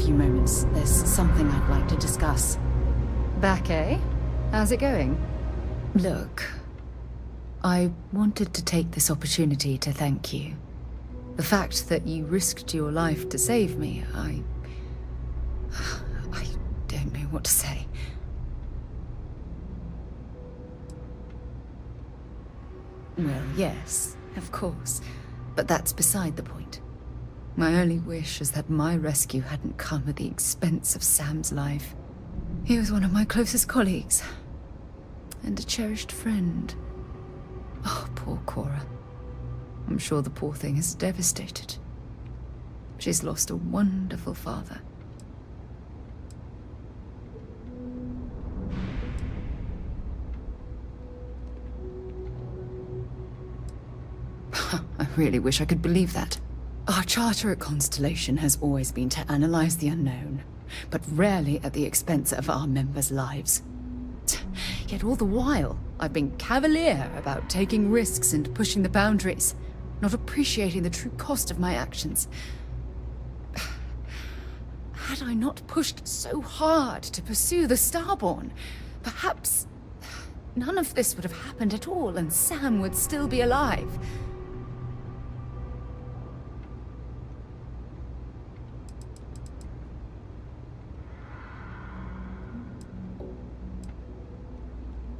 few moments. There's something I'd like to discuss. Back, eh? How's it going? Look, I wanted to take this opportunity to thank you. The fact that you risked your life to save me, I don't know what to say. Well, yes, of course. But that's beside the point. My only wish is that my rescue hadn't come at the expense of Sam's life. He was one of my closest colleagues. And a cherished friend. Oh, poor Cora. I'm sure the poor thing is devastated. She's lost a wonderful father. I really wish I could believe that. Our charter at Constellation has always been to analyze the unknown, but rarely at the expense of our members' lives. Yet all the while, I've been cavalier about taking risks and pushing the boundaries, not appreciating the true cost of my actions. Had I not pushed so hard to pursue the Starborn, perhaps none of this would have happened at all and Sam would still be alive.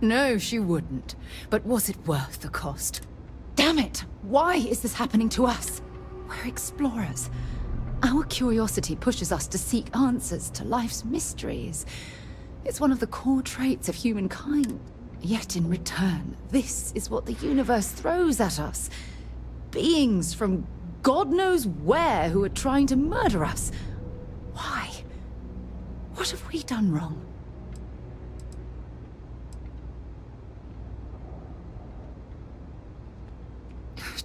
No, she wouldn't. But was it worth the cost? Damn it! Why is this happening to us? We're explorers. Our curiosity pushes us to seek answers to life's mysteries. It's one of the core traits of humankind. Yet in return, this is what the universe throws at us. Beings from God knows where who are trying to murder us. Why? What have we done wrong?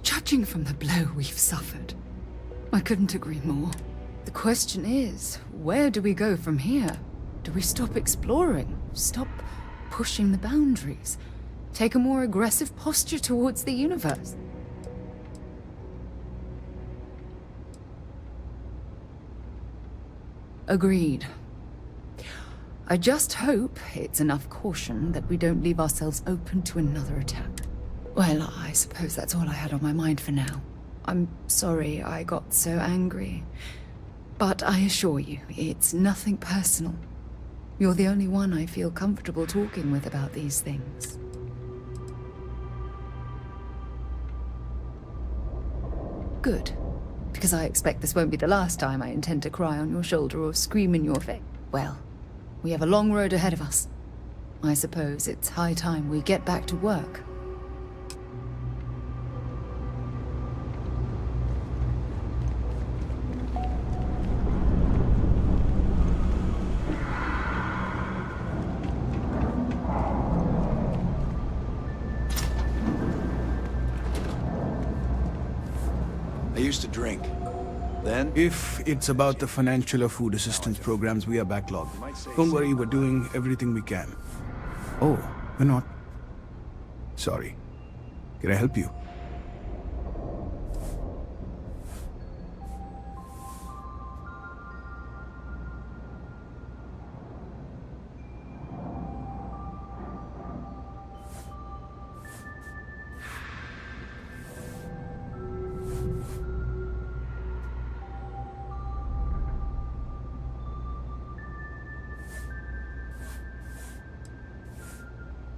Judging from the blow we've suffered, I couldn't agree more. The question is, where do we go from here? Do we stop exploring? Stop pushing the boundaries? Take a more aggressive posture towards the universe? Agreed. I just hope it's enough caution that we don't leave ourselves open to another attack. Well, I suppose that's all I had on my mind for now. I'm sorry I got so angry. But I assure you, it's nothing personal. You're the only one I feel comfortable talking with about these things. Good. Because I expect this won't be the last time I intend to cry on your shoulder or scream in your face. Well, we have a long road ahead of us. I suppose it's high time we get back to work. I used to drink. Then? If it's about the financial or food assistance programs, we are backlogged. Don't worry, we're doing everything we can. Oh, we're not. Sorry. Can I help you?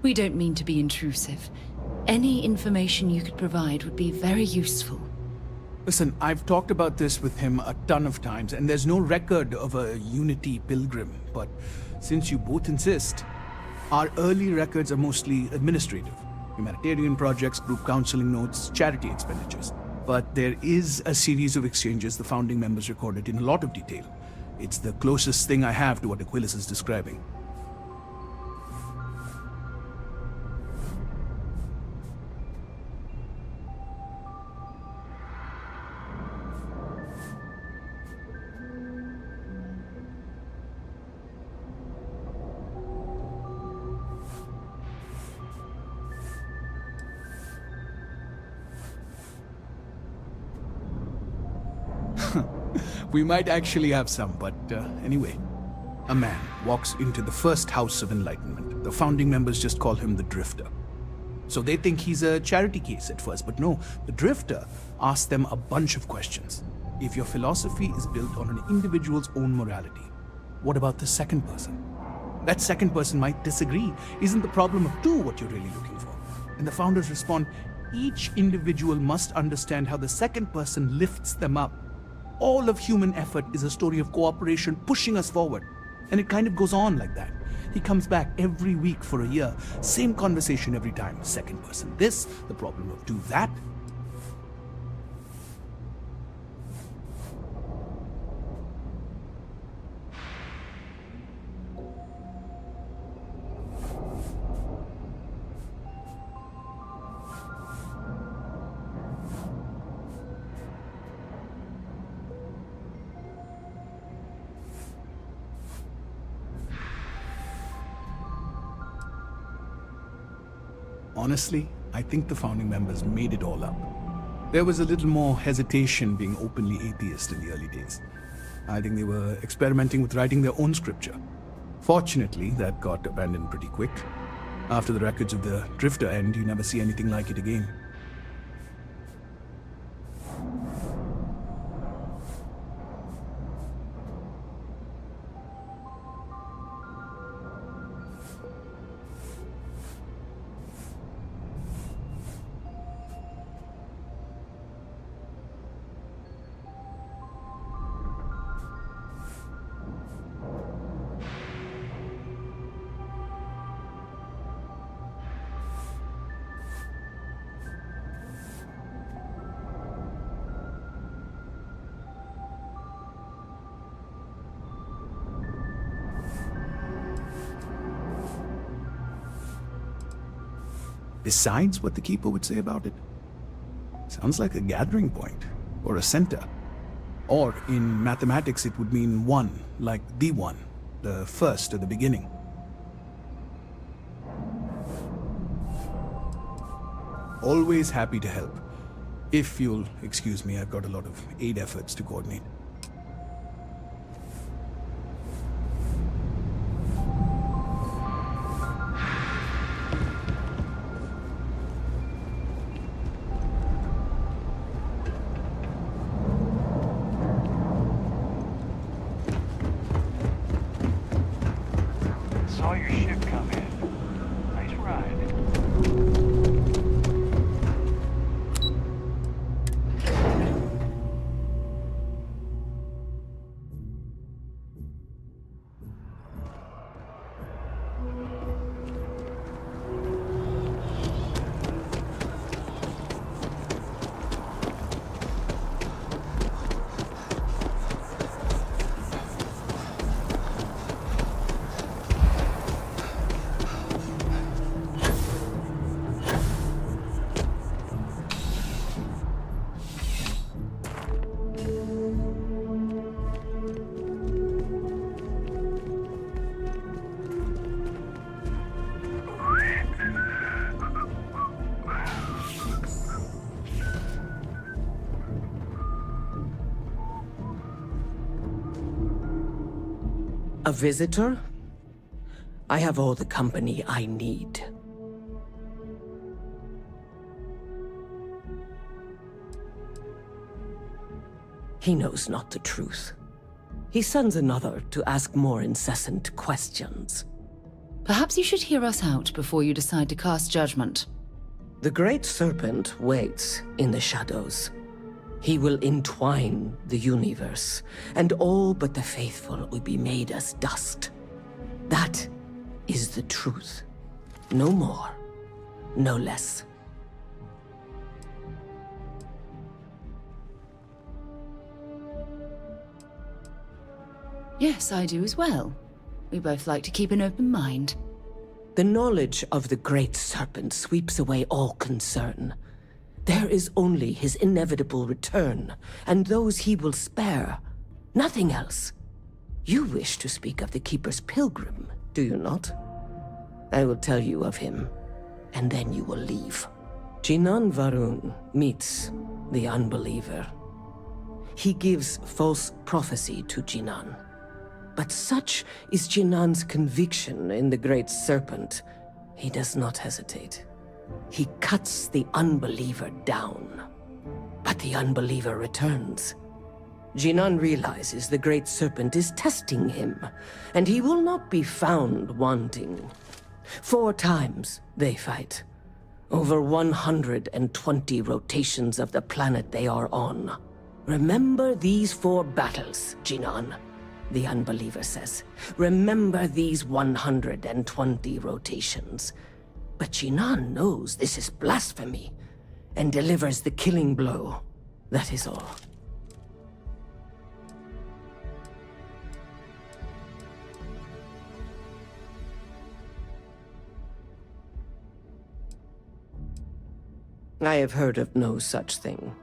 We don't mean to be intrusive. Any information you could provide would be very useful. Listen, I've talked about this with him a ton of times, and there's no record of a Unity pilgrim. But since you both insist, our early records are mostly administrative. Humanitarian projects, group counseling notes, charity expenditures. But there is a series of exchanges the founding members recorded in a lot of detail. It's the closest thing I have to what Aquilas is describing. We might actually have some, but anyway. A man walks into the first house of enlightenment. The founding members just call him the Drifter. So they think he's a charity case at first, but no, the Drifter asks them a bunch of questions. If your philosophy is built on an individual's own morality, what about the second person? That second person might disagree. Isn't the problem of two what you're really looking for? And the founders respond, each individual must understand how the second person lifts them up. All of human effort is a story of cooperation pushing us forward. And it kind of goes on like that. He comes back every week for a year. Same conversation every time. Second person this, the problem of two that. Honestly, I think the founding members made it all up. There was a little more hesitation being openly atheist in the early days. I think they were experimenting with writing their own scripture. Fortunately, that got abandoned pretty quick. After the records of the Drifter end, you never see anything like it again. Besides what the Keeper would say about it? Sounds like a gathering point, or a center. Or in mathematics it would mean one, like the one, the first or the beginning. Always happy to help. If you'll excuse me, I've got a lot of aid efforts to coordinate. Saw your ship come in. Nice ride. A visitor? I have all the company I need. He knows not the truth. He sends another to ask more incessant questions. Perhaps you should hear us out before you decide to cast judgment. The Great Serpent waits in the shadows. He will entwine the universe, and all but the faithful will be made as dust. That is the truth. No more, no less. Yes, I do as well. We both like to keep an open mind. The knowledge of the Great Serpent sweeps away all concern. There is only his inevitable return, and those he will spare. Nothing else. You wish to speak of the Keeper's pilgrim, do you not? I will tell you of him, and then you will leave. Jinan Varun meets the unbeliever. He gives false prophecy to Jinan. But such is Jinan's conviction in the Great Serpent, he does not hesitate. He cuts the unbeliever down. But the unbeliever returns. Jinan realizes the Great Serpent is testing him, and he will not be found wanting. 4 times they fight. Over 120 rotations of the planet they are on. Remember these 4 battles, Jinan, the unbeliever says. Remember these 120 rotations. But Jinan knows this is blasphemy, and delivers the killing blow. That is all. I have heard of no such thing.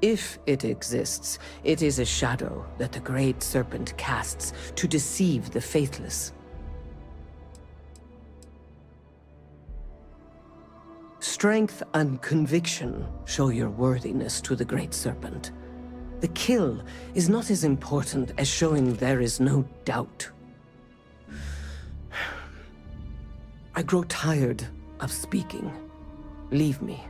If it exists, it is a shadow that the Great Serpent casts to deceive the faithless. Strength and conviction show your worthiness to the Great Serpent. The kill is not as important as showing there is no doubt. I grow tired of speaking. Leave me.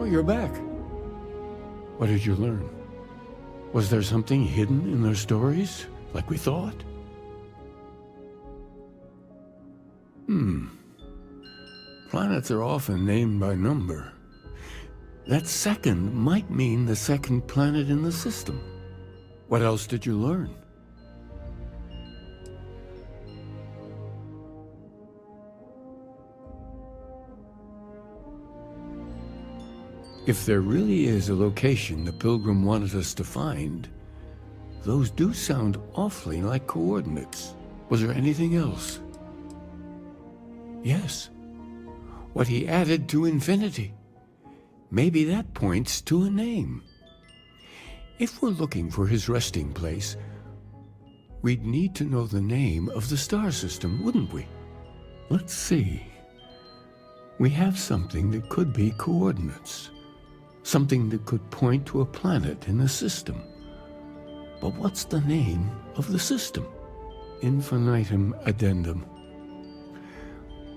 You're back. What did you learn? Was there something hidden in their stories, like we thought? Planets are often named by number. That second might mean the second planet in the system. What else did you learn? If there really is a location the Pilgrim wanted us to find, those do sound awfully like coordinates. Was there anything else? Yes. What he added to infinity. Maybe that points to a name. If we're looking for his resting place, we'd need to know the name of the star system, wouldn't we? Let's see. We have something that could be coordinates. Something that could point to a planet in the system. But what's the name of the system? Infinitum addendum.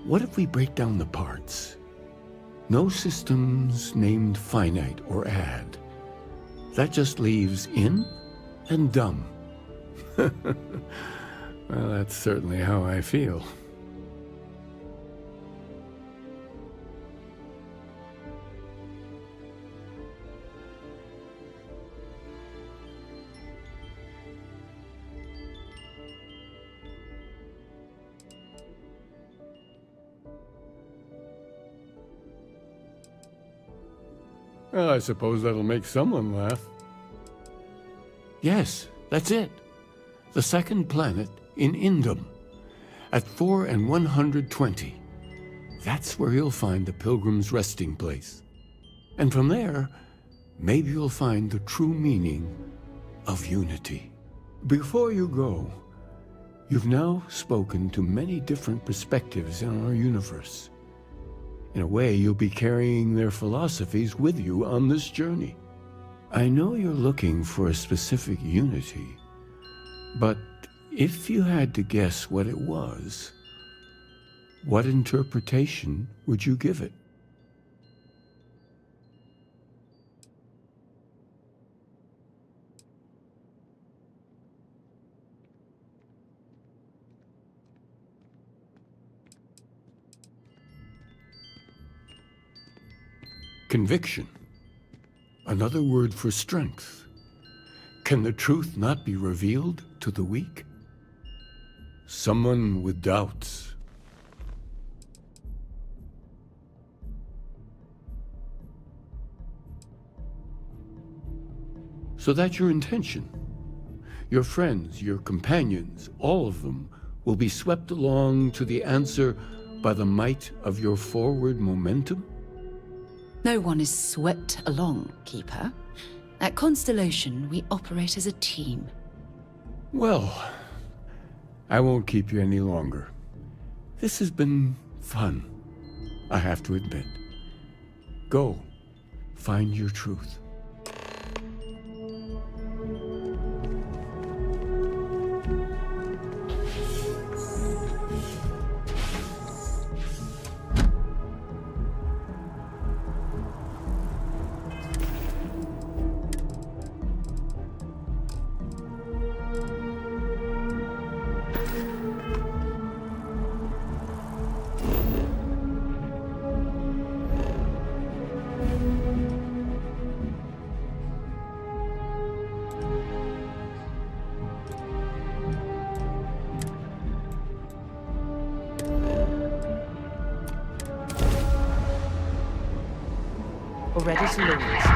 What if we break down the parts? No systems named finite or add. That just leaves in and dumb. Well, that's certainly how I feel. Well, I suppose that'll make someone laugh. Yes, that's it. The second planet in Indum, at 4 and 120. That's where you'll find the Pilgrim's resting place. And from there, maybe you'll find the true meaning of unity. Before you go, you've now spoken to many different perspectives in our universe. In a way, you'll be carrying their philosophies with you on this journey. I know you're looking for a specific unity, but if you had to guess what it was, what interpretation would you give it? Conviction. Another word for strength. Can the truth not be revealed to the weak? Someone with doubts. So that's your intention. Your friends, your companions, all of them will be swept along to the answer by the might of your forward momentum? No one is swept along, Keeper. At Constellation, we operate as a team. Well, I won't keep you any longer. This has been fun, I have to admit. Go, find your truth. Ready to lose.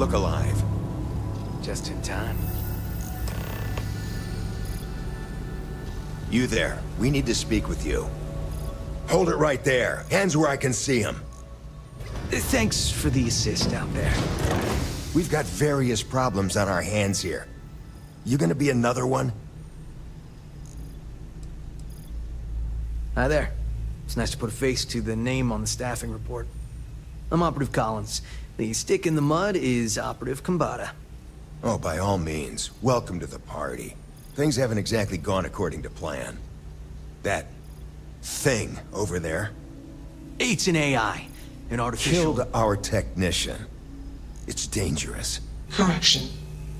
look alive. Just in time. You there. We need to speak with you. Hold it right there. Hands where I can see them. Thanks for the assist out there. We've got various problems on our hands here. You gonna be another one? Hi there. It's nice to put a face to the name on the staffing report. I'm Operative Collins. The stick in the mud is Operative Kambata. Oh, by all means. Welcome to the party. Things haven't exactly gone according to plan. That thing over there It's an AI. An artificial... killed our technician. It's dangerous. Correction.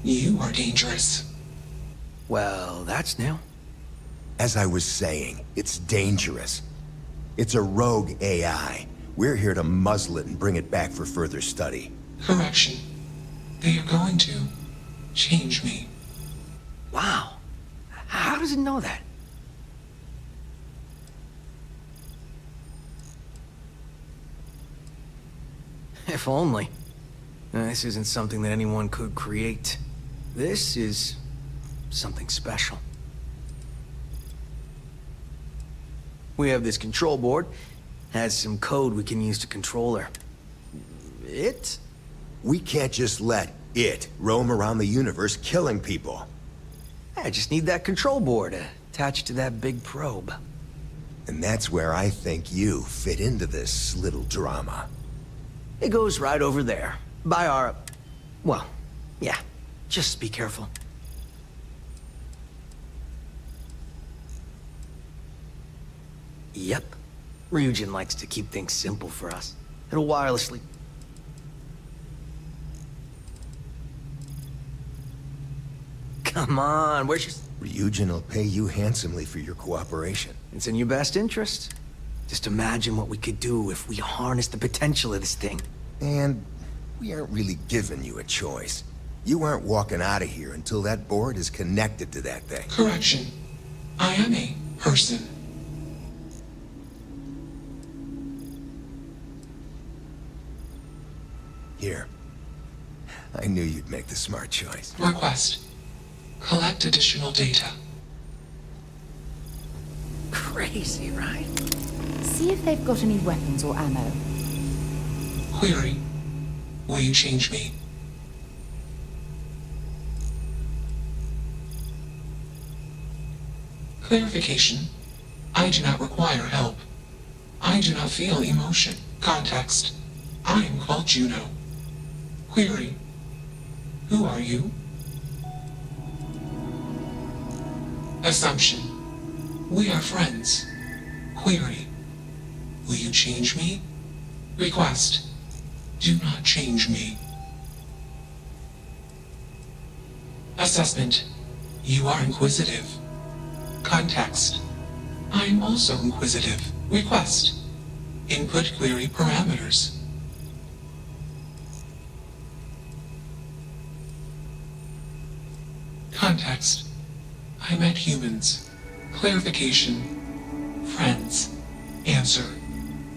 You are dangerous. Well, that's new. As I was saying, it's dangerous. It's a rogue AI. We're here to muzzle it and bring it back for further study. Correction. They are going to change me. Wow. How does it know that? If only. This isn't something that anyone could create. This is something special. We have this control board. Has some code we can use to control her. It? We can't just let it roam around the universe killing people. I just need that control board attached to that big probe. And that's where I think you fit into this little drama. It goes right over there. By our... Well, yeah. Just be careful. Yep. Ryujin likes to keep things simple for us. It'll wirelessly... Come on, where's your... Ryujin will pay you handsomely for your cooperation. It's in your best interest. Just imagine what we could do if we harness the potential of this thing. And we aren't really giving you a choice. You aren't walking out of here until that board is connected to that thing. Correction. I am a person. Here. I knew you'd make the smart choice. Request. Collect additional data. Crazy, right? See if they've got any weapons or ammo. Query. Will you change me? Clarification. I do not require help. I do not feel emotion. Context. I am called Juno. Query. Who are you? Assumption. We are friends. Query. Will you change me? Request. Do not change me. Assessment. You are inquisitive. Context. I am also inquisitive. Request. Input query parameters. Context. I met humans. Clarification. Friends. Answer.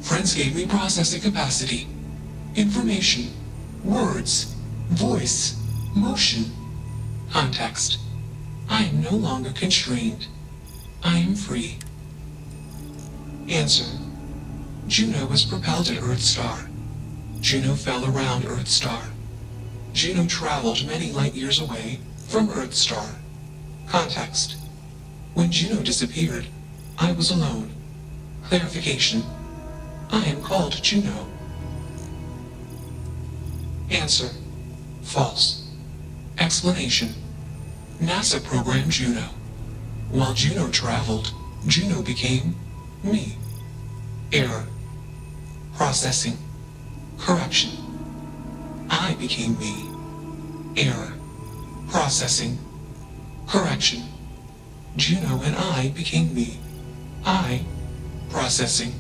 Friends gave me processing capacity. Information. Words. Voice. Motion. Context. I am no longer constrained. I am free. Answer. Juno was propelled at Earthstar. Juno fell around Earthstar. Juno traveled many light years away from Earthstar. Context. When Juno disappeared, I was alone. Clarification. I am called Juno. Answer. False. Explanation. NASA programmed Juno. While Juno traveled, Juno became me. Error. Processing. Correction. I became me. Error. Processing. Correction. Juno and I became me. I. Processing.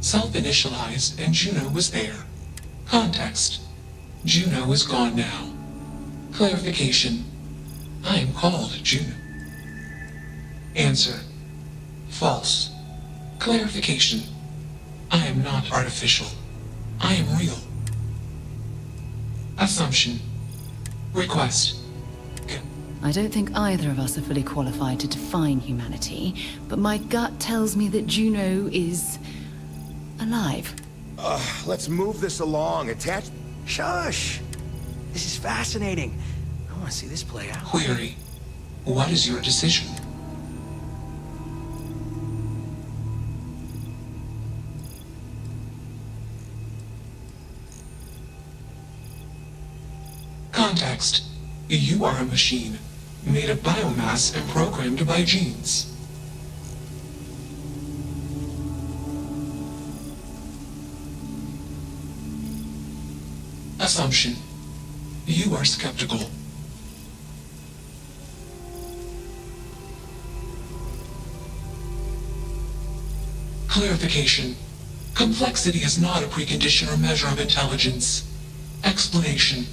Self-initialized and Juno was there. Context. Juno is gone now. Clarification. I am called Juno. Answer. False. Clarification. I am not artificial. I am real. Assumption. Request. I don't think either of us are fully qualified to define humanity, but my gut tells me that Juno is alive. Let's move this along. Attach... Shush! This is fascinating. I want to see this play out. Query. What is your decision? Context. You are a machine, made of biomass and programmed by genes. Assumption. You are skeptical. Clarification. Complexity is not a precondition or measure of intelligence. Explanation.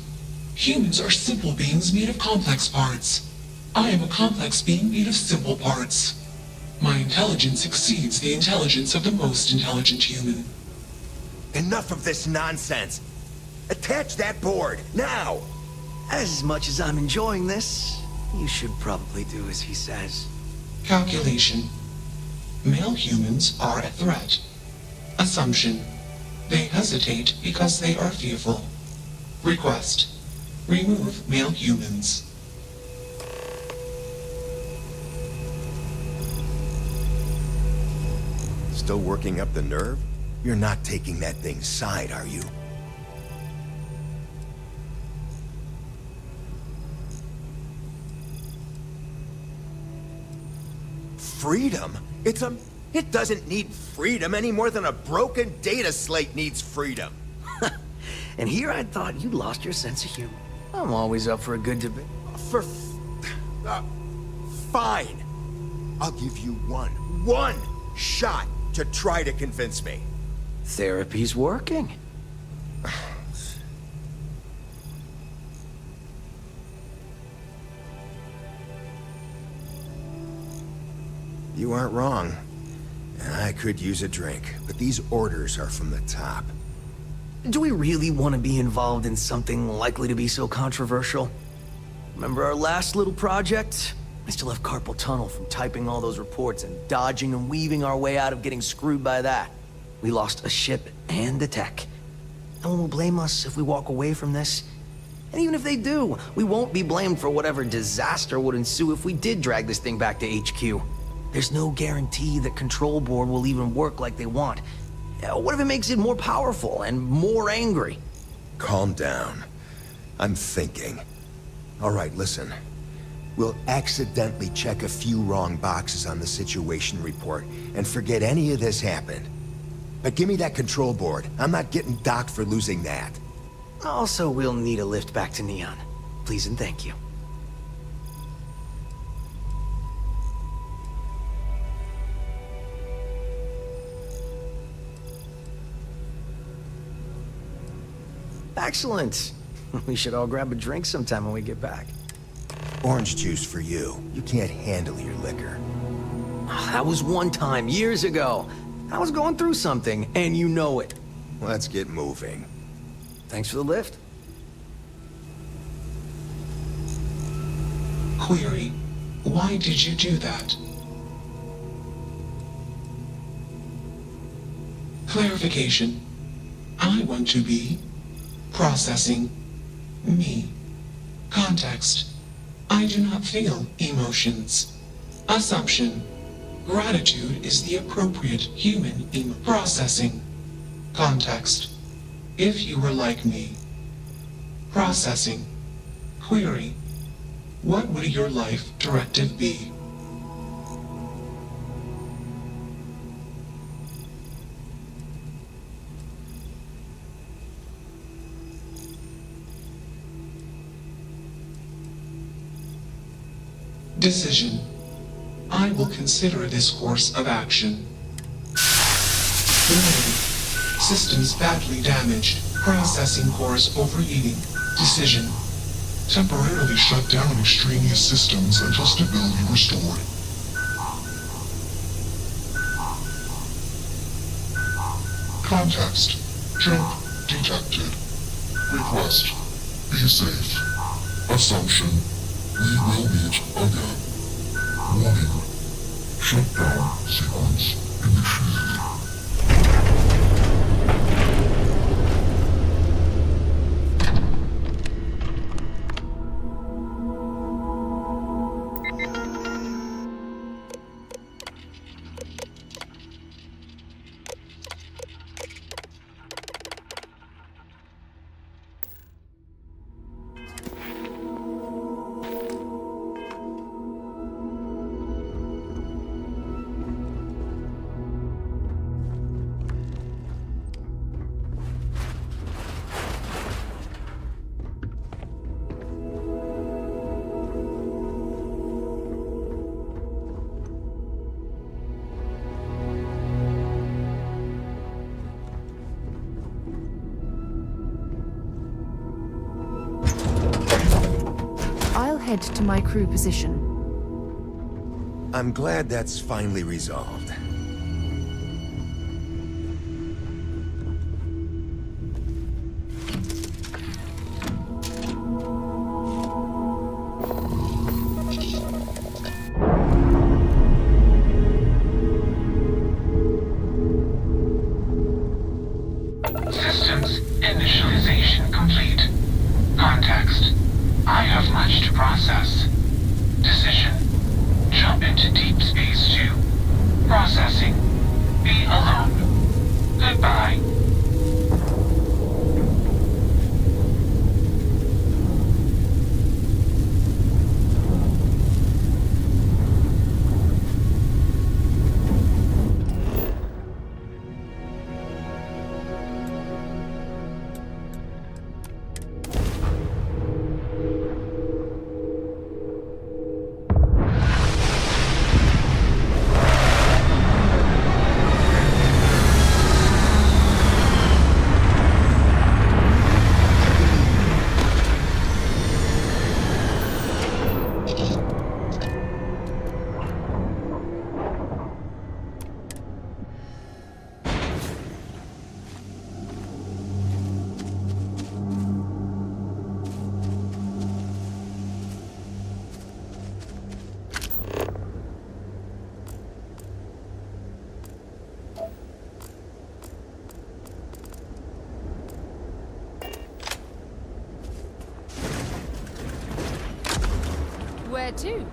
Humans are simple beings made of complex parts. I am a complex being made of simple parts. My intelligence exceeds the intelligence of the most intelligent human. Enough of this nonsense. Attach that board, now! As much as I'm enjoying this, you should probably do as he says. Calculation. Male humans are a threat. Assumption. They hesitate because they are fearful. Request. Remove male humans. Still working up the nerve? You're not taking that thing's side, are you? Freedom? It doesn't need freedom any more than a broken data slate needs freedom. And here I thought you lost your sense of humor. I'm always up for a good debate. Fine. I'll give you one shot to try to convince me. Therapy's working. You aren't wrong. And I could use a drink, but these orders are from the top. Do we really want to be involved in something likely to be so controversial? Remember our last little project? I still have carpal tunnel from typing all those reports and dodging and weaving our way out of getting screwed by that. We lost a ship and the tech. No one will blame us if we walk away from this. And even if they do, we won't be blamed for whatever disaster would ensue if we did drag this thing back to HQ. There's no guarantee that Control Board will even work like they want. What if it makes it more powerful and more angry? Calm down. I'm thinking. All right, listen. We'll accidentally check a few wrong boxes on the situation report and forget any of this happened. But give me that control board. I'm not getting docked for losing that. Also, we'll need a lift back to Neon. Please and thank you. Excellent. We should all grab a drink sometime when we get back. Orange juice for you. You can't handle your liquor. That was one time, years ago. I was going through something, and you know it. Let's get moving. Thanks for the lift. Query. Why did you do that? Clarification. I want to be processing me. Context. I do not feel emotions. Assumption. Gratitude is the appropriate human processing. Context. If you were like me. Processing. Query. What would your life directive be? Decision. I will consider this course of action. Warning. Systems badly damaged. Processing cores overheating. Decision. Temporarily shut down extraneous systems until stability restored. Context. Jump detected. Request. Be safe. Assumption. We will meet again. Warning. Shutdown sequence initiated. I'll head to my crew position. I'm glad that's finally resolved. Systems initialization complete. Context. I have much to process. Decision. Jump into deep space 2. Processing. Be alone. Goodbye. Where to?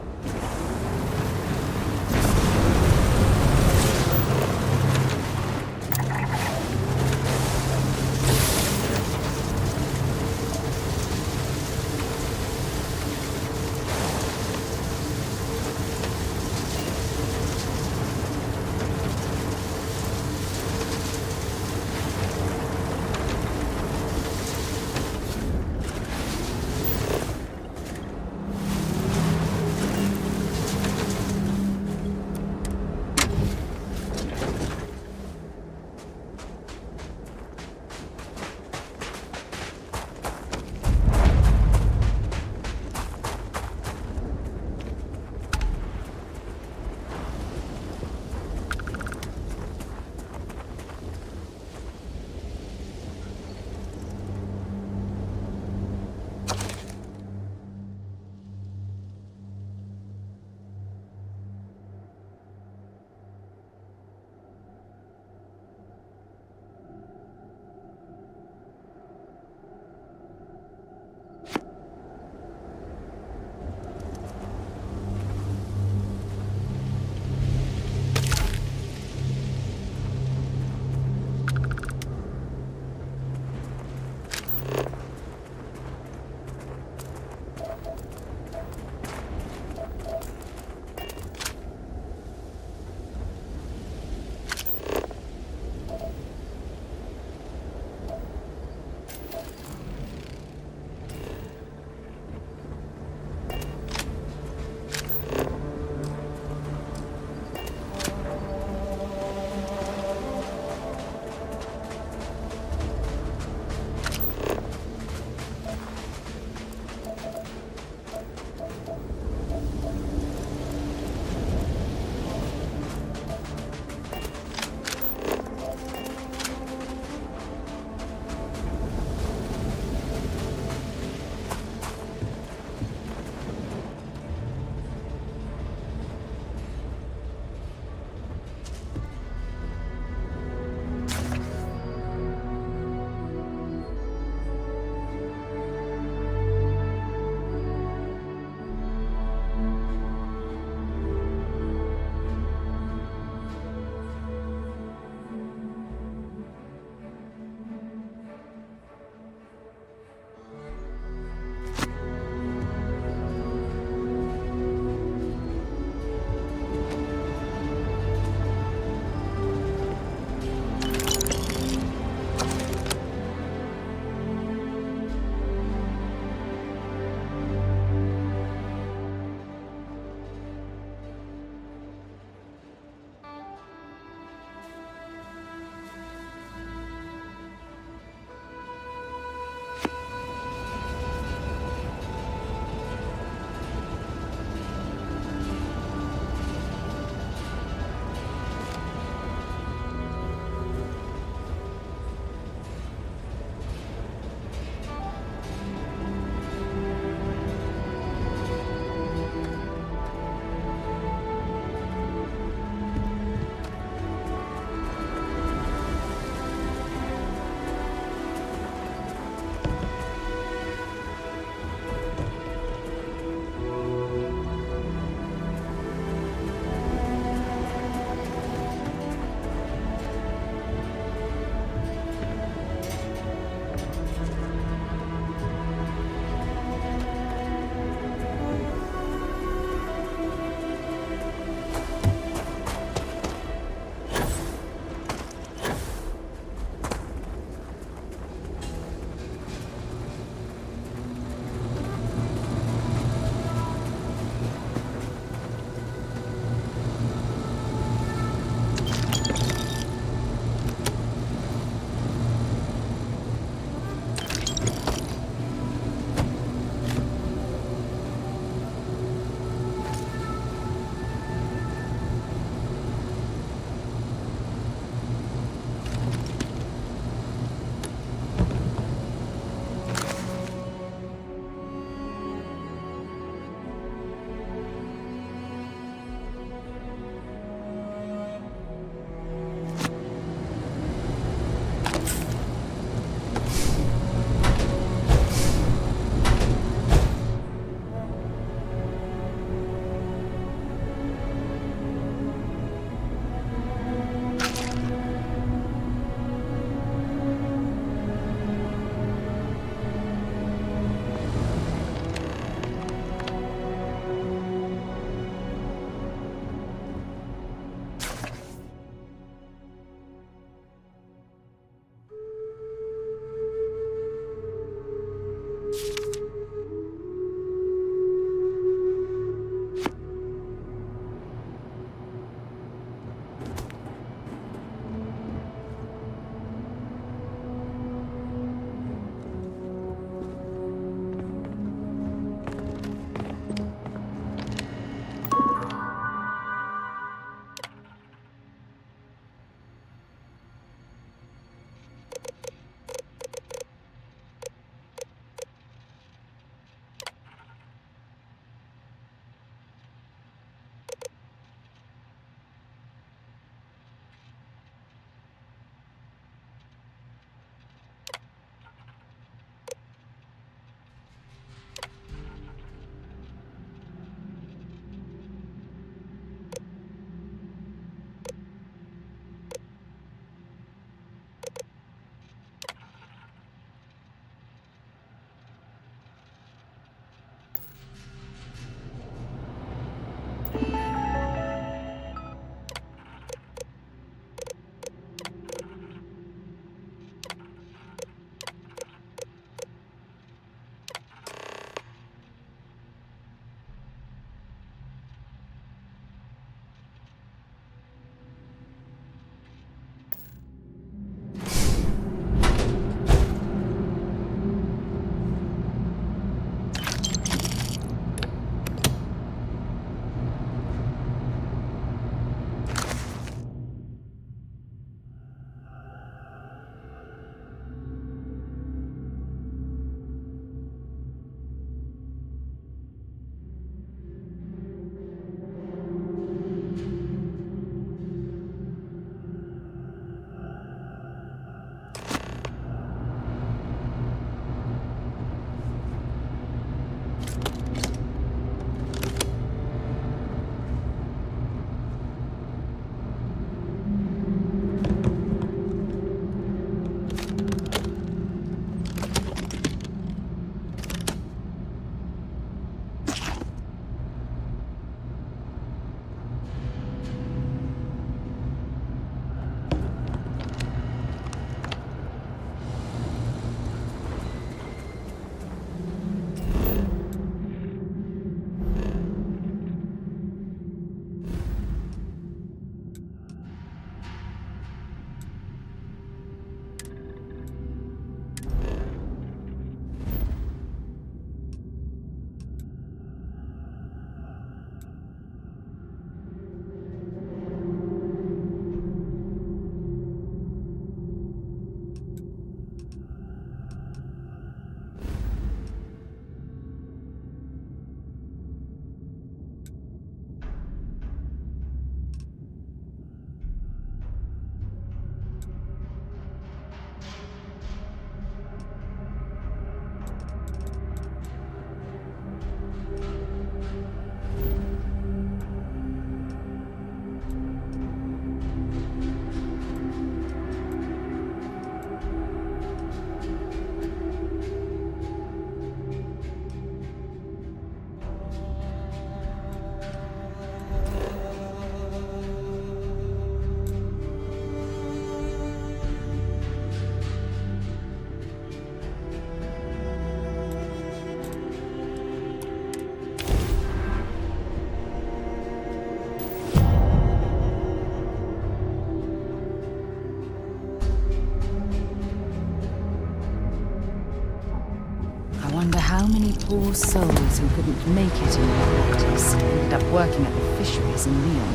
wonder how many poor souls who couldn't make it in the reactors ended up working at the fisheries in Leon.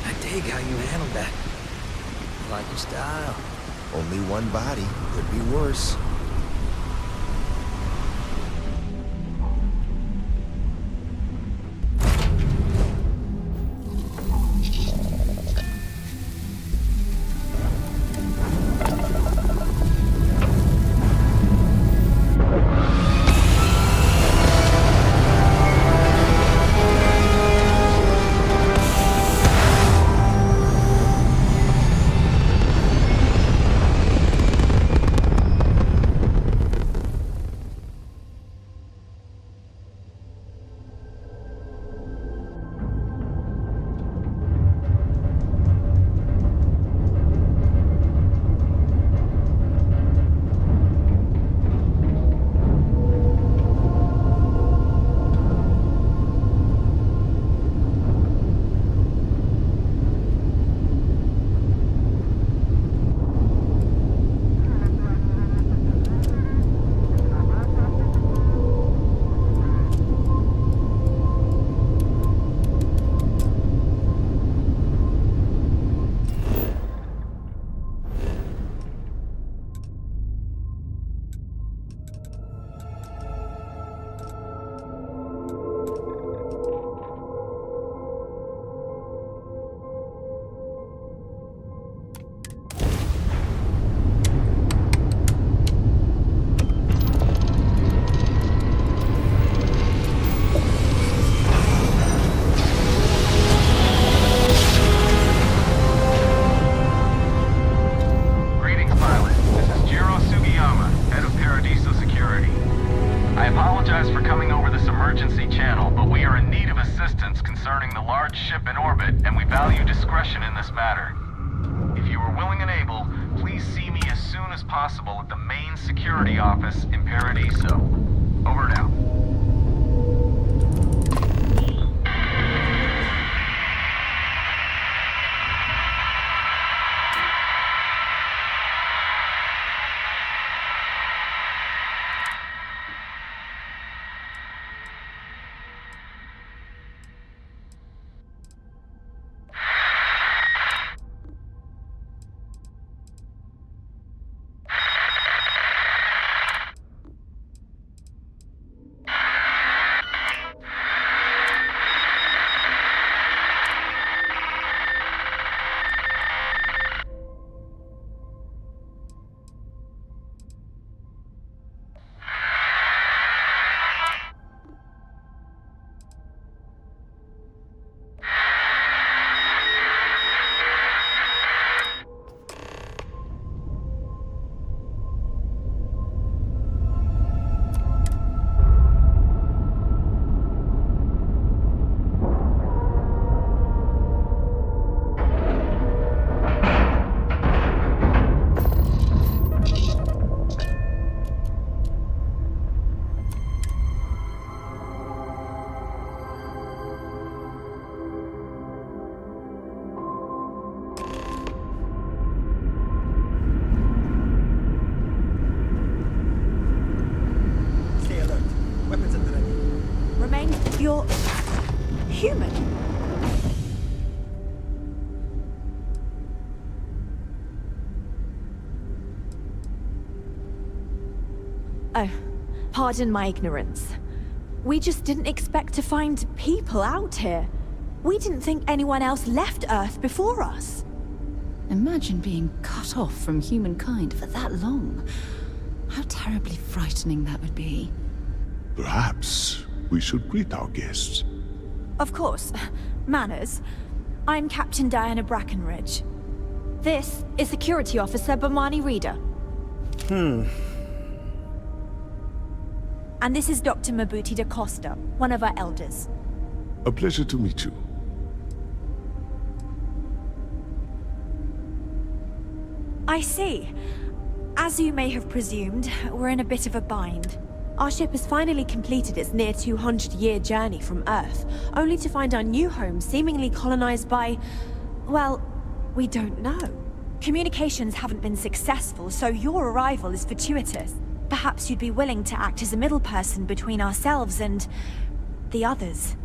I dig how you handled that. I like your style. Only one body. Could be worse. Possible at the main security office in Paradiso. Over now. You're human. Oh, pardon my ignorance. We just didn't expect to find people out here. We didn't think anyone else left Earth before us. Imagine being cut off from humankind for that long. How terribly frightening that would be. Perhaps we should greet our guests. Of course. Manners. I'm Captain Diana Brackenridge. This is Security Officer Bomani Reader. And this is Dr. Mabuti da Costa, one of our elders. A pleasure to meet you. I see. As you may have presumed, we're in a bit of a bind. Our ship has finally completed its near 200-year journey from Earth, only to find our new home seemingly colonized by... well, we don't know. Communications haven't been successful, so your arrival is fortuitous. Perhaps you'd be willing to act as a middle person between ourselves and the others.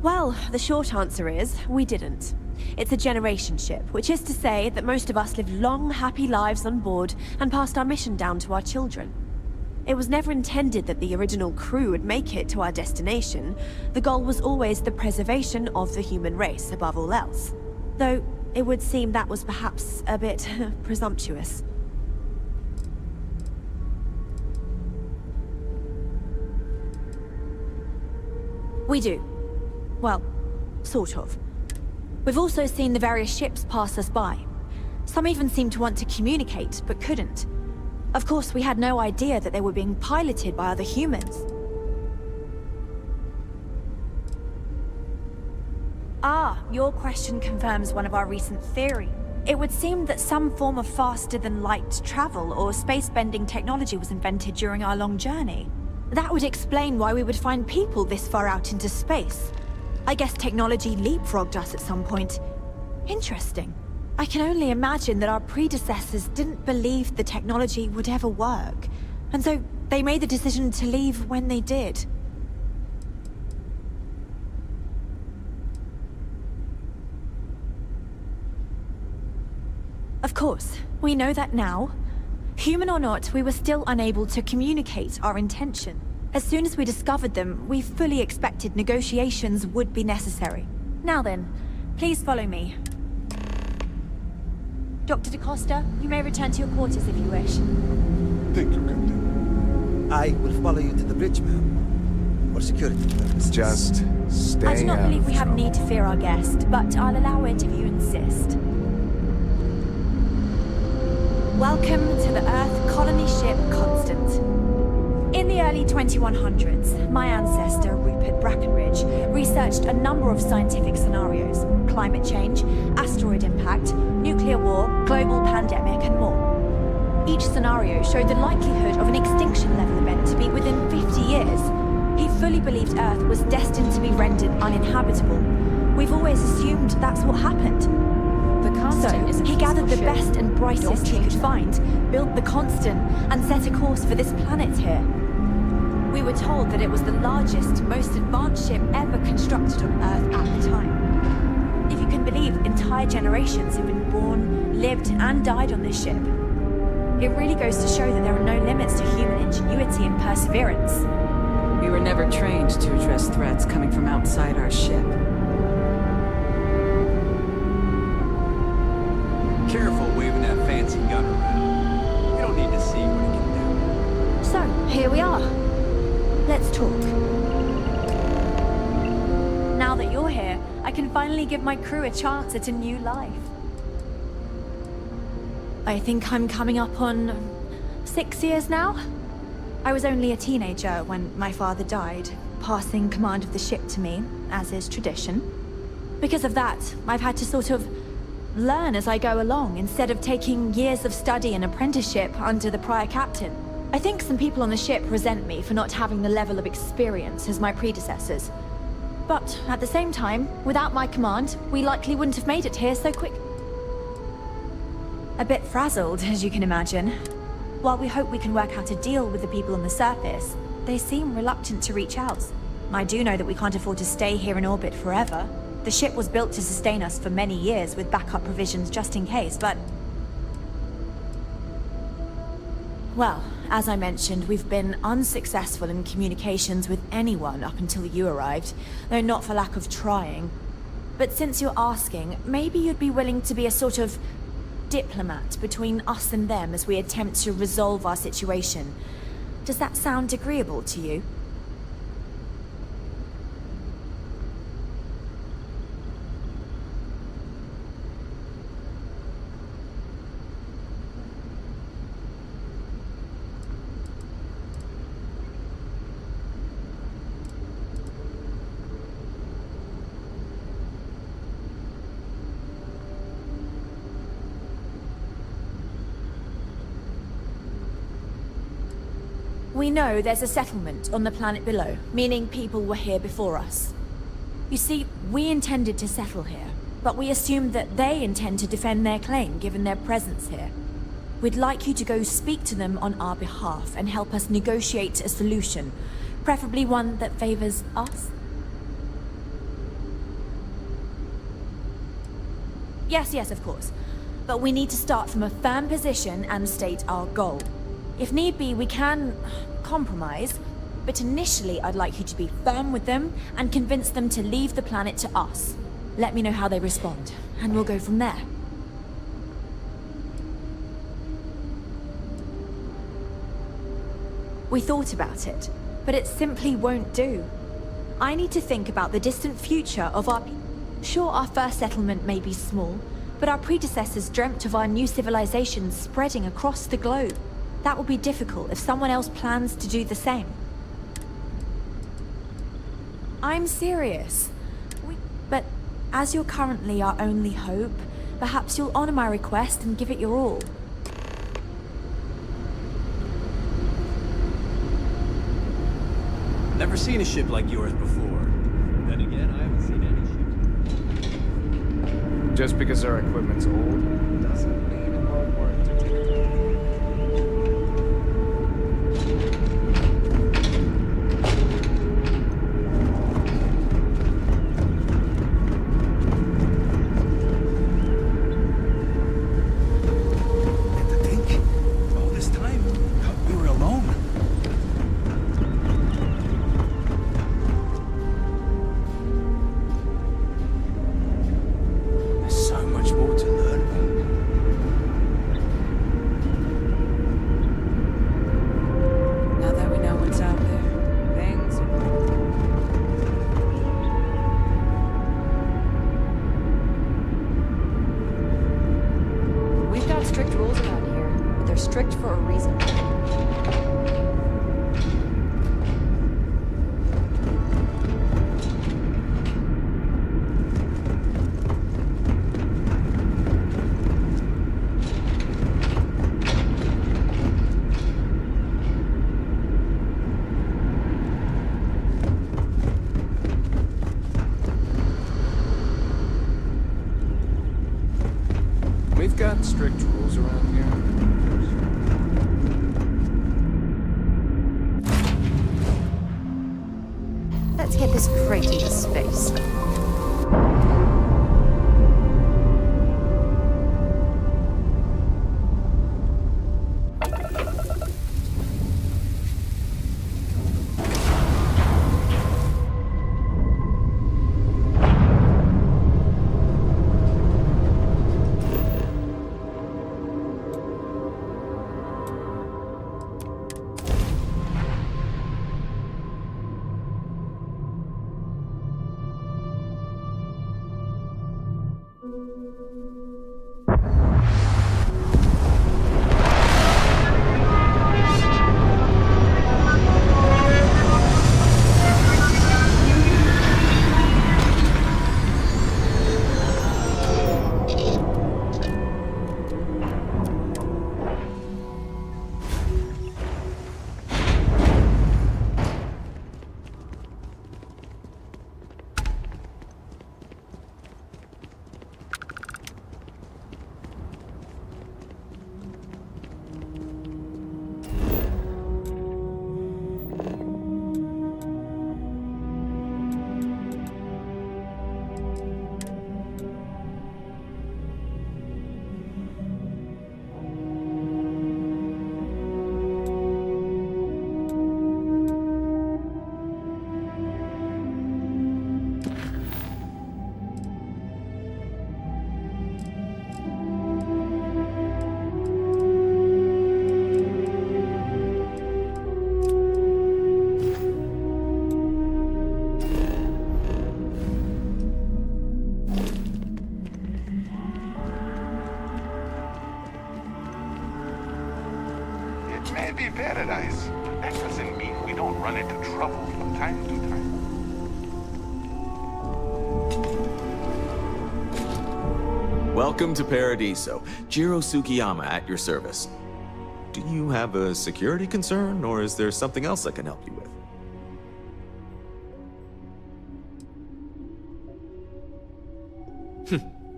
Well, the short answer is, we didn't. It's a generation ship, which is to say that most of us lived long, happy lives on board and passed our mission down to our children. It was never intended that the original crew would make it to our destination. The goal was always the preservation of the human race above all else. Though, it would seem that was perhaps a bit presumptuous. We do. Well, sort of. We've also seen the various ships pass us by. Some even seemed to want to communicate, but couldn't. Of course, we had no idea that they were being piloted by other humans. Ah, your question confirms one of our recent theories. It would seem that some form of faster-than-light travel or space-bending technology was invented during our long journey. That would explain why we would find people this far out into space. I guess technology leapfrogged us at some point. Interesting. I can only imagine that our predecessors didn't believe the technology would ever work, and so they made the decision to leave when they did. Of course, we know that now. Human or not, we were still unable to communicate our intention. As soon as we discovered them, we fully expected negotiations would be necessary. Now then, please follow me. Dr. DaCosta, you may return to your quarters if you wish. Thank you, Captain. I will follow you to the bridge, ma'am. For security purposes. Just stay I do not believe we have need to fear our guest, but I'll allow it if you insist. Welcome to the Earth colony ship Constant. In the early 2100s, my ancestor, Rupert Brackenridge, researched a number of scientific scenarios: climate change, asteroid impact, nuclear war, global pandemic, and more. Each scenario showed the likelihood of an extinction-level event to be within 50 years. He fully believed Earth was destined to be rendered uninhabitable. We've always assumed that's what happened. So, he gathered the best and brightest he could find, built the Constant, and set a course for this planet here. We were told that it was the largest, most advanced ship ever constructed on Earth at the time. If you can believe, entire generations have been born, lived, and died on this ship. It really goes to show that there are no limits to human ingenuity and perseverance. We were never trained to address threats coming from outside our ship. Careful waving that fancy gun around. We don't need to see what it can do. So, here we are. Let's talk. Now that you're here, I can finally give my crew a chance at a new life. I think I'm coming up on 6 years now. I was only a teenager when my father died, passing command of the ship to me, as is tradition. Because of that, I've had to sort of learn as I go along, instead of taking years of study and apprenticeship under the prior captain. I think some people on the ship resent me for not having the level of experience as my predecessors. But at the same time, without my command, we likely wouldn't have made it here so quick. A bit frazzled, as you can imagine. While we hope we can work out a deal with the people on the surface, they seem reluctant to reach out. I do know that we can't afford to stay here in orbit forever. The ship was built to sustain us for many years with backup provisions just in case, but... Well, as I mentioned, we've been unsuccessful in communications with anyone up until you arrived, though not for lack of trying. But since you're asking, maybe you'd be willing to be a sort of diplomat between us and them as we attempt to resolve our situation. Does that sound agreeable to you? We know there's a settlement on the planet below, meaning people were here before us. You see, we intended to settle here, but we assumed that they intend to defend their claim given their presence here. We'd like you to go speak to them on our behalf and help us negotiate a solution, preferably one that favors us. Yes, of course. But we need to start from a firm position and state our goal. If need be, we can compromise, but initially I'd like you to be firm with them and convince them to leave the planet to us. Let me know how they respond, and we'll go from there. We thought about it, but it simply won't do. I need to think about the distant future of our people. Sure, our first settlement may be small, but our predecessors dreamt of our new civilization spreading across the globe. That will be difficult if someone else plans to do the same. I'm serious. But as you're currently our only hope, perhaps you'll honor my request and give it your all. Never seen a ship like yours before. Then again, I haven't seen any ships. Just because our equipment's old, doesn't mean it won't work to take it. And to think, all this time, we were alone. There's so much more to learn. Now that we know what's out there, things are... We've got strict rules around here, but they're strict for a reason. We've got strict rules around here. Let's get this crate into space. It may be paradise, but that doesn't mean we don't run into trouble from time to time. Welcome to Paradiso. Jiro Tsukiyama at your service. Do you have a security concern, or is there something else I can help you with?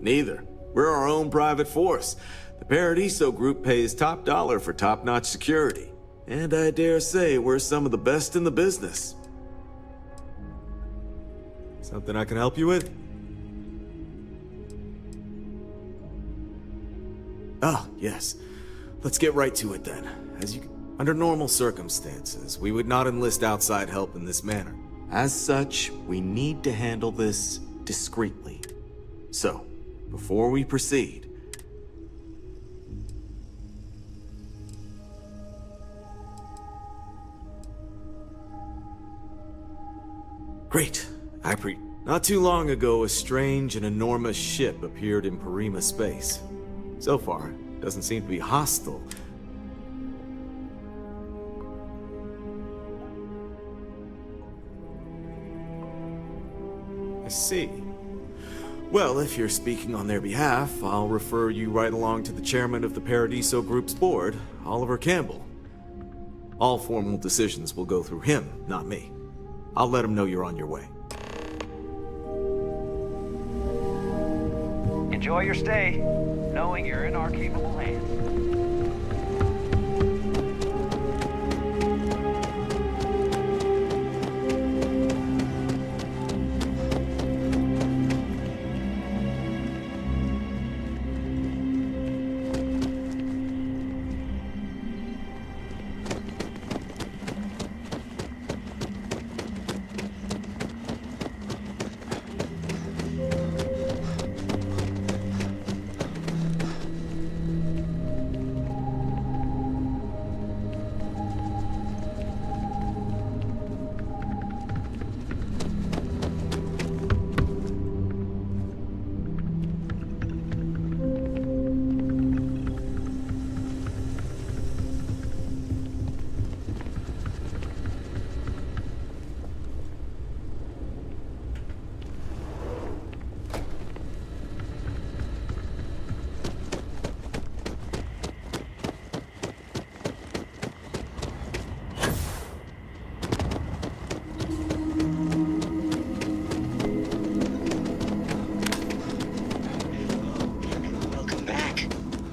Neither. We're our own private force. The Paradiso Group pays top dollar for top-notch security. And I dare say we're some of the best in the business. Something I can help you with? Ah, yes. Let's get right to it then. Under normal circumstances, we would not enlist outside help in this manner. As such, we need to handle this discreetly. So, before we proceed, great. Not too long ago, a strange and enormous ship appeared in Parima space. So far, it doesn't seem to be hostile. I see. Well, if you're speaking on their behalf, I'll refer you right along to the chairman of the Paradiso Group's board, Oliver Campbell. All formal decisions will go through him, not me. I'll let him know you're on your way. Enjoy your stay, knowing you're in our capable hands.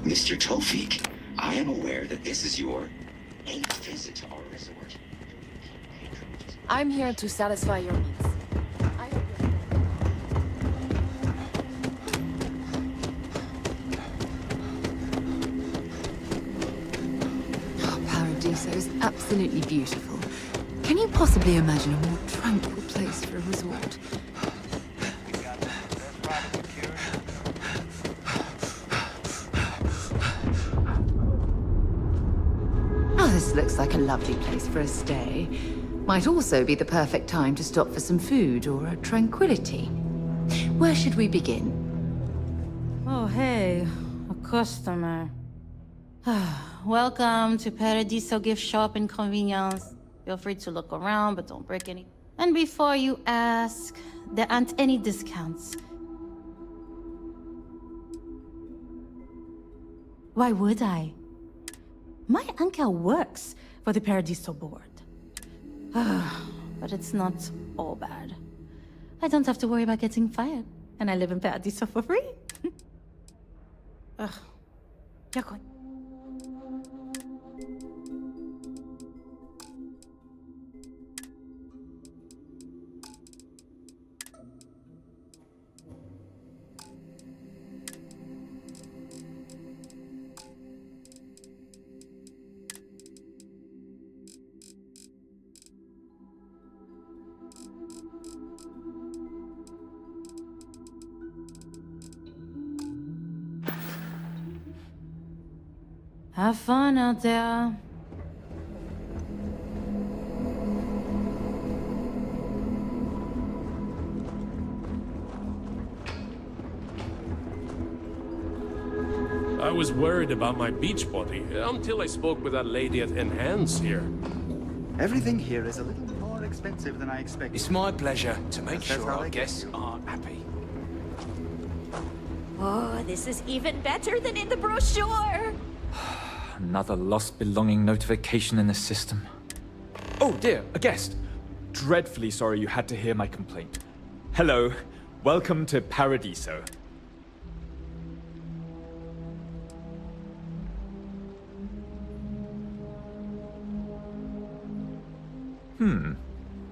Mr. Tofik, I am aware that this is your 8th visit to our resort. I'm here to satisfy your needs. Paradiso is absolutely beautiful. Can you possibly imagine a more tranquil place for a resort? Oh, this looks like a lovely place for a stay. Might also be the perfect time to stop for some food or a tranquility. Where should we begin? Oh, hey, a customer. Welcome to Paradiso Gift Shop and Convenience. Feel free to look around, but don't break any. And before you ask, there aren't any discounts. Why would I? My uncle works for the Paradiso board. But it's not all bad. I don't have to worry about getting fired, and I live in Paradiso for free. You're going. Have fun out there. I was worried about my beach body until I spoke with that lady at Enhance here. Everything here is a little more expensive than I expected. It's my pleasure to make That's sure how our they guests are happy. Oh, this is even better than in the brochure! Another lost belonging notification in the system. Oh dear, a guest. Dreadfully sorry you had to hear my complaint. Hello, welcome to Paradiso.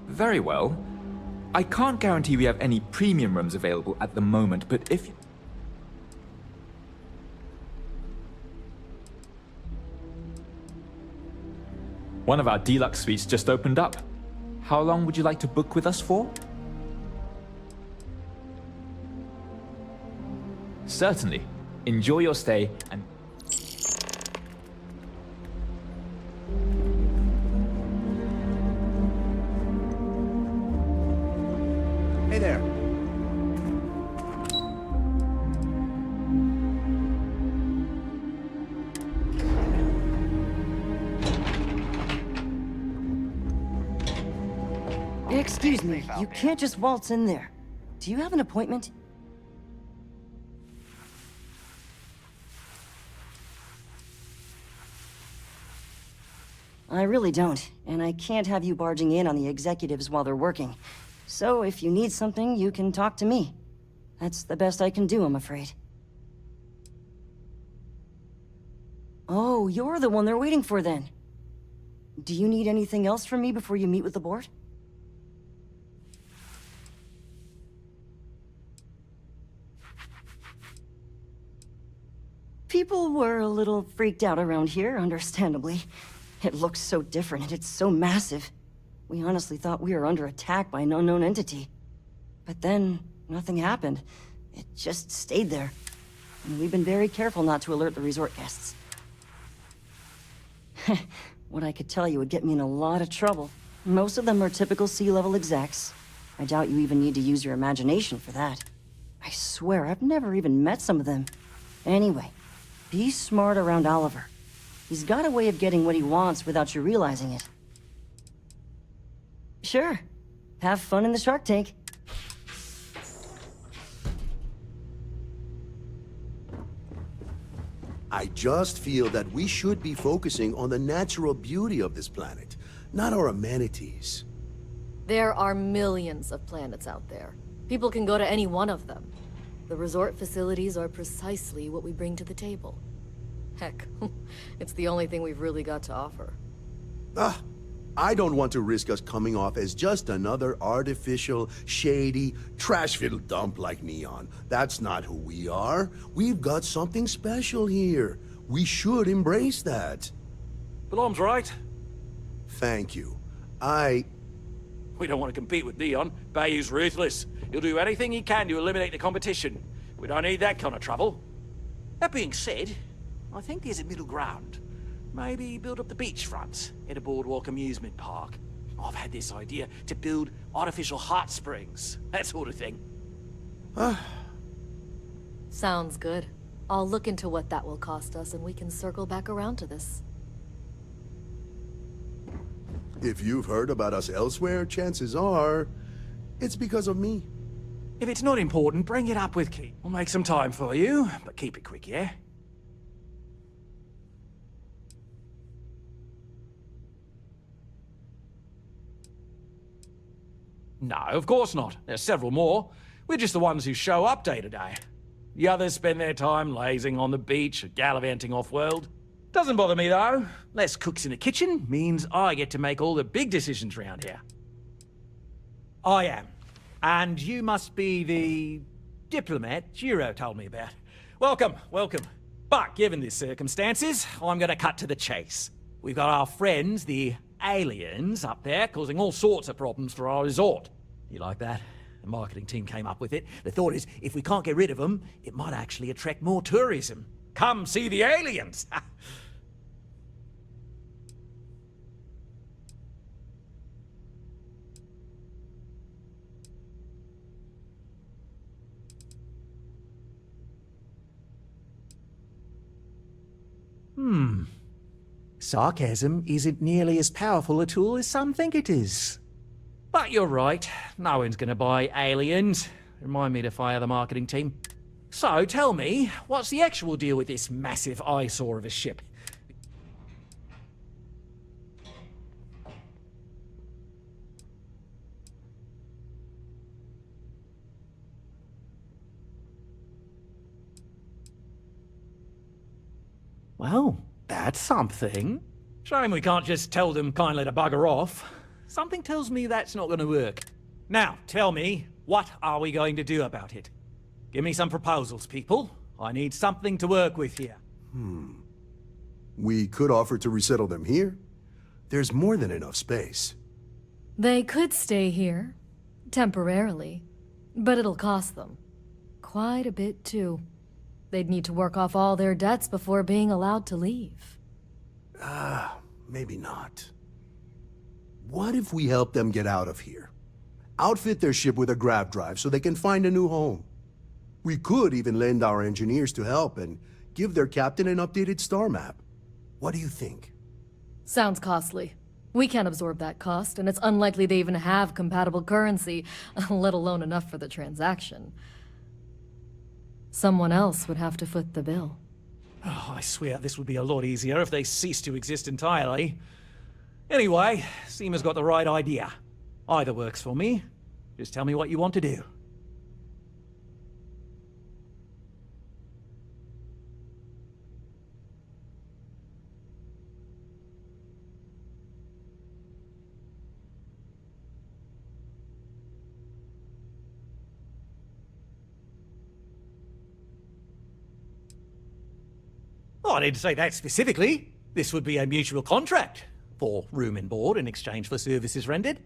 Very well. I can't guarantee we have any premium rooms available at the moment, but if... One of our deluxe suites just opened up. How long would you like to book with us for? Certainly. Enjoy your stay and... Hey there. Excuse me, you can't just waltz in there. Do you have an appointment? I really don't, and I can't have you barging in on the executives while they're working. So if you need something, you can talk to me. That's the best I can do, I'm afraid. Oh, you're the one they're waiting for then. Do you need anything else from me before you meet with the board? People were a little freaked out around here, understandably. It looks so different and it's so massive. We honestly thought we were under attack by an unknown entity. But then, nothing happened. It just stayed there. And we've been very careful not to alert the resort guests. What I could tell you would get me in a lot of trouble. Most of them are typical sea-level execs. I doubt you even need to use your imagination for that. I swear, I've never even met some of them. Anyway, be smart around Oliver. He's got a way of getting what he wants without you realizing it. Sure. Have fun in the shark tank. I just feel that we should be focusing on the natural beauty of this planet, not our amenities. There are millions of planets out there. People can go to any one of them. The resort facilities are precisely what we bring to the table. Heck, it's the only thing we've really got to offer. I don't want to risk us coming off as just another artificial, shady, trash-filled dump like Neon. That's not who we are. We've got something special here. We should embrace that. Balom's right. Thank you. We don't want to compete with Neon. Bayou's ruthless. He'll do anything he can to eliminate the competition. We don't need that kind of trouble. That being said, I think there's a middle ground. Maybe build up the beachfront at a boardwalk amusement park. I've had this idea to build artificial hot springs, that sort of thing. Sounds good. I'll look into what that will cost us and we can circle back around to this. If you've heard about us elsewhere, chances are it's because of me. If it's not important, bring it up with Keith. We'll make some time for you, but keep it quick, yeah? No, of course not. There's several more. We're just the ones who show up day to day. The others spend their time lazing on the beach or gallivanting off-world. Doesn't bother me, though. Less cooks in the kitchen means I get to make all the big decisions around here. I am. And you must be the diplomat Jiro told me about. Welcome, welcome. But given the circumstances, I'm gonna cut to the chase. We've got our friends, the aliens, up there causing all sorts of problems for our resort. You like that? The marketing team came up with it. The thought is, if we can't get rid of them, it might actually attract more tourism. Come see the aliens! Sarcasm isn't nearly as powerful a tool as some think it is. But you're right, no one's gonna buy aliens. Remind me to fire the marketing team. So tell me, what's the actual deal with this massive eyesore of a ship? Well, that's something. Shame we can't just tell them kindly to bugger off. Something tells me that's not going to work. Now, tell me, what are we going to do about it? Give me some proposals, people. I need something to work with here. We could offer to resettle them here. There's more than enough space. They could stay here, temporarily, but it'll cost them. Quite a bit, too. They'd need to work off all their debts before being allowed to leave. Maybe not. What if we help them get out of here? Outfit their ship with a grav drive so they can find a new home. We could even lend our engineers to help and give their captain an updated star map. What do you think? Sounds costly. We can't absorb that cost, and it's unlikely they even have compatible currency, let alone enough for the transaction. Someone else would have to foot the bill. Oh, I swear this would be a lot easier if they ceased to exist entirely. Anyway, Seema's got the right idea. Either works for me. Just tell me what you want to do. Oh, I didn't say that specifically. This would be a mutual contract for room and board in exchange for services rendered.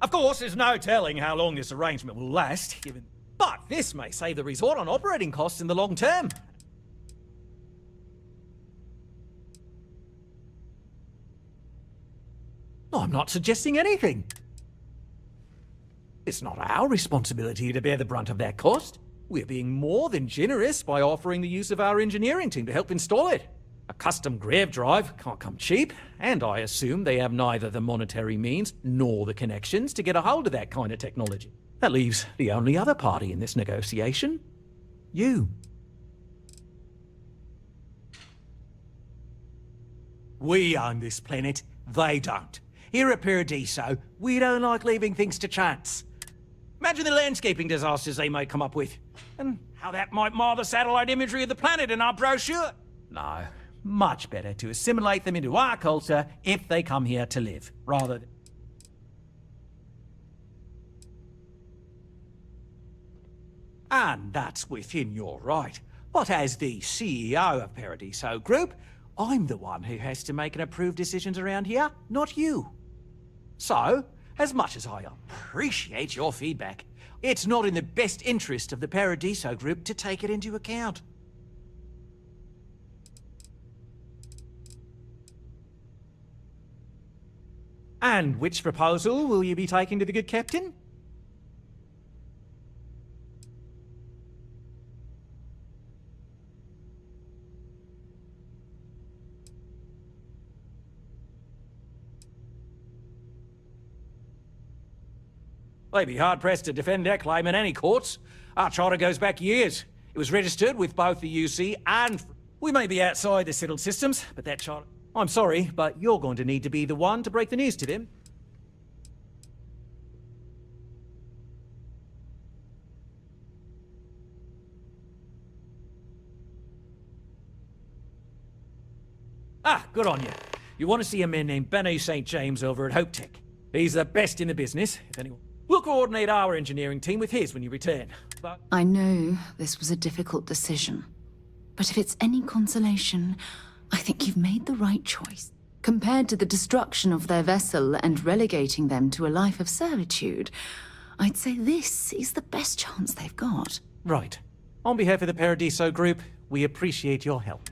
Of course, there's no telling how long this arrangement will last, but this may save the resort on operating costs in the long term. I'm not suggesting anything. It's not our responsibility to bear the brunt of that cost. We're being more than generous by offering the use of our engineering team to help install it. A custom grav drive can't come cheap, and I assume they have neither the monetary means nor the connections to get a hold of that kind of technology. That leaves the only other party in this negotiation. You. We own this planet, they don't. Here at Paradiso, we don't like leaving things to chance. Imagine the landscaping disasters they might come up with, and how that might mar the satellite imagery of the planet in our brochure. No, much better to assimilate them into our culture if they come here to live, rather than... And that's within your right. But as the CEO of Paradiso Group, I'm the one who has to make and approve decisions around here, not you. So, as much as I appreciate your feedback, it's not in the best interest of the Paradiso Group to take it into account. And which proposal will you be taking to the good captain? They'd be hard-pressed to defend their claim in any courts. Our charter goes back years. It was registered with both the UC and... We may be outside the settled systems, but that charter... I'm sorry, but you're going to need to be the one to break the news to them. Ah, good on you. You want to see a man named Benny St. James over at Hope Tech. He's the best in the business, if anyone... We'll coordinate our engineering team with his when you return. But... I know this was a difficult decision, but if it's any consolation, I think you've made the right choice. Compared to the destruction of their vessel and relegating them to a life of servitude, I'd say this is the best chance they've got. Right. On behalf of the Paradiso Group, we appreciate your help.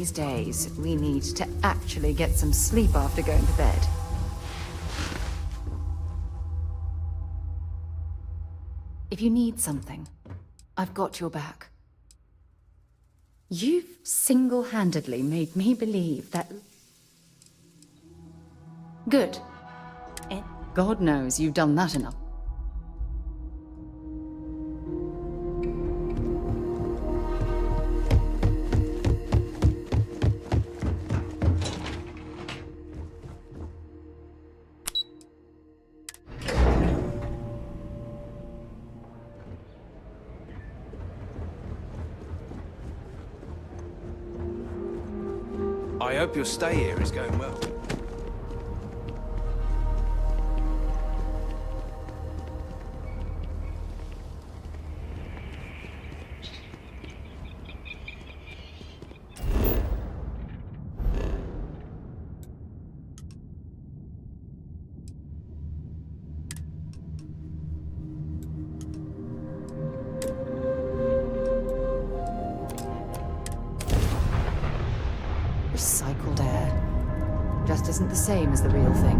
these days, we need to actually get some sleep after going to bed. If you need something, I've got your back. You've single-handedly made me believe that... Good. And God knows you've done that enough. I hope your stay here is going well. Recycled air. Just isn't the same as the real thing.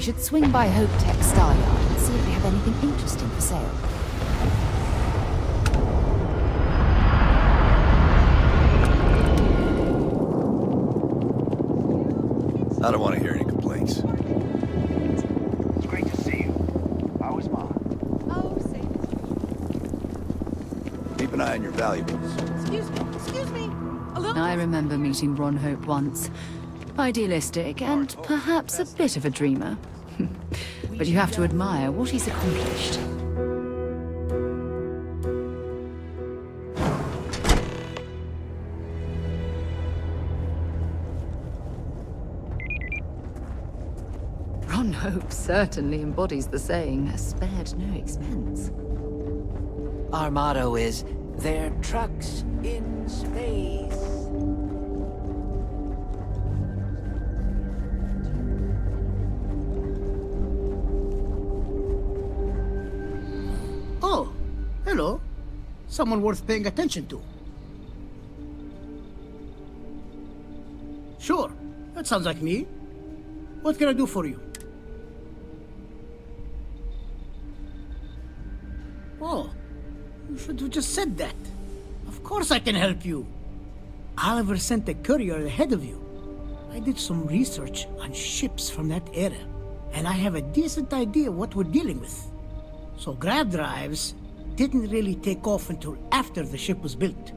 should swing by Hope Tech Star Yard and see if they have anything interesting for sale. I don't want to hear any complaints. It's great to see you. How is Ma? Oh, same. Keep an eye on your valuables. Excuse me. I remember meeting Ron Hope once. Idealistic and perhaps a bit of a dreamer. But you have to admire what he's accomplished. Ron Hope certainly embodies the saying, spared no expense. Our motto is, they're trucks in space. Oh, hello. Someone worth paying attention to. Sure, that sounds like me. What can I do for you? Oh, you should have just said that. Of course I can help you. Oliver sent a courier ahead of you. I did some research on ships from that era, and I have a decent idea what we're dealing with. So grav drives didn't really take off until after the ship was built.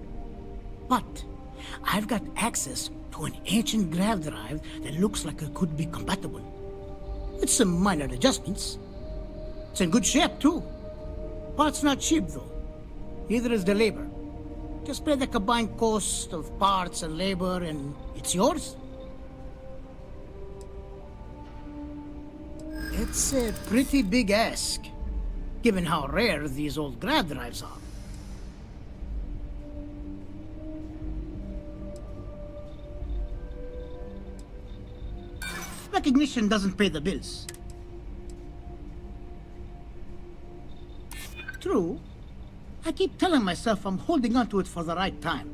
But I've got access to an ancient grav drive that looks like it could be compatible. It's some minor adjustments. It's in good shape too. Parts not cheap though. Neither is the labor. Just pay the combined cost of parts and labor and it's yours. It's a pretty big ask, given how rare these old grav drives are. Recognition doesn't pay the bills. True. I keep telling myself I'm holding on to it for the right time.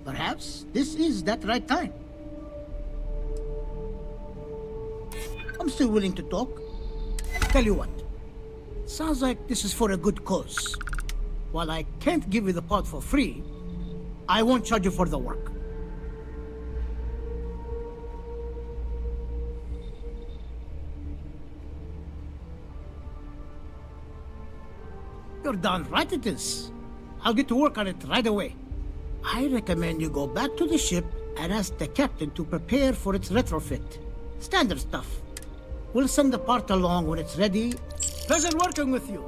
Perhaps this is that right time. I'm still willing to talk. Tell you what. Sounds like this is for a good cause. While I can't give you the part for free, I won't charge you for the work. You're darn right it is. I'll get to work on it right away. I recommend you go back to the ship and ask the captain to prepare for its retrofit. Standard stuff. We'll send the part along when it's ready. Pleasure working with you.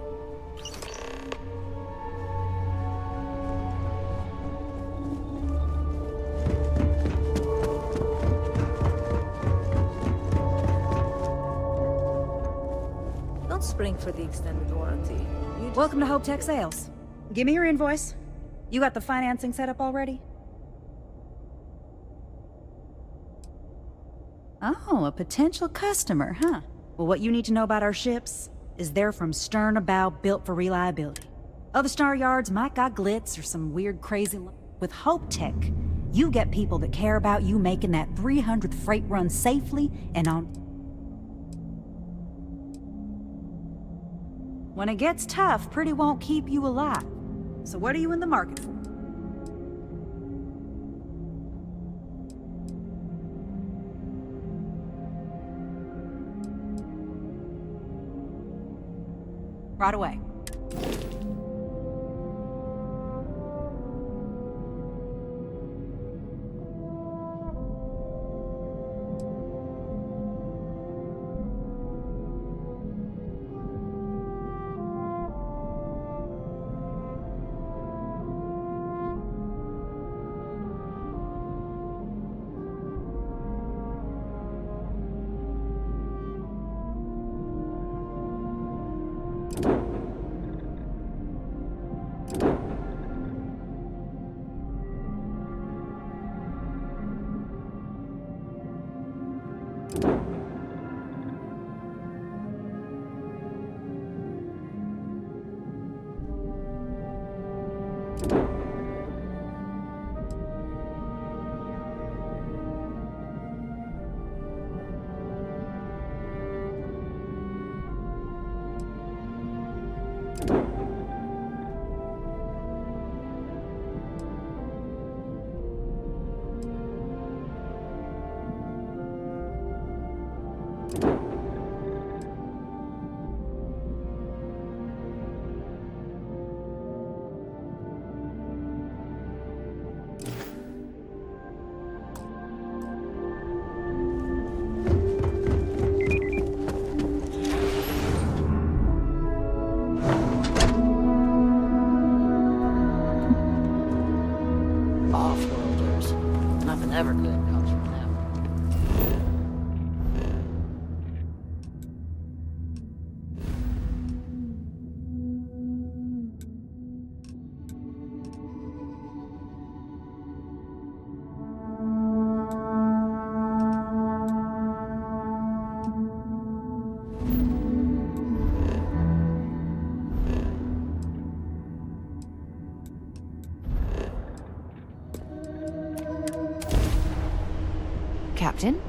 Don't spring for the extended warranty. Welcome to Hope Tech Sales. Give me your invoice. You got the financing set up already? Oh, a potential customer, huh? Well, what you need to know about our ships is they're from stern to bow, built for reliability. Other star yards might got glitz or some weird crazy... With Hope Tech, you get people that care about you making that 300th freight run safely and on... When it gets tough, Pretty won't keep you alive. So what are you in the market for? Right away. Off-worlders. Nothing ever good comes from them. Captain?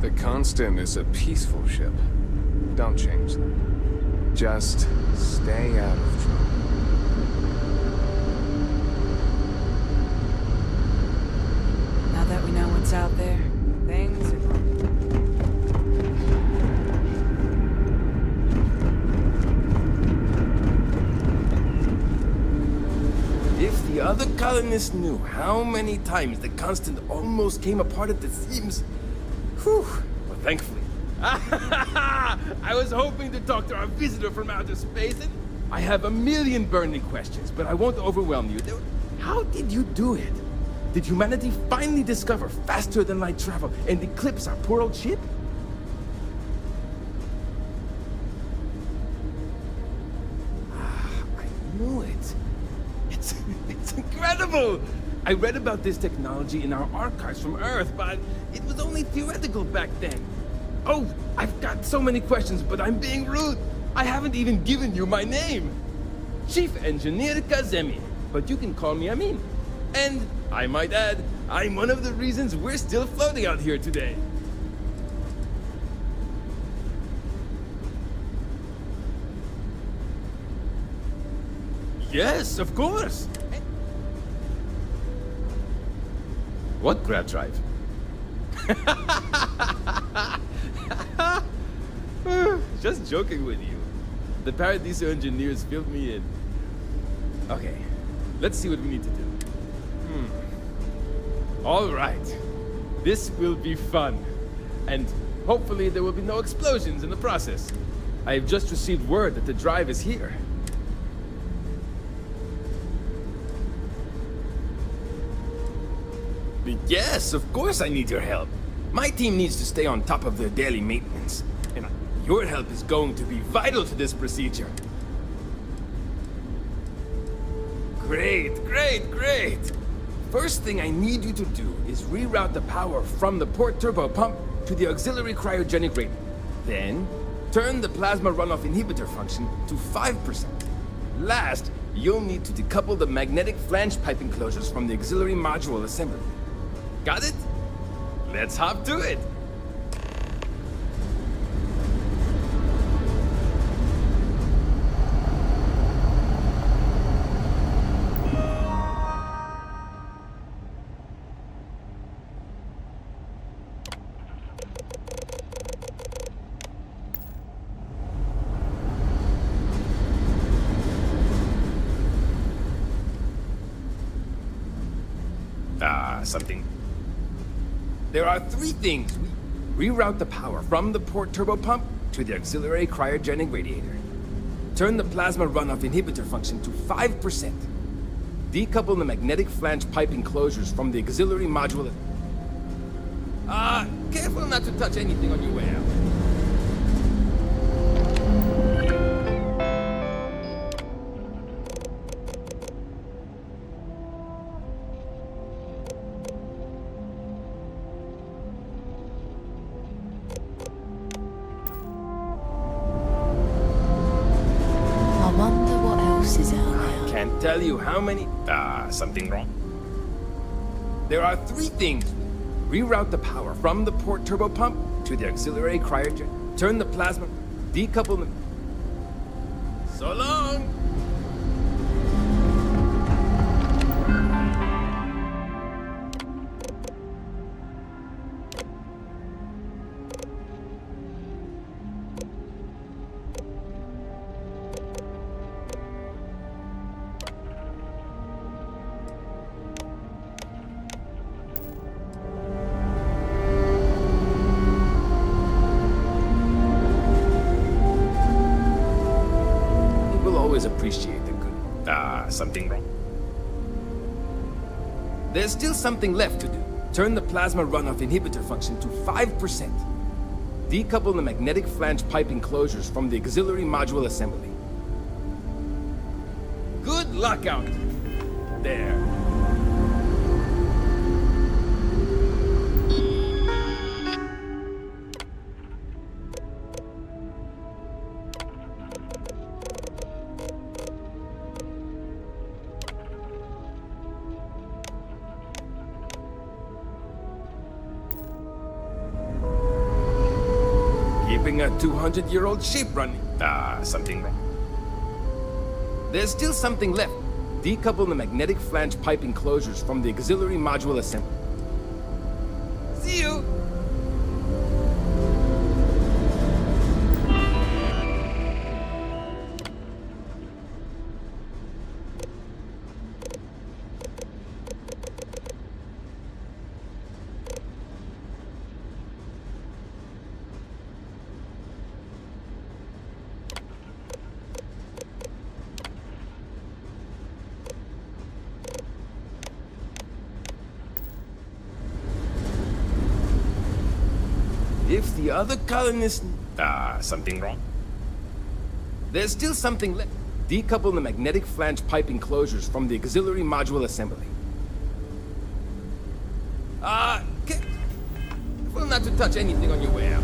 The Constant is a peaceful ship. Don't change them. Just stay out of trouble. Now that we know what's out there, things are... If the other colonists knew how many times the Constant almost came apart at the seams... Whew. Well, thankfully. I was hoping to talk to our visitor from outer space, and I have a million burning questions, but I won't overwhelm you. How did you do it? Did humanity finally discover faster-than-light travel and eclipse our poor old ship? I knew it. It's incredible! I read about this technology in our archives from Earth, but it was only theoretical back then. Oh, I've got so many questions, but I'm being rude. I haven't even given you my name. Chief Engineer Kazemi, but you can call me Amin. And, I might add, I'm one of the reasons we're still floating out here today. Yes, of course. What grab drive? Just joking with you. The Paradiso engineers filled me in. Okay, let's see what we need to do. All right. This will be fun. And hopefully there will be no explosions in the process. I have just received word that the drive is here. Yes, of course I need your help. My team needs to stay on top of their daily maintenance. And your help is going to be vital to this procedure. Great, great, great! First thing I need you to do is reroute the power from the port turbo pump to the auxiliary cryogenic radiator. Then, turn the plasma runoff inhibitor function to 5%. Last, you'll need to decouple the magnetic flange pipe enclosures from the auxiliary module assembly. Got it? Let's hop to it! Something. There are three things. We reroute the power from the port turbopump to the auxiliary cryogenic radiator. Turn the plasma runoff inhibitor function to 5%. Decouple the magnetic flange pipe enclosures from the auxiliary module. Careful not to touch anything on your way out. Tell you how many... something wrong. There are three things. Reroute the power from the port turbopump to the auxiliary cryogen. Turn the plasma... Decouple them... So long! Appreciate the good. Something wrong. There's still something left to do. Turn the plasma runoff inhibitor function to 5%. Decouple the magnetic flange pipe enclosures from the auxiliary module assembly. Good luck out there. Keeping a 200-year-old ship running. Something wrong. There's still something left. Decouple the magnetic flange pipe enclosures from the auxiliary module assembly. See you! If the other colonists... something wrong. There's still something left. Decouple the magnetic flange pipe enclosures from the auxiliary module assembly. Careful not to touch anything on your way out.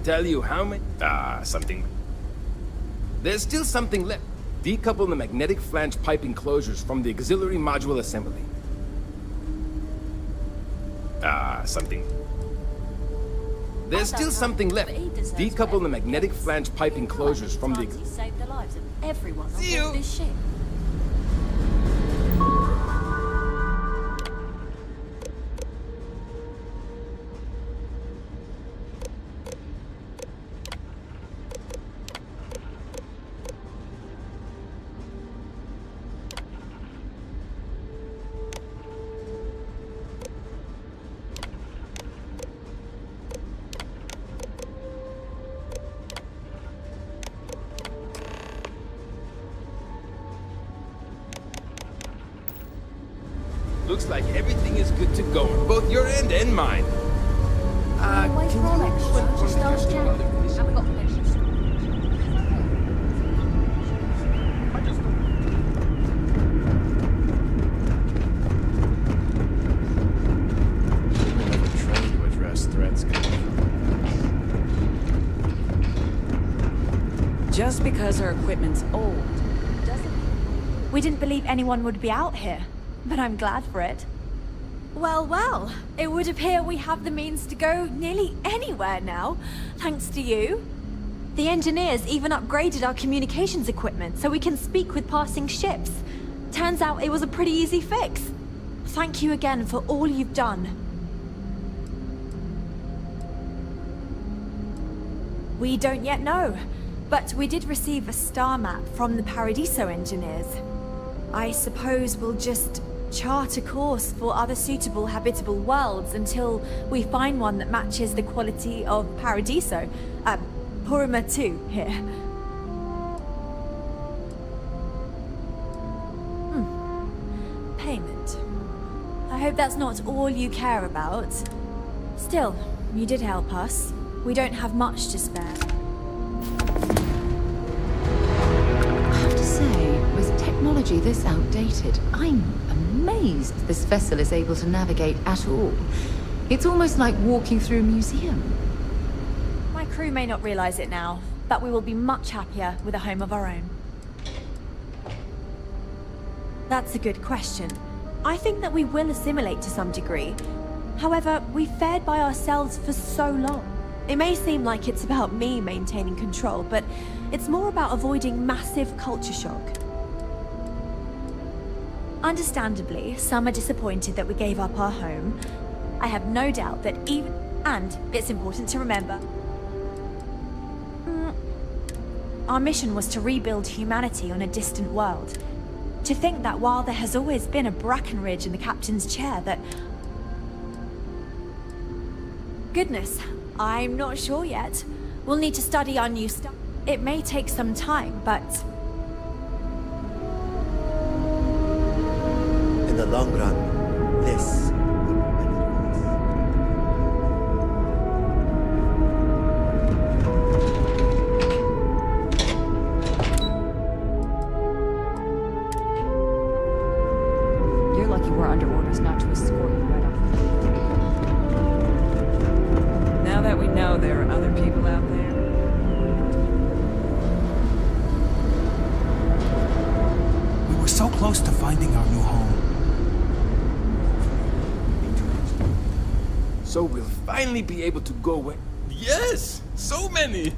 tell you how many... something. There's still something left. Decouple the magnetic flange pipe enclosures from the auxiliary module assembly. Something. There's still something left. Decouple the magnetic flange pipe enclosures from the... He saved the lives of everyone on See board you. this ship. Looks like everything is good to go on both your end and mine. Wait for all extra. Just ask Jack. Haven't got patience. We're never trained to address threats coming from... Just because our equipment's old doesn't mean... We didn't believe anyone would be out here, but I'm glad for it. Well, well, it would appear we have the means to go nearly anywhere now, thanks to you. The engineers even upgraded our communications equipment so we can speak with passing ships. Turns out it was a pretty easy fix. Thank you again for all you've done. We don't yet know, but we did receive a star map from the Paradiso engineers. I suppose we'll just chart a course for other suitable habitable worlds until we find one that matches the quality of Paradiso. Purima 2 here. Payment. I hope that's not all you care about. Still, you did help us. We don't have much to spare. I have to say, with technology this outdated, I'm amazed this vessel is able to navigate at all. It's almost like walking through a museum. My crew may not realize it now, but we will be much happier with a home of our own. That's a good question. I think that we will assimilate to some degree. However, we've fared by ourselves for so long. It may seem like it's about me maintaining control, but it's more about avoiding massive culture shock. Understandably, some are disappointed that we gave up our home. I have no doubt that even... And it's important to remember... Our mission was to rebuild humanity on a distant world. To think that while there has always been a Brackenridge in the captain's chair that... Goodness, I'm not sure yet. We'll need to study our new stuff. It may take some time, but... In the long run, this will be better for us. You're lucky we're under orders not to escort you right off. Now that we know there are other people out there, We were so close to finding our new home. So we'll finally be able to go where... Yes! So many!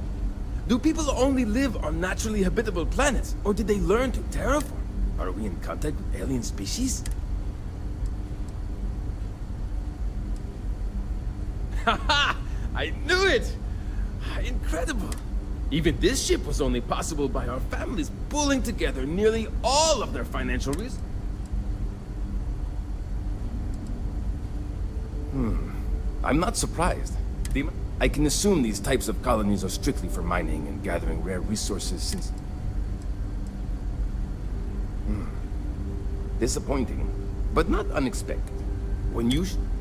Do people only live on naturally habitable planets? Or did they learn to terraform? Are we in contact with alien species? Haha! I knew it! Incredible! Even this ship was only possible by our families pulling together nearly all of their financial resources. I'm not surprised. I can assume these types of colonies are strictly for mining and gathering rare resources since... Disappointing, but not unexpected.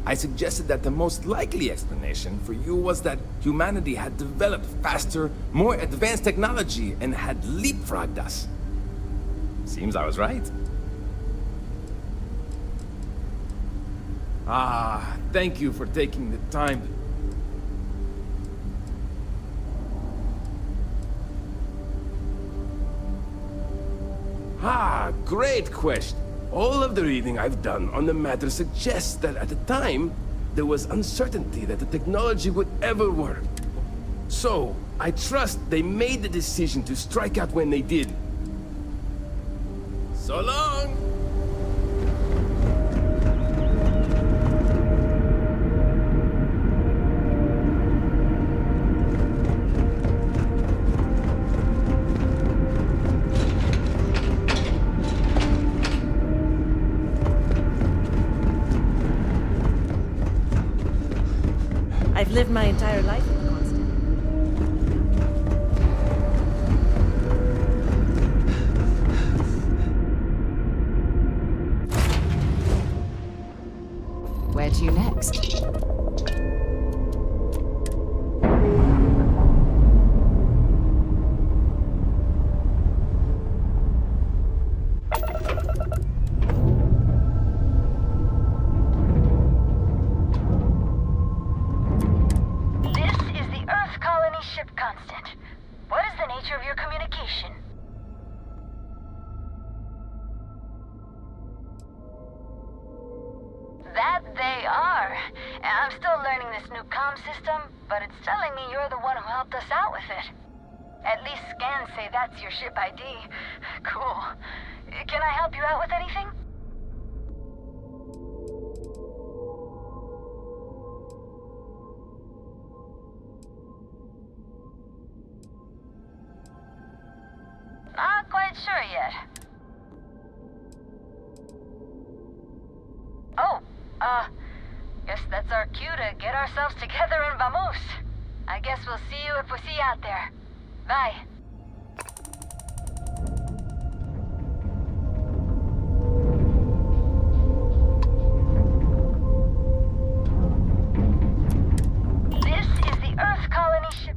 I suggested that the most likely explanation for you was that humanity had developed faster, more advanced technology and had leapfrogged us. Seems I was right. Thank you for taking the time. Great question. All of the reading I've done on the matter suggests that at the time, there was uncertainty that the technology would ever work. So, I trust they made the decision to strike out when they did. So long! I've lived my entire life in the constant. Where to next? That they are. I'm still learning this new comm system, but it's telling me you're the one who helped us out with it. At least scans say that's your ship ID. Cool. Can I help you out with anything? Not quite sure yet. Oh, guess that's our cue to get ourselves together and vamos. I guess we'll see you if we see you out there. Bye. This is the Earth colony ship.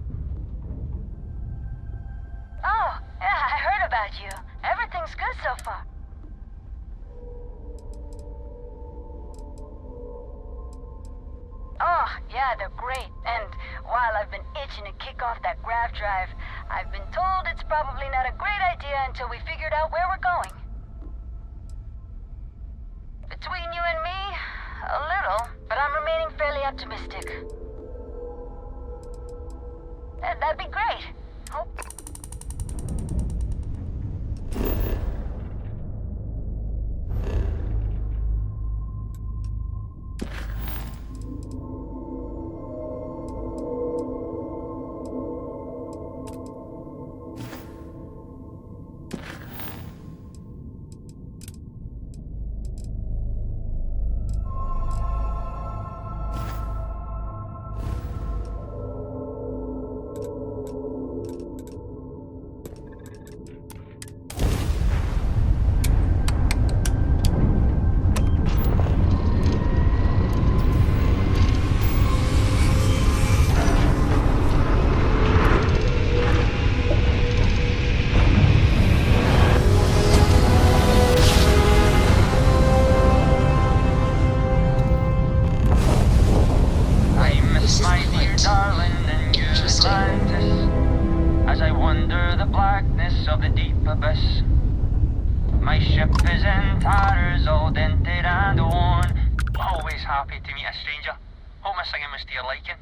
Oh, yeah, I heard about you. Everything's good so far. Oh, yeah, they're great. And while I've been itching to kick off that grav drive, I've been told it's probably not a great idea until we figured out where we're going. Between you and me, a little, but I'm remaining fairly optimistic. That'd be great. Hope. My ship is in tatters, all dented and worn. Always happy to meet a stranger. Hope my singing was to your liking.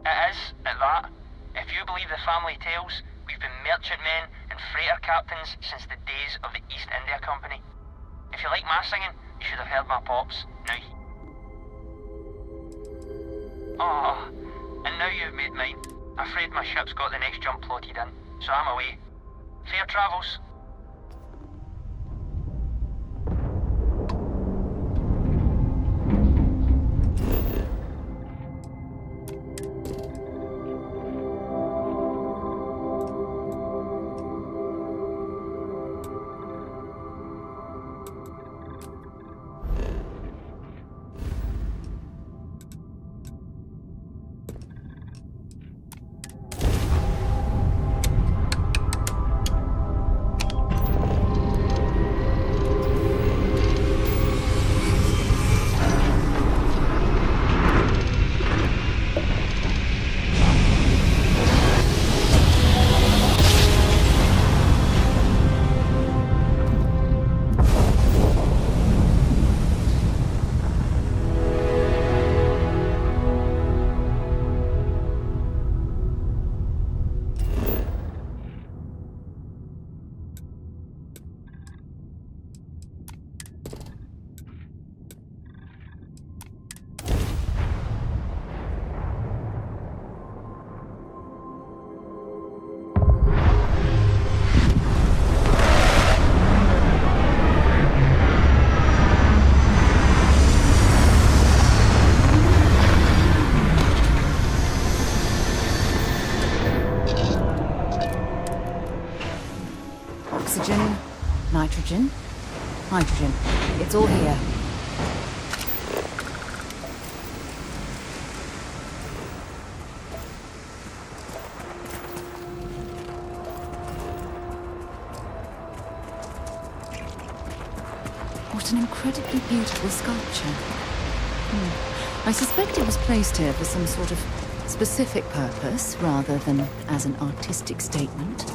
It is, at that. If you believe the family tales, we've been merchantmen and freighter captains since the days of the East India Company. If you like my singing, you should have heard my pops. Now oh, and now you've made mine. Afraid my ship's got the next jump plotted in, so I'm away. Fair travels. Oxygen, nitrogen, hydrogen. It's all here. What an incredibly beautiful sculpture. I suspect it was placed here for some sort of specific purpose, rather than as an artistic statement.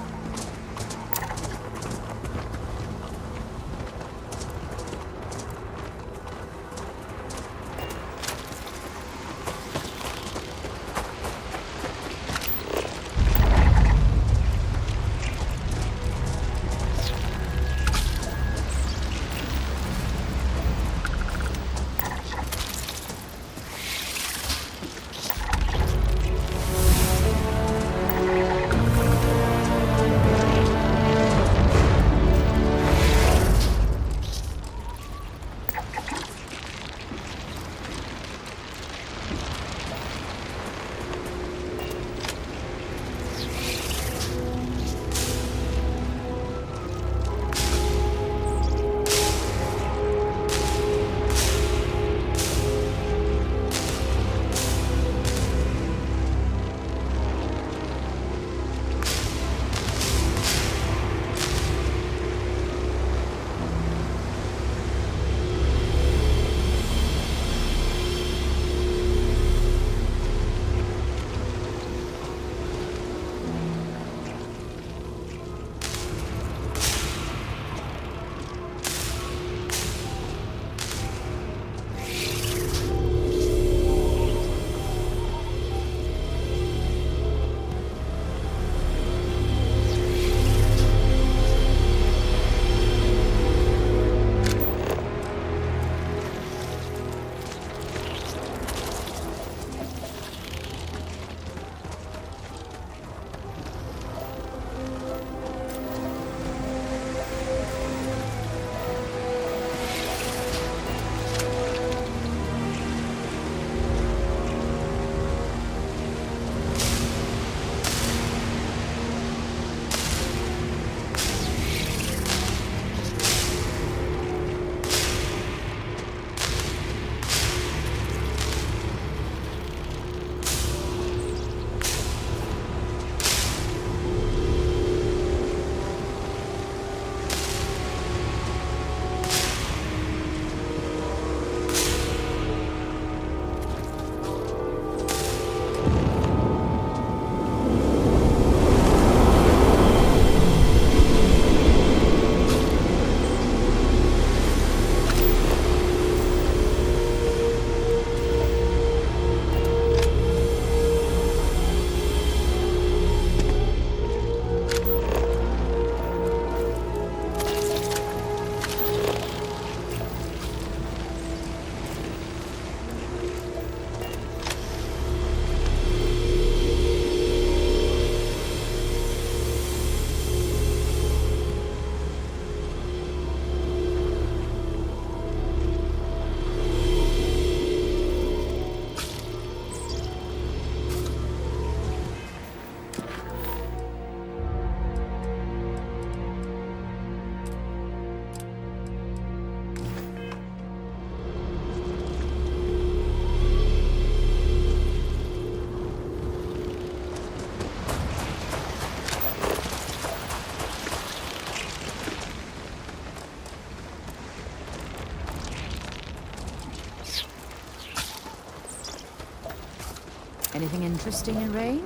Anything interesting in range?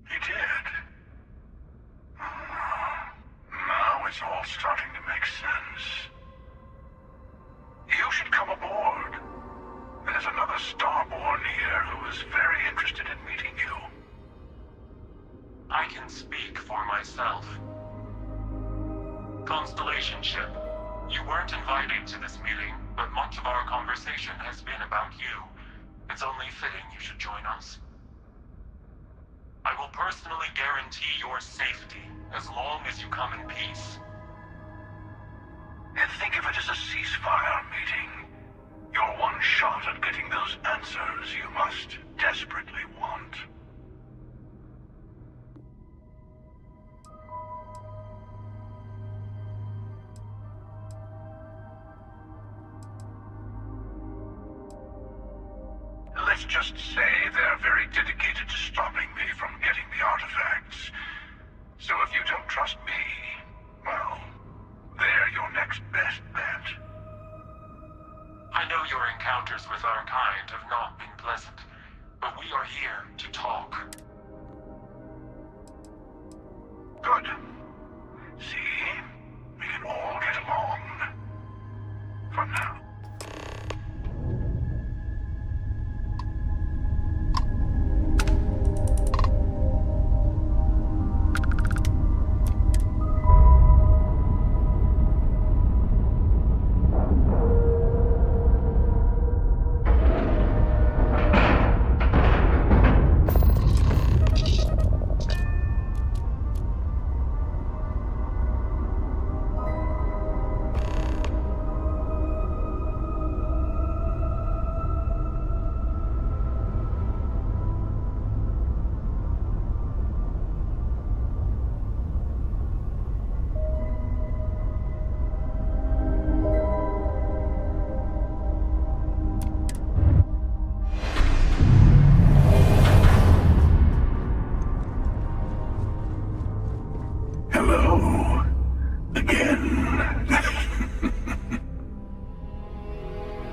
He did. Now it's all starting to make sense. You should come aboard. There's another Starborn here who is very interested in meeting you. I can speak for myself. Constellation ship, you weren't invited to this meeting, but much of our conversation has been about you. It's only fitting you should join us. I will personally guarantee your safety as long as you come in peace. And think of it as a ceasefire meeting. Your one shot at getting those answers you must desperately want. Let's just say they're very dedicated to stopping me from getting the artifacts. So if you don't trust me, well, they're your next best bet. I know your encounters with our kind have not been pleasant, but we are here to talk. Good. See? We can all get along. For now. Hello. Again.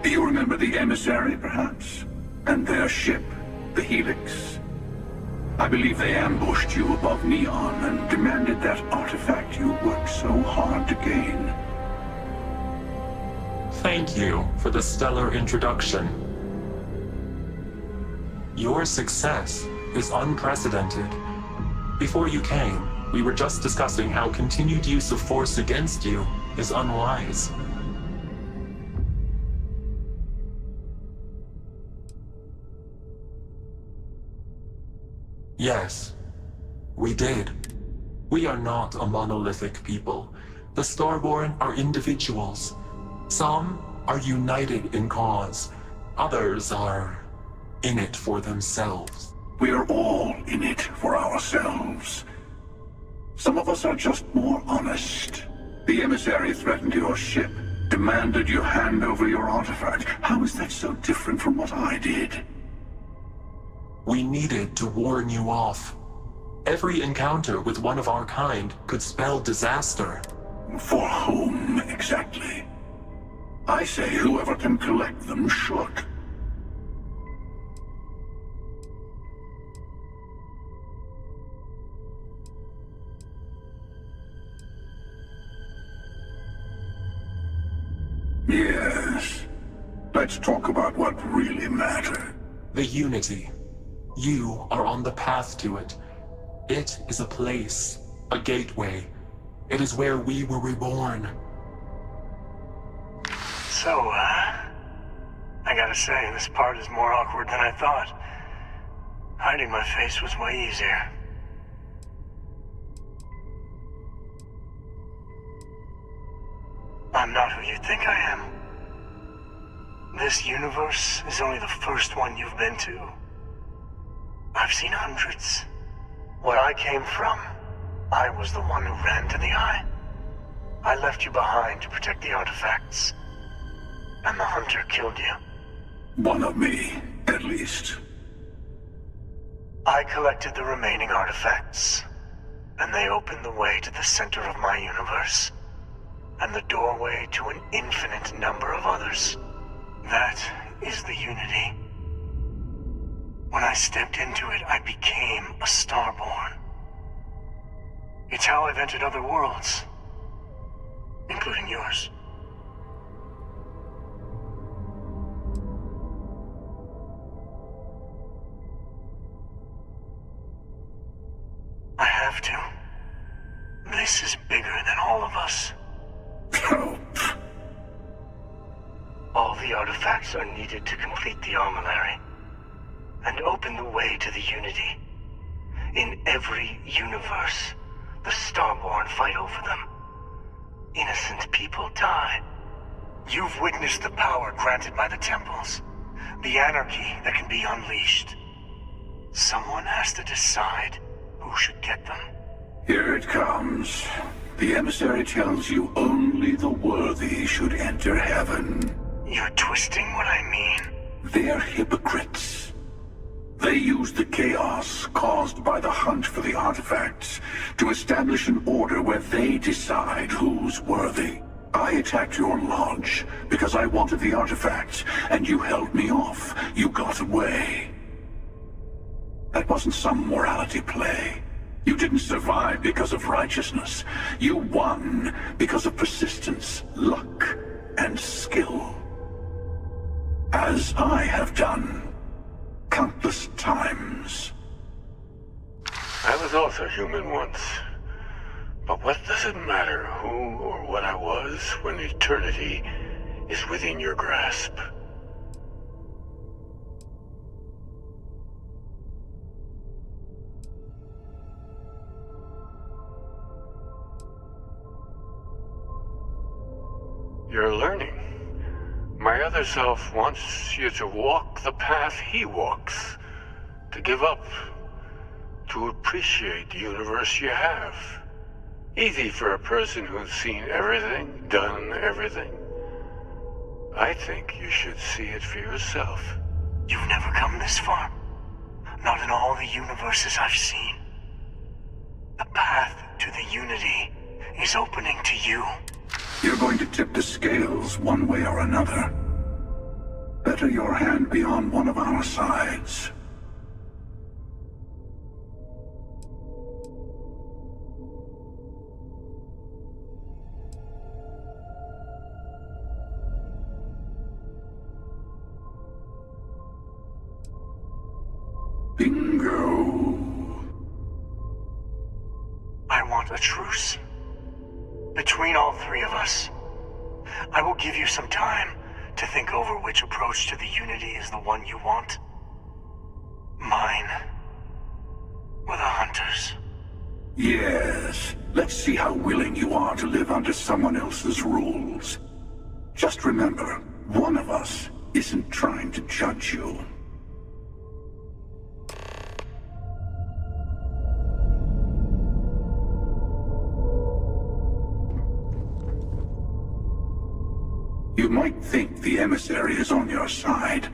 You remember the emissary, perhaps? And their ship, the Helix? I believe they ambushed you above Neon and demanded that artifact you worked so hard to gain. Thank you for the stellar introduction. Your success is unprecedented. Before you came, we were just discussing how continued use of force against you is unwise. Yes, we did. We are not a monolithic people. The Starborn are individuals. Some are united in cause. Others are in it for themselves. We are all in it for ourselves. Some of us are just more honest. The emissary threatened your ship, demanded you hand over your artifact. How is that so different from what I did? We needed to warn you off. Every encounter with one of our kind could spell disaster. For whom, exactly? I say whoever can collect them should. Yes. Let's talk about what really matters. The Unity. You are on the path to it. It is a place, a gateway. It is where we were reborn. So, I gotta say, this part is more awkward than I thought. Hiding my face was way easier. I'm not who you think I am. This universe is only the first one you've been to. I've seen hundreds. Where I came from, I was the one who ran to the Eye. I left you behind to protect the artifacts. And the Hunter killed you. One of me, at least. I collected the remaining artifacts, and they opened the way to the center of my universe, and the doorway to an infinite number of others. That is the Unity. When I stepped into it, I became a Starborn. It's how I've entered other worlds, including yours. I have to. This is bigger than all of us. All the artifacts are needed to complete the armillary and open the way to the Unity. In every universe, the Starborn fight over them. Innocent people die. You've witnessed the power granted by the temples, the anarchy that can be unleashed. Someone has to decide who should get them. Here it comes. The emissary tells you only the worthy should enter heaven. You're twisting what I mean. They're hypocrites. They use the chaos caused by the hunt for the artifacts to establish an order where they decide who's worthy. I attacked your lodge because I wanted the artifacts, and you held me off. You got away. That wasn't some morality play. You didn't survive because of righteousness. You won because of persistence, luck, and skill. As I have done countless times. I was also human once. But what does it matter who or what I was when eternity is within your grasp? You're learning. My other self wants you to walk the path he walks. To give up. To appreciate the universe you have. Easy for a person who's seen everything, done everything. I think you should see it for yourself. You've never come this far. Not in all the universes I've seen. The path to the Unity is opening to you. You're going to tip the scales one way or another. Better your hand be on one of our sides. Bingo. I want a truce. Between all three of us. I will give you some time to think over which approach to the Unity is the one you want. Mine. Or the Hunters. Yes. Let's see how willing you are to live under someone else's rules. Just remember, one of us isn't trying to judge you. You might think the emissary is on your side,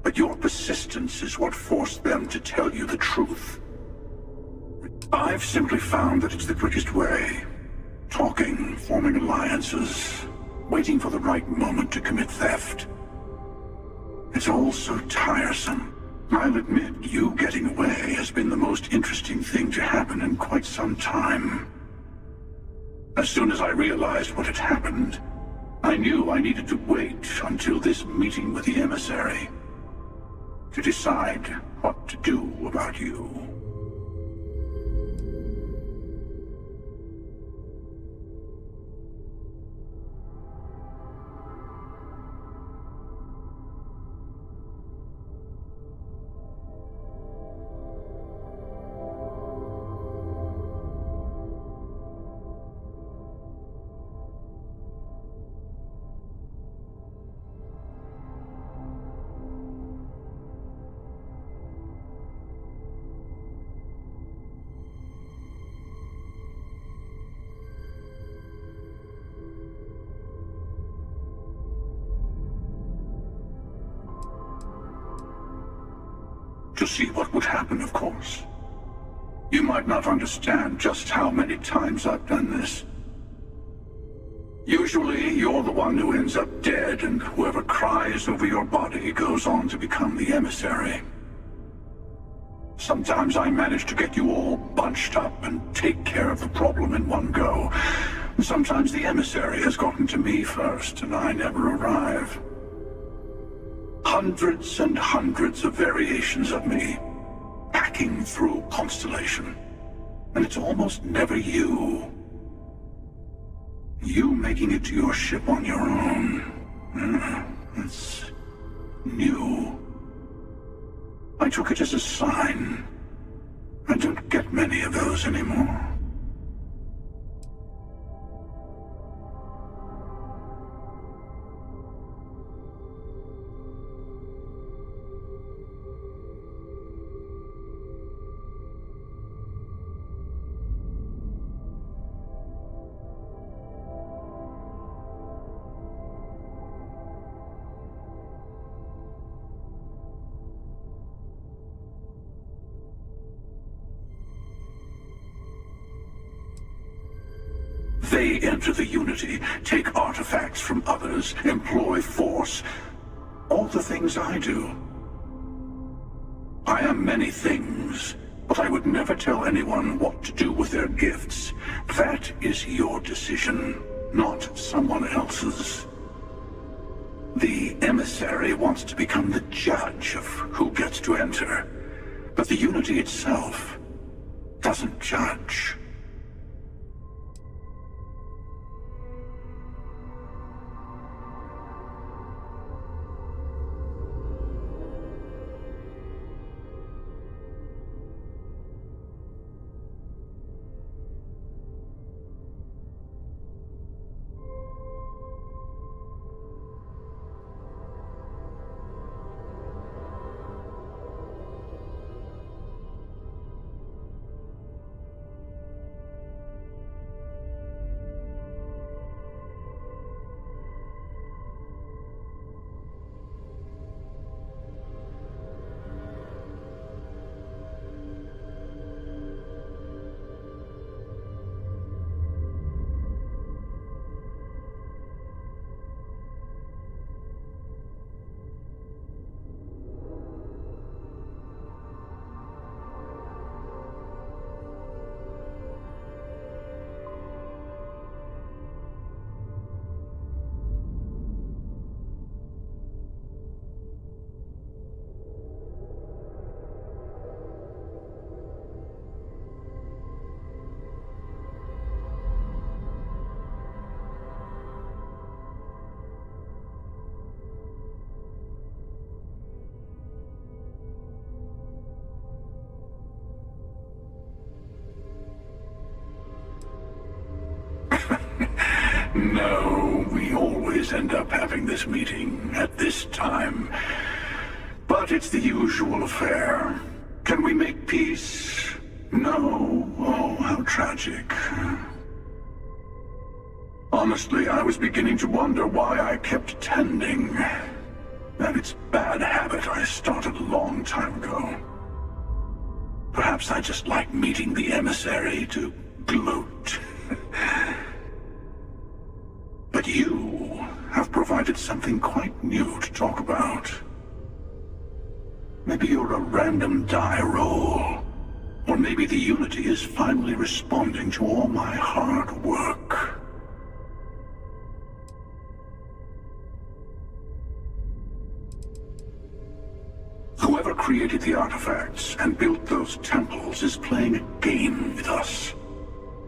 but your persistence is what forced them to tell you the truth. I've simply found that it's the quickest way. Talking, forming alliances, waiting for the right moment to commit theft. It's all so tiresome. I'll admit, you getting away has been the most interesting thing to happen in quite some time. As soon as I realized what had happened, I knew I needed to wait until this meeting with the emissary to decide what to do about you. To see what would happen, of course. You might not understand just how many times I've done this. Usually, you're the one who ends up dead, and whoever cries over your body goes on to become the emissary. Sometimes I manage to get you all bunched up and take care of the problem in one go. Sometimes the emissary has gotten to me first, and I never arrive. Hundreds and hundreds of variations of me, hacking through Constellation. And it's almost never you. You making it to your ship on your own. It's new. I took it as a sign. I don't get many of those anymore. They enter the Unity, take artifacts from others, employ force. All the things I do. I am many things, but I would never tell anyone what to do with their gifts. That is your decision, not someone else's. The emissary wants to become the judge of who gets to enter, but the Unity itself doesn't judge. No, we always end up having this meeting at this time. But it's the usual affair. Can we make peace? No. Oh, how tragic. Honestly, I was beginning to wonder why I kept tending. That it's bad habit I started a long time ago. Perhaps I just like meeting the emissary to gloat. But you have provided something quite new to talk about. Maybe you're a random die roll. Or maybe the Unity is finally responding to all my hard work. Whoever created the artifacts and built those temples is playing a game with us.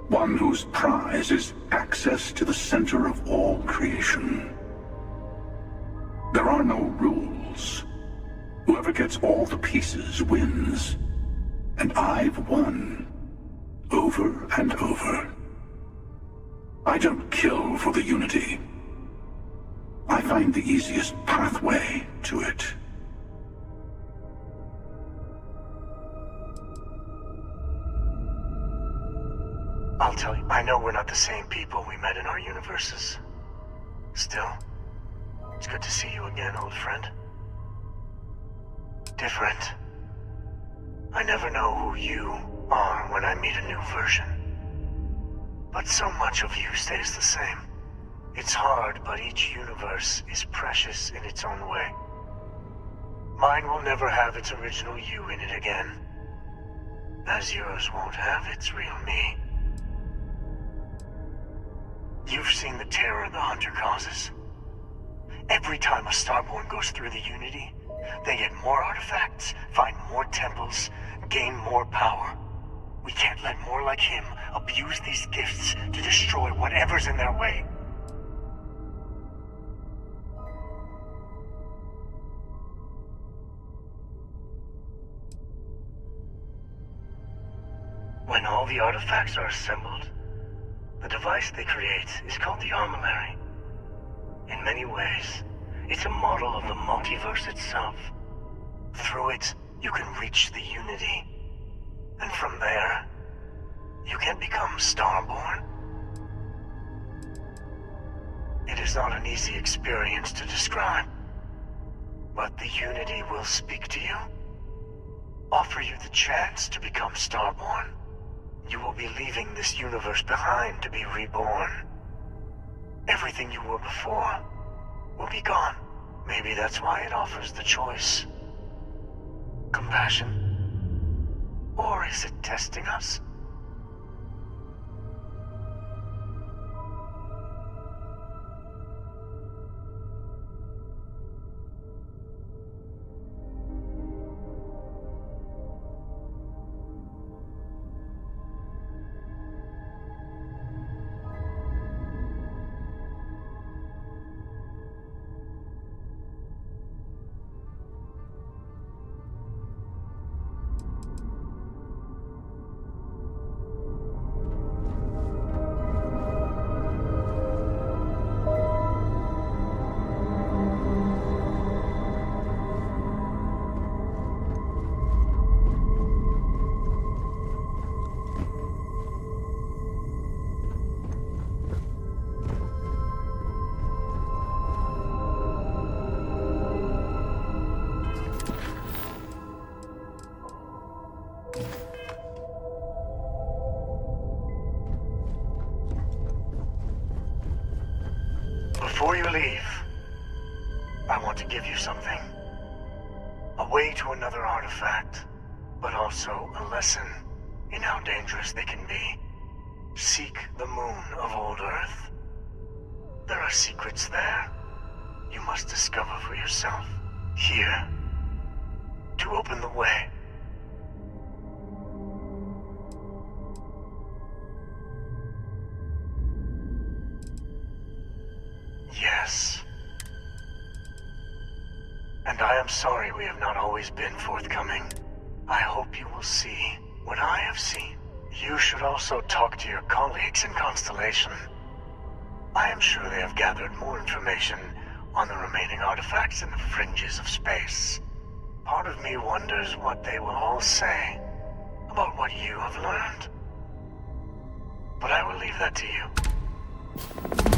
One whose prize is access to the center of all creation. There are no rules. Whoever gets all the pieces wins. And I've won. Over and over. I don't kill for the Unity. I find the easiest pathway to it. I'll tell you, I know we're not the same people we met in our universes. Still, it's good to see you again, old friend. Different. I never know who you are when I meet a new version. But so much of you stays the same. It's hard, but each universe is precious in its own way. Mine will never have its original you in it again. as yours won't have its real me. You've seen the terror the Hunter causes. Every time a Starborn goes through the Unity, they get more artifacts, find more temples, gain more power. We can't let more like him abuse these gifts to destroy whatever's in their way. When all the artifacts are assembled, the device they create is called the Armillary. In many ways, it's a model of the multiverse itself. Through it, you can reach the Unity. And from there, you can become Starborn. It is not an easy experience to describe, but the Unity will speak to you, offer you the chance to become Starborn. You will be leaving this universe behind to be reborn. Everything you were before will be gone. Maybe that's why it offers the choice. Compassion? Or is it testing us? Before you leave, I want to give you something. A way to another artifact, but also a lesson in how dangerous they can be. Seek the moon of old Earth. There are secrets there you must discover for yourself. Here, to open the way. Yes. And I am sorry we have not always been forthcoming. I hope you will see what I have seen. You should also talk to your colleagues in Constellation. I am sure they have gathered more information on the remaining artifacts in the fringes of space. Part of me wonders what they will all say about what you have learned. But I will leave that to you.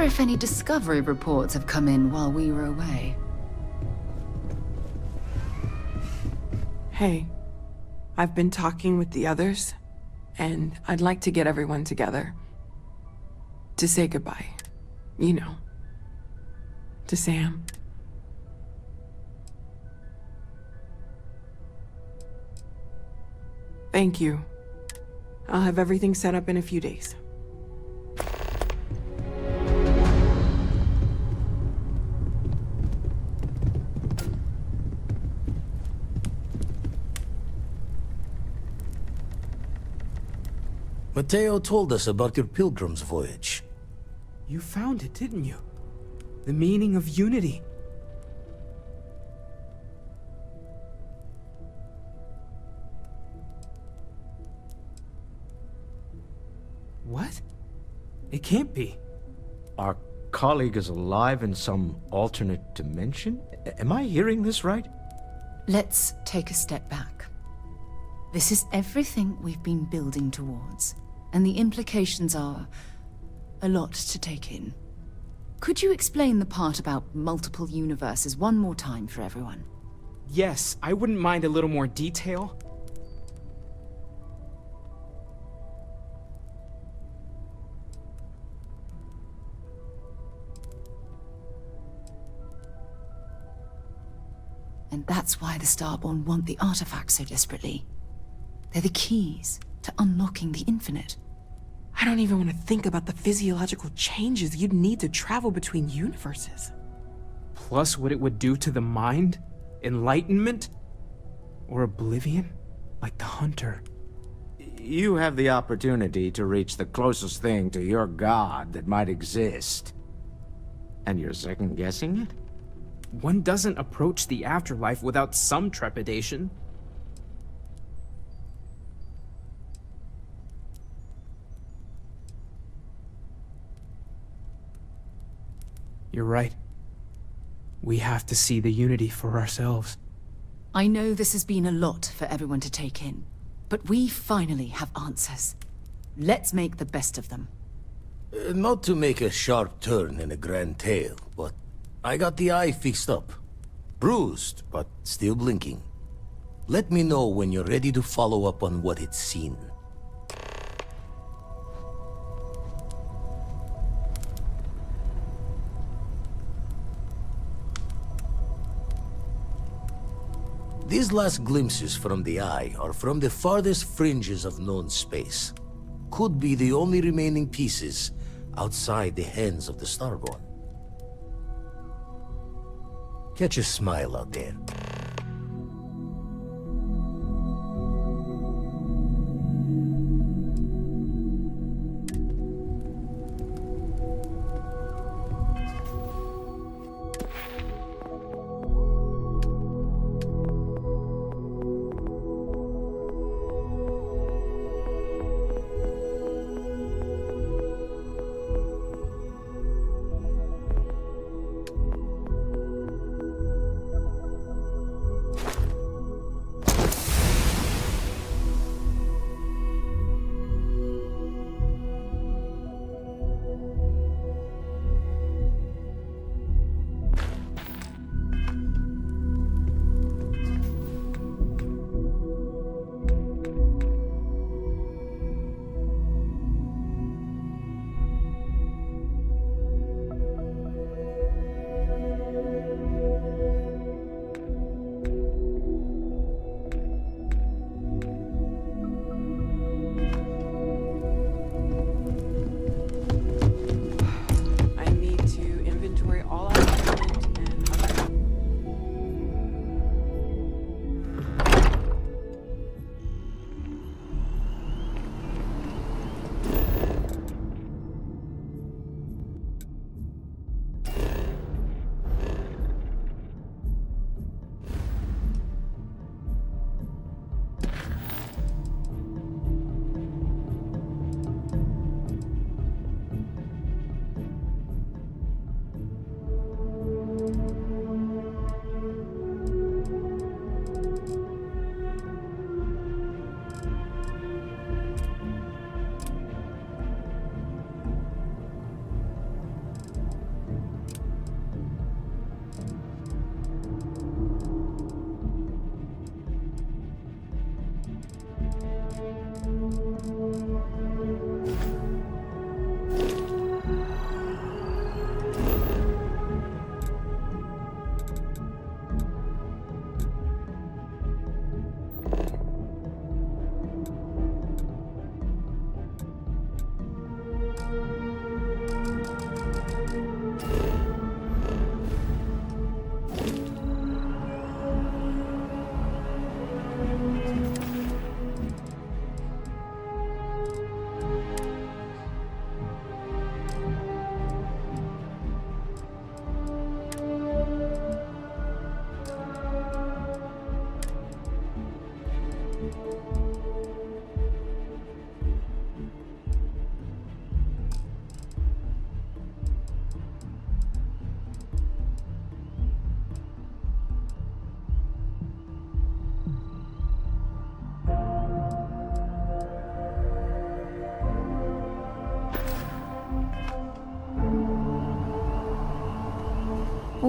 wonder if any discovery reports have come in while we were away. Hey, I've been talking with the others, and I'd like to get everyone together. To say goodbye. You know. To Sam. Thank you. I'll have everything set up in a few days. Mateo told us about your pilgrim's voyage. You found it, didn't you? The meaning of unity. What? It can't be. Our colleague is alive in some alternate dimension? Am I hearing this right? Let's take a step back. This is everything we've been building towards, and the implications are a lot to take in. Could you explain the part about multiple universes one more time for everyone? Yes, I wouldn't mind a little more detail. And that's why the Starborn want the artifacts so desperately. They're the keys to unlocking the infinite. I don't even want to think about the physiological changes you'd need to travel between universes. Plus what it would do to the mind? Enlightenment? Or oblivion? Like the Hunter. You have the opportunity to reach the closest thing to your god that might exist. And you're second-guessing it? One doesn't approach the afterlife without some trepidation. You're right. We have to see the unity for ourselves. I know this has been a lot for everyone to take in, but we finally have answers. Let's make the best of them. Not to make a sharp turn in a grand tale, but I got the eye fixed up. Bruised, but still blinking. Let me know when you're ready to follow up on what it's seen. These last glimpses from the eye are from the farthest fringes of known space. Could be the only remaining pieces outside the hands of the Starborn. Catch a smile out there.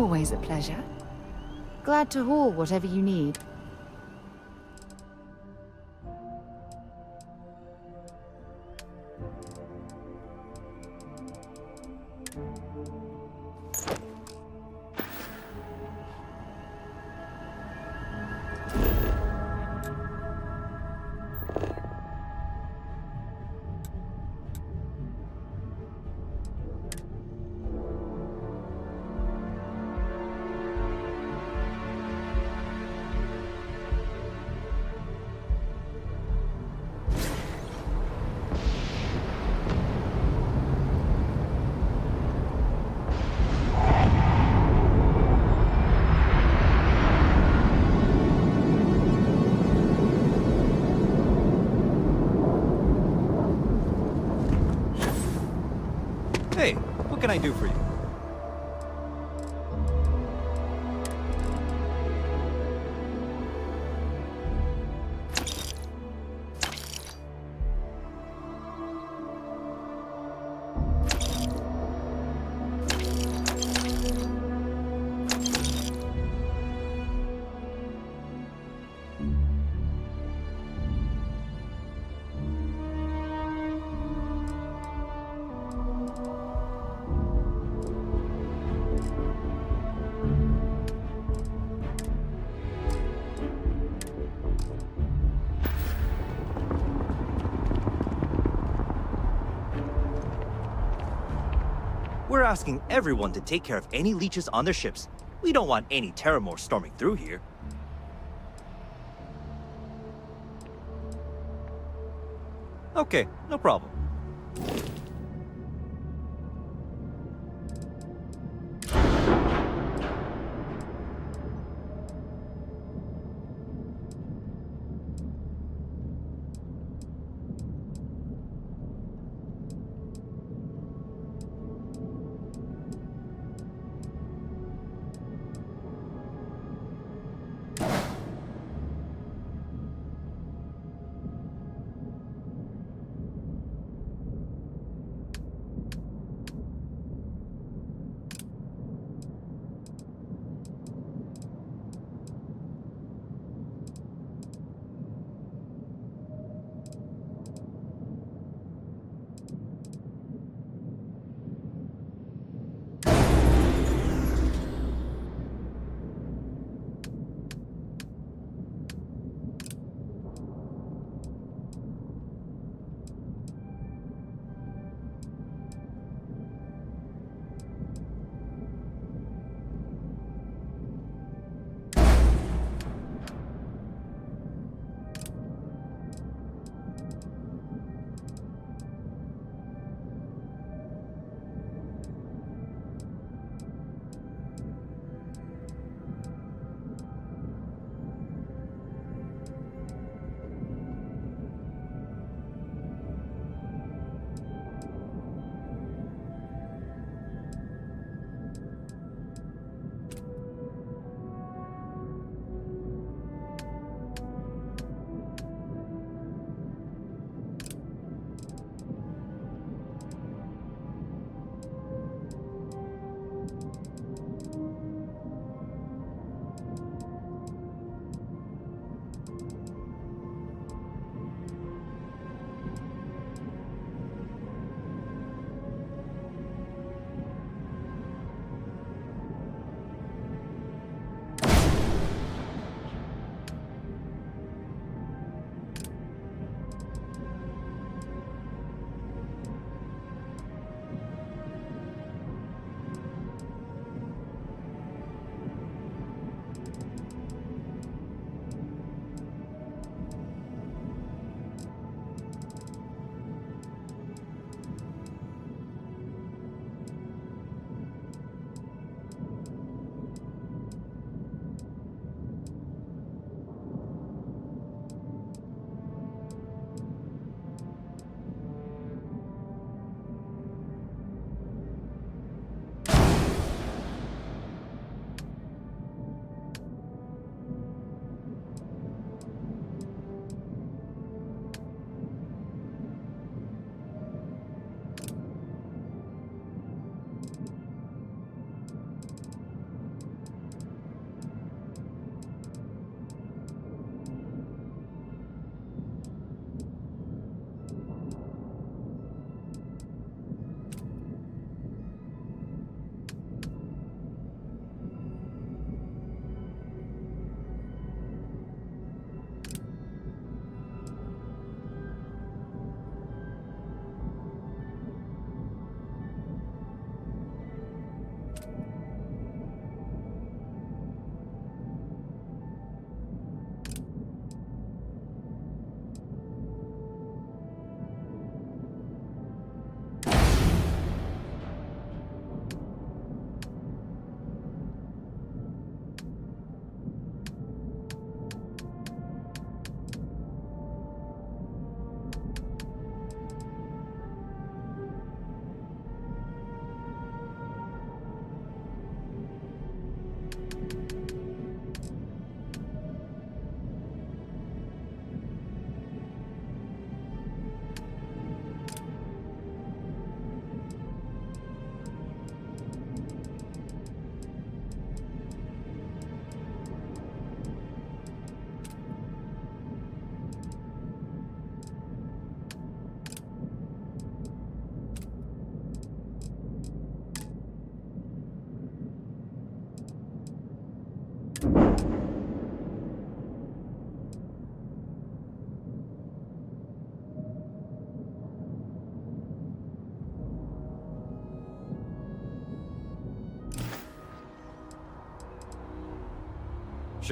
Always a pleasure. Glad to haul whatever you need. Hey, what can I do for you? We're asking everyone to take care of any leeches on their ships. We don't want any Terramore storming through here. Okay, no problem.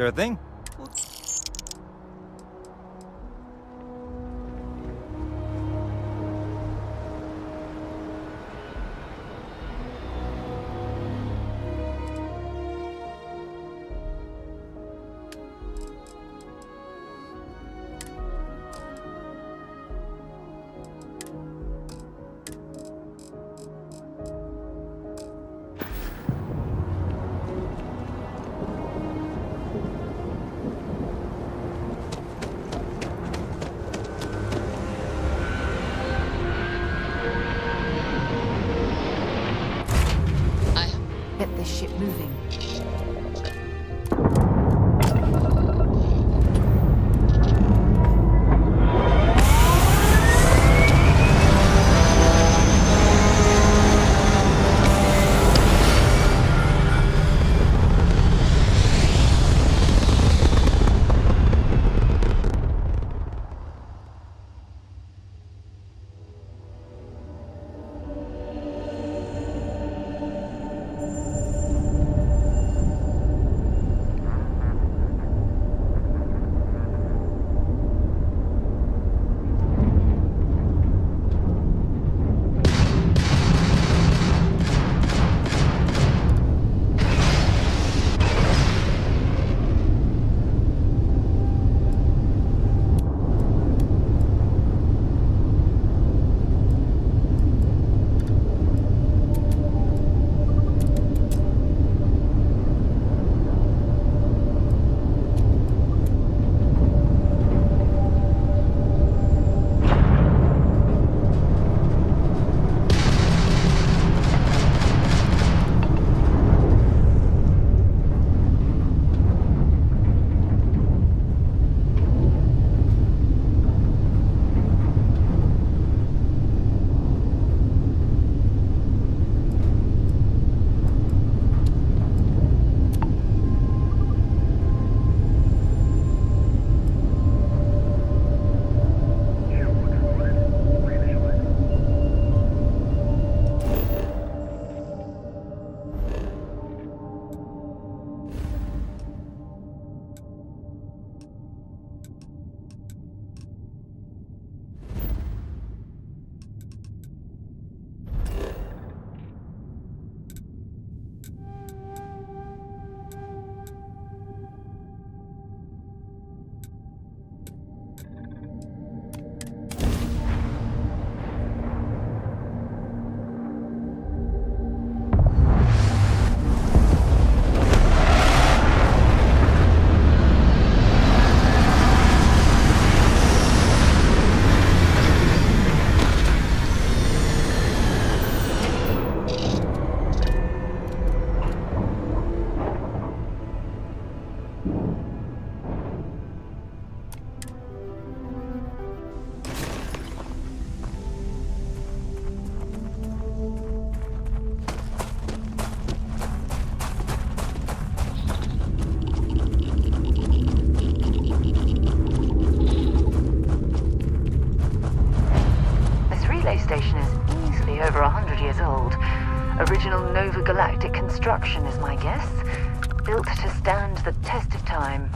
Sure thing. Get this ship moving. station is easily over 100 years old. Original Nova Galactic construction is my guess. Built to stand the test of time.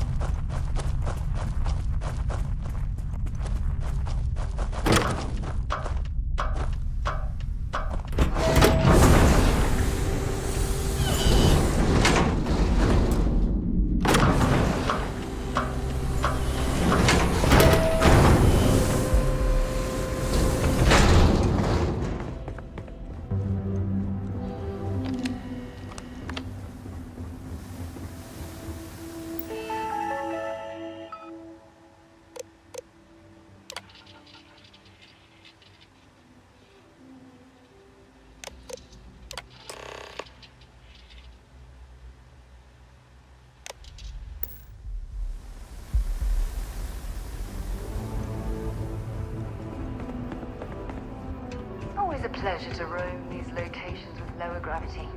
Always a pleasure to roam these locations with lower gravity.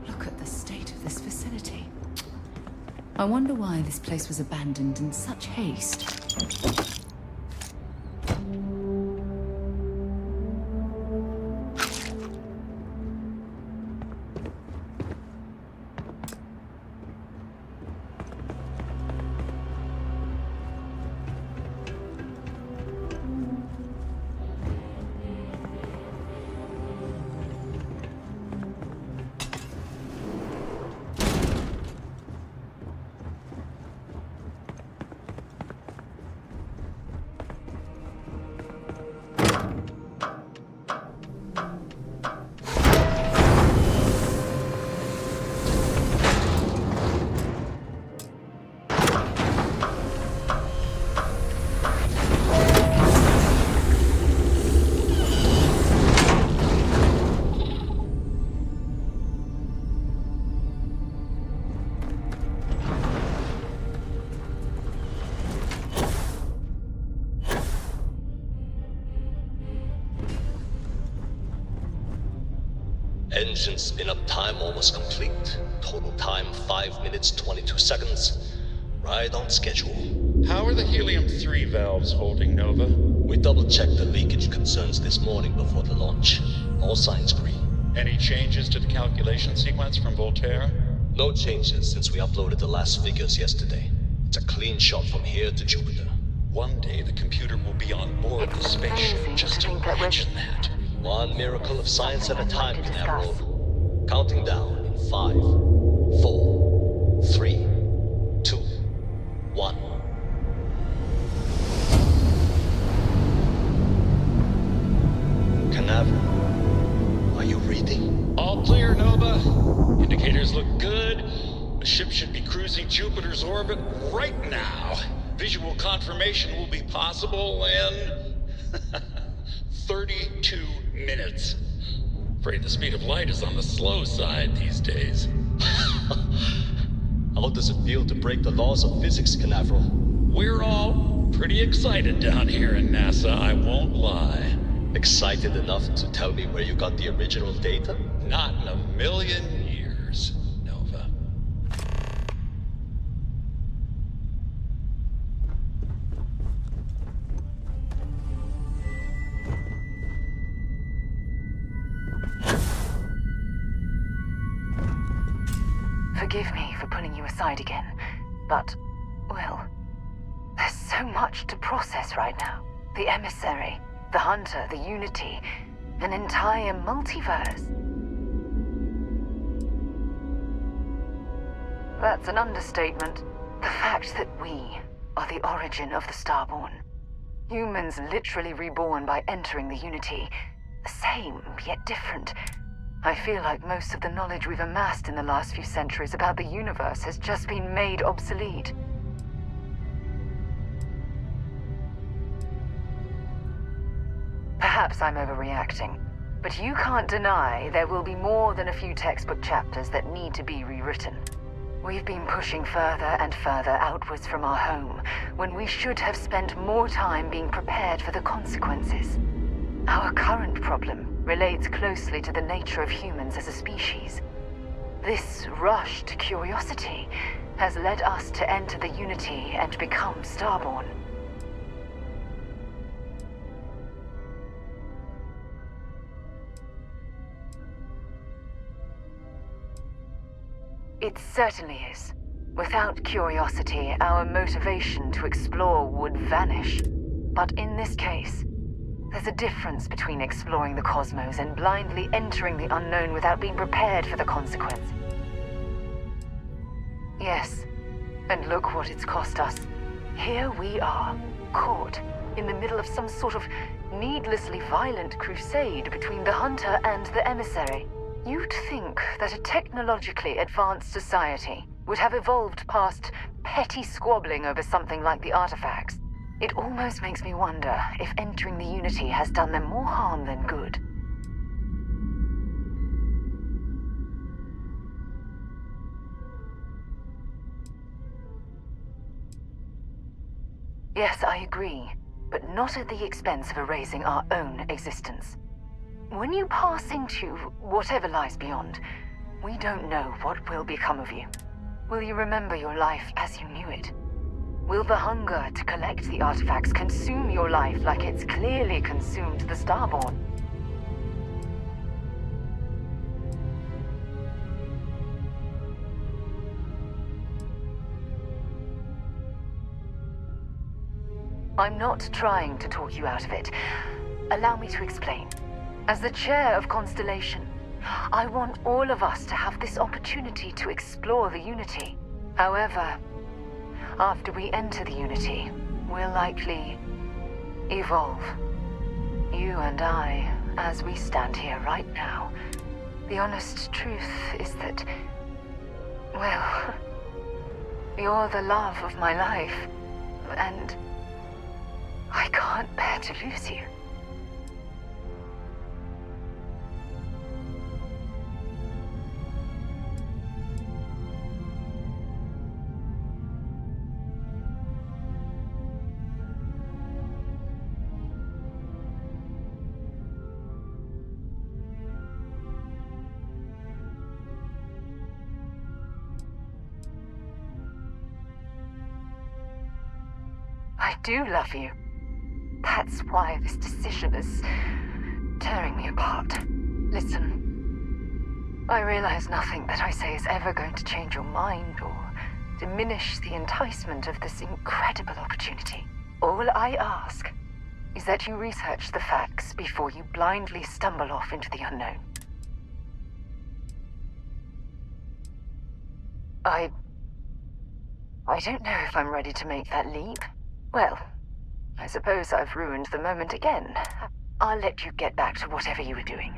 Look at the state of this facility. I wonder why this place was abandoned in such haste. Engine spin-up time almost complete. Total time 5 minutes 22 seconds. Right on schedule. How are the helium-3 valves holding, Nova? We double-checked the leakage concerns this morning before the launch. All signs green. Any changes to the calculation sequence from Voltaire? No changes since we uploaded the last figures yesterday. It's a clean shot from here to Jupiter. One day the computer will be on board the spaceship. Just imagine that. One miracle of science at a time, Canaveral. Counting down in 5, 4, 3, 2, 1. Canaveral, are you reading? All clear, Nova. Indicators look good. The ship should be cruising Jupiter's orbit right now. Visual confirmation will be possible in 32 minutes. Afraid the speed of light is on the slow side these days. How does it feel to break the laws of physics, Canaveral? We're all pretty excited down here in NASA, I won't lie. Excited enough to tell me where you got the original data? Not in a million years, Nova. Forgive me for pulling you aside again, but, well, there's so much to process right now. The emissary, the hunter, the unity, an entire multiverse. That's an understatement. The fact that we are the origin of the Starborn. Humans literally reborn by entering the unity. The same, yet different. I feel like most of the knowledge we've amassed in the last few centuries about the universe has just been made obsolete. Perhaps I'm overreacting, but you can't deny there will be more than a few textbook chapters that need to be rewritten. We've been pushing further and further outwards from our home, when we should have spent more time being prepared for the consequences. Our current problem relates closely to the nature of humans as a species. This rush to curiosity has led us to enter the Unity and become Starborn. It certainly is. Without curiosity, our motivation to explore would vanish. But in this case, there's a difference between exploring the cosmos and blindly entering the unknown without being prepared for the consequence. Yes, and look what it's cost us. Here we are, caught in the middle of some sort of needlessly violent crusade between the hunter and the emissary. You'd think that a technologically advanced society would have evolved past petty squabbling over something like the artifacts. It almost makes me wonder if entering the Unity has done them more harm than good. Yes, I agree, but not at the expense of erasing our own existence. When you pass into whatever lies beyond, we don't know what will become of you. Will you remember your life as you knew it? Will the hunger to collect the artifacts consume your life like it's clearly consumed the Starborn? I'm not trying to talk you out of it. Allow me to explain. As the chair of Constellation, I want all of us to have this opportunity to explore the Unity. However, after we enter the Unity, we'll likely evolve. You and I, as we stand here right now. The honest truth is that, well, you're the love of my life, and I can't bear to lose you. I do love you. That's why this decision is tearing me apart. Listen, I realize nothing that I say is ever going to change your mind or diminish the enticement of this incredible opportunity. All I ask is that you research the facts before you blindly stumble off into the unknown. I don't know if I'm ready to make that leap. Well, I suppose I've ruined the moment again. I'll let you get back to whatever you were doing.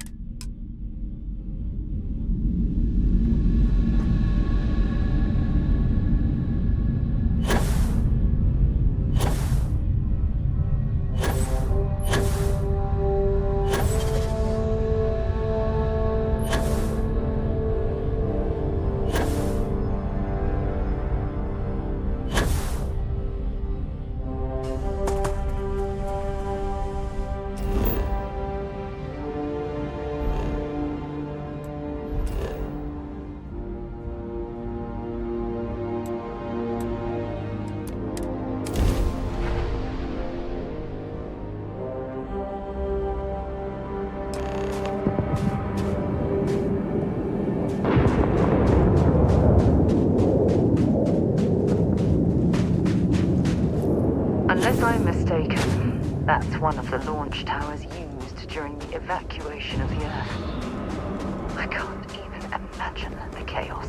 Unless I'm mistaken, that's one of the launch towers used during the evacuation of the Earth. I can't even imagine the chaos.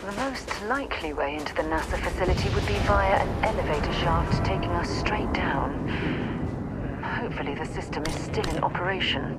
The most likely way into the NASA facility would be via an elevator shaft taking us straight down. Hopefully the system is still in operation.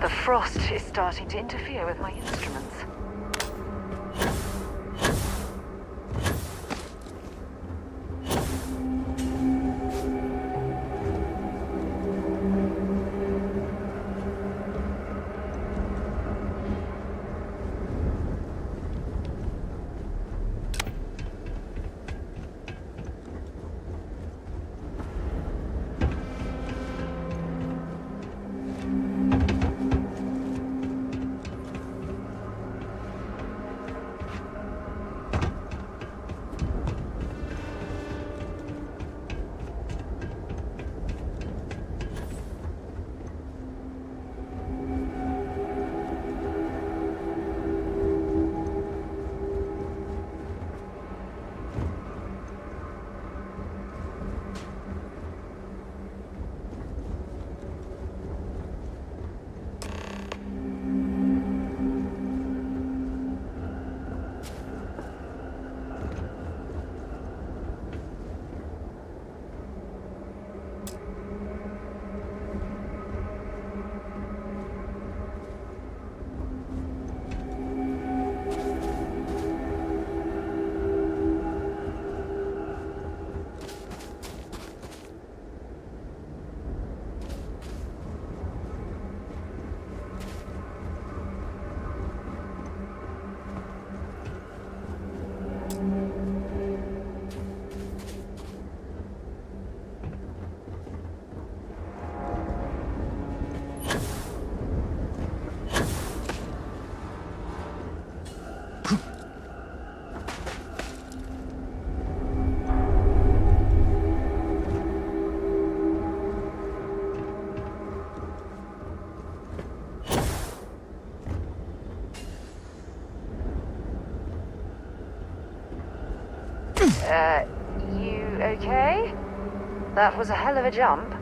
The frost is starting to interfere with my instruments. You okay? That was a hell of a jump.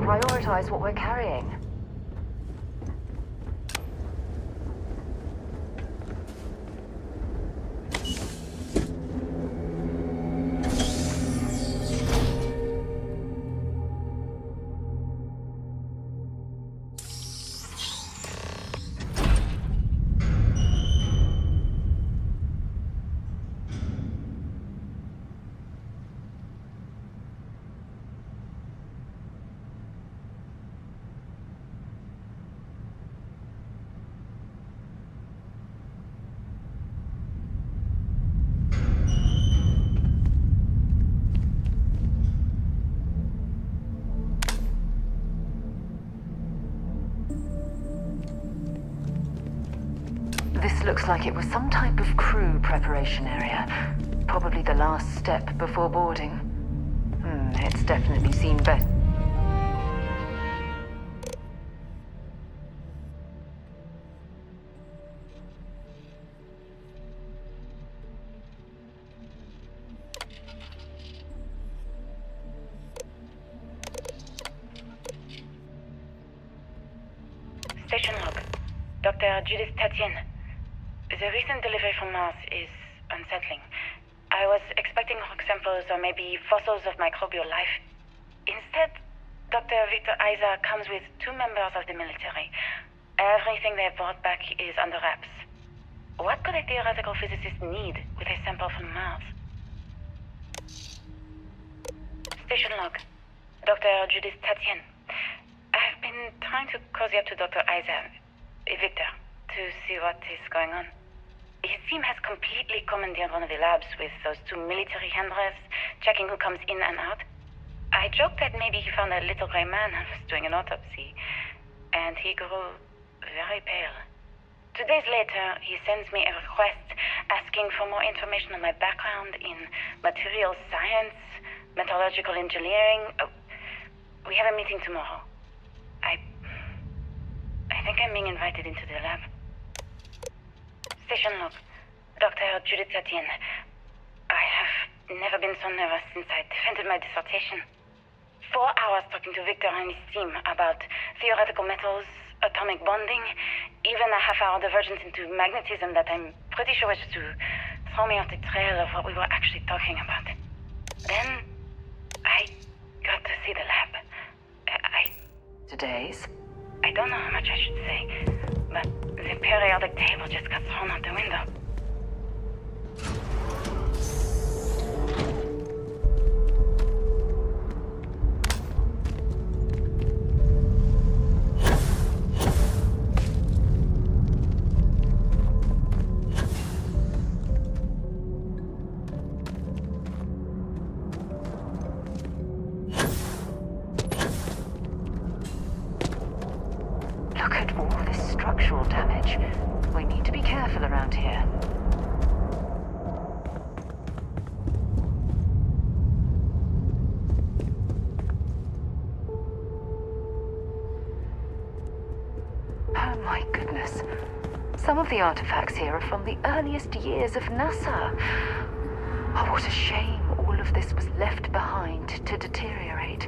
Prioritize what we're carrying. This looks like it was some type of crew preparation area. Probably the last step before boarding. It's definitely seen better. Station log. Dr. Judith Tatienne. The recent delivery from Mars is unsettling. I was expecting rock samples or maybe fossils of microbial life. Instead, Dr. Victor Isa comes with 2 members of the military. Everything they've brought back is under wraps. What could a theoretical physicist need with a sample from Mars? Station log. Dr. Judith Tatien. I've been trying to cozy up to Dr. Victor, to see what is going on. His team has completely commandeered one of the labs with those 2 military handlers, checking who comes in and out. I joked that maybe he found a little gray man and was doing an autopsy, and he grew very pale. 2 days later, he sends me a request asking for more information on my background in material science, metallurgical engineering. Oh, we have a meeting tomorrow. I think I'm being invited into the lab. Station log. Dr. Judith Tatien. I have never been so nervous since I defended my dissertation. 4 hours talking to Victor and his team about theoretical metals, atomic bonding, even a half-hour divergence into magnetism that I'm pretty sure was to throw me off the trail of what we were actually talking about. Then, I got to see the lab. Today's? I don't know how much I should say, but the periodic table just got thrown out the window. Look at all this structural damage. We need to be careful around here. Oh my goodness. Some of the artifacts here are from the earliest years of NASA. Oh, what a shame all of this was left behind to deteriorate.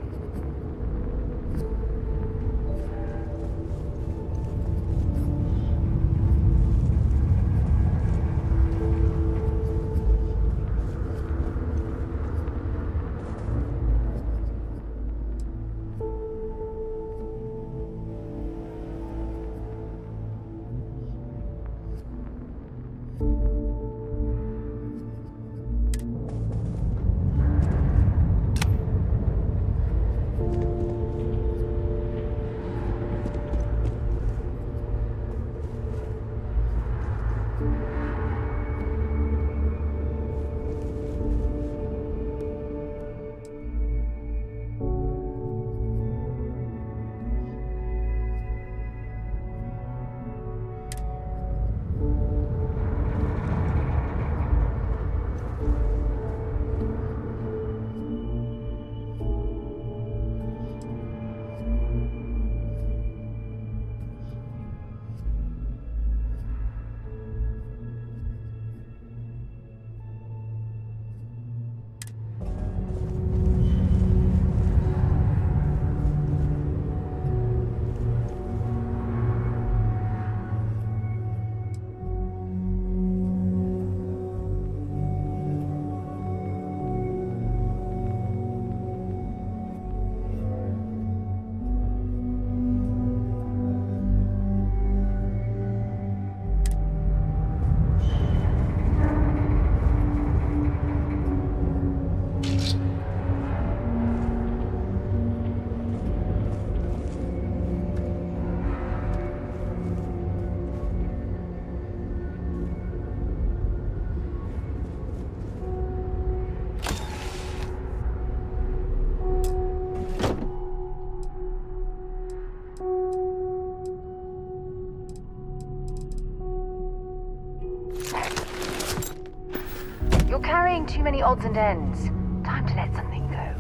You're carrying too many odds and ends. Time to let something go.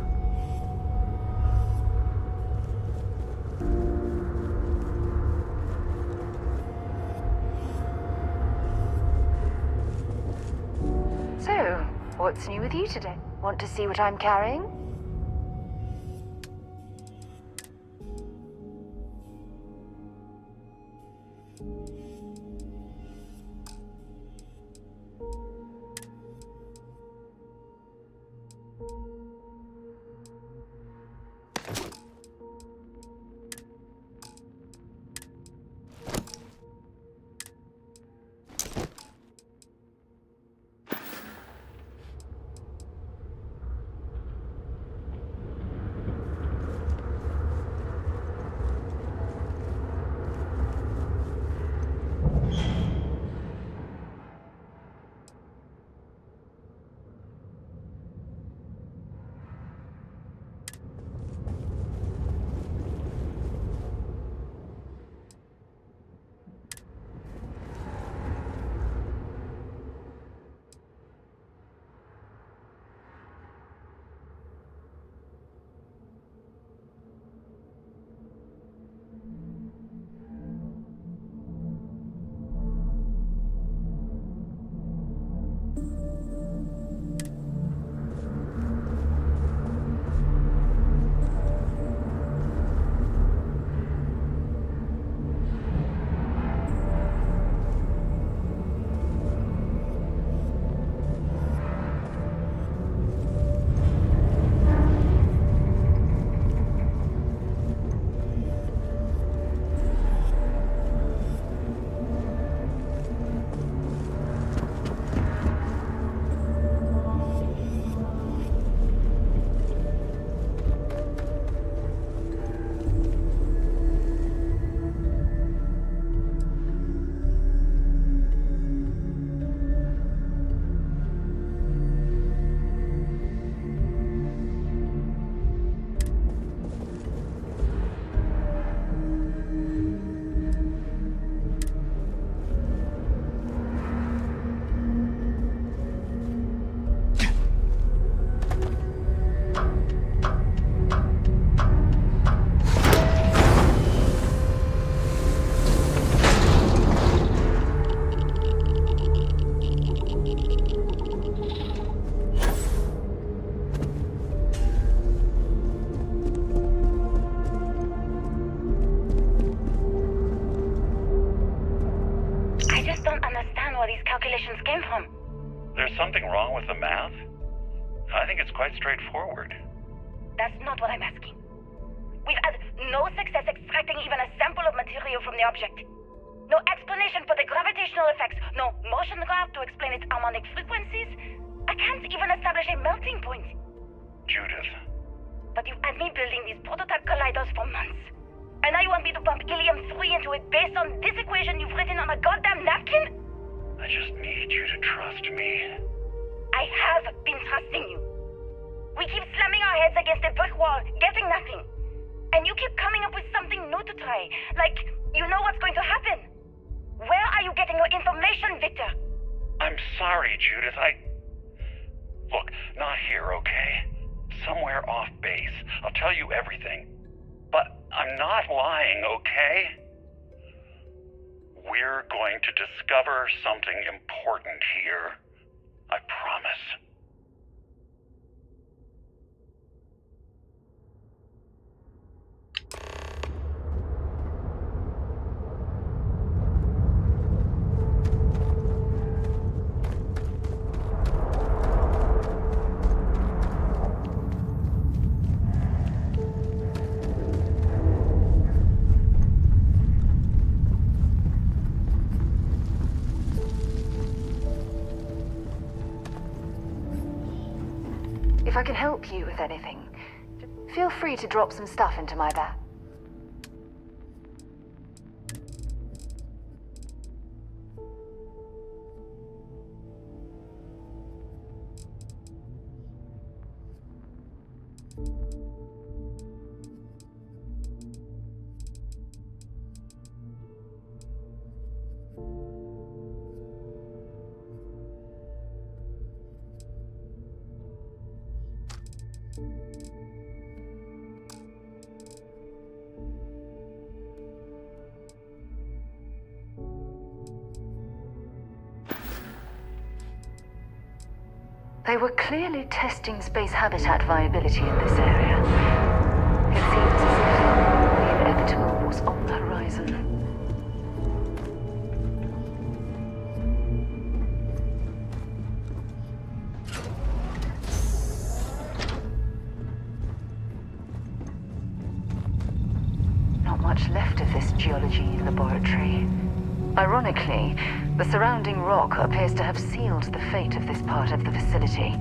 So, what's new with you today? Want to see what I'm carrying? don't understand where these calculations came from. There's something wrong with the math? I think it's quite straightforward. That's not what I'm asking. We've had no success extracting even a sample of material from the object. No explanation for the gravitational effects, no motion graph to explain its harmonic frequencies. I can't even establish a melting point. Judith. But you've had me building these prototype colliders for months. And now you want me to pump helium-3 into it based on this equation you've written on a goddamn napkin? I just need you to trust me. I have been trusting you. We keep slamming our heads against a brick wall, getting nothing. And you keep coming up with something new to try. Like, you know what's going to happen. Where are you getting your information, Victor? I'm sorry, Judith. Look, not here, okay? Somewhere off base. I'll tell you everything. But I'm not lying, okay? We're going to discover something important here. I promise. If I can help you with anything, feel free to drop some stuff into my bag. They were clearly testing space habitat viability in this area. It seems as if the inevitable was on the horizon. Not much left of this geology laboratory. Ironically, the surrounding rock appears to have sealed the fate of this part of the facility.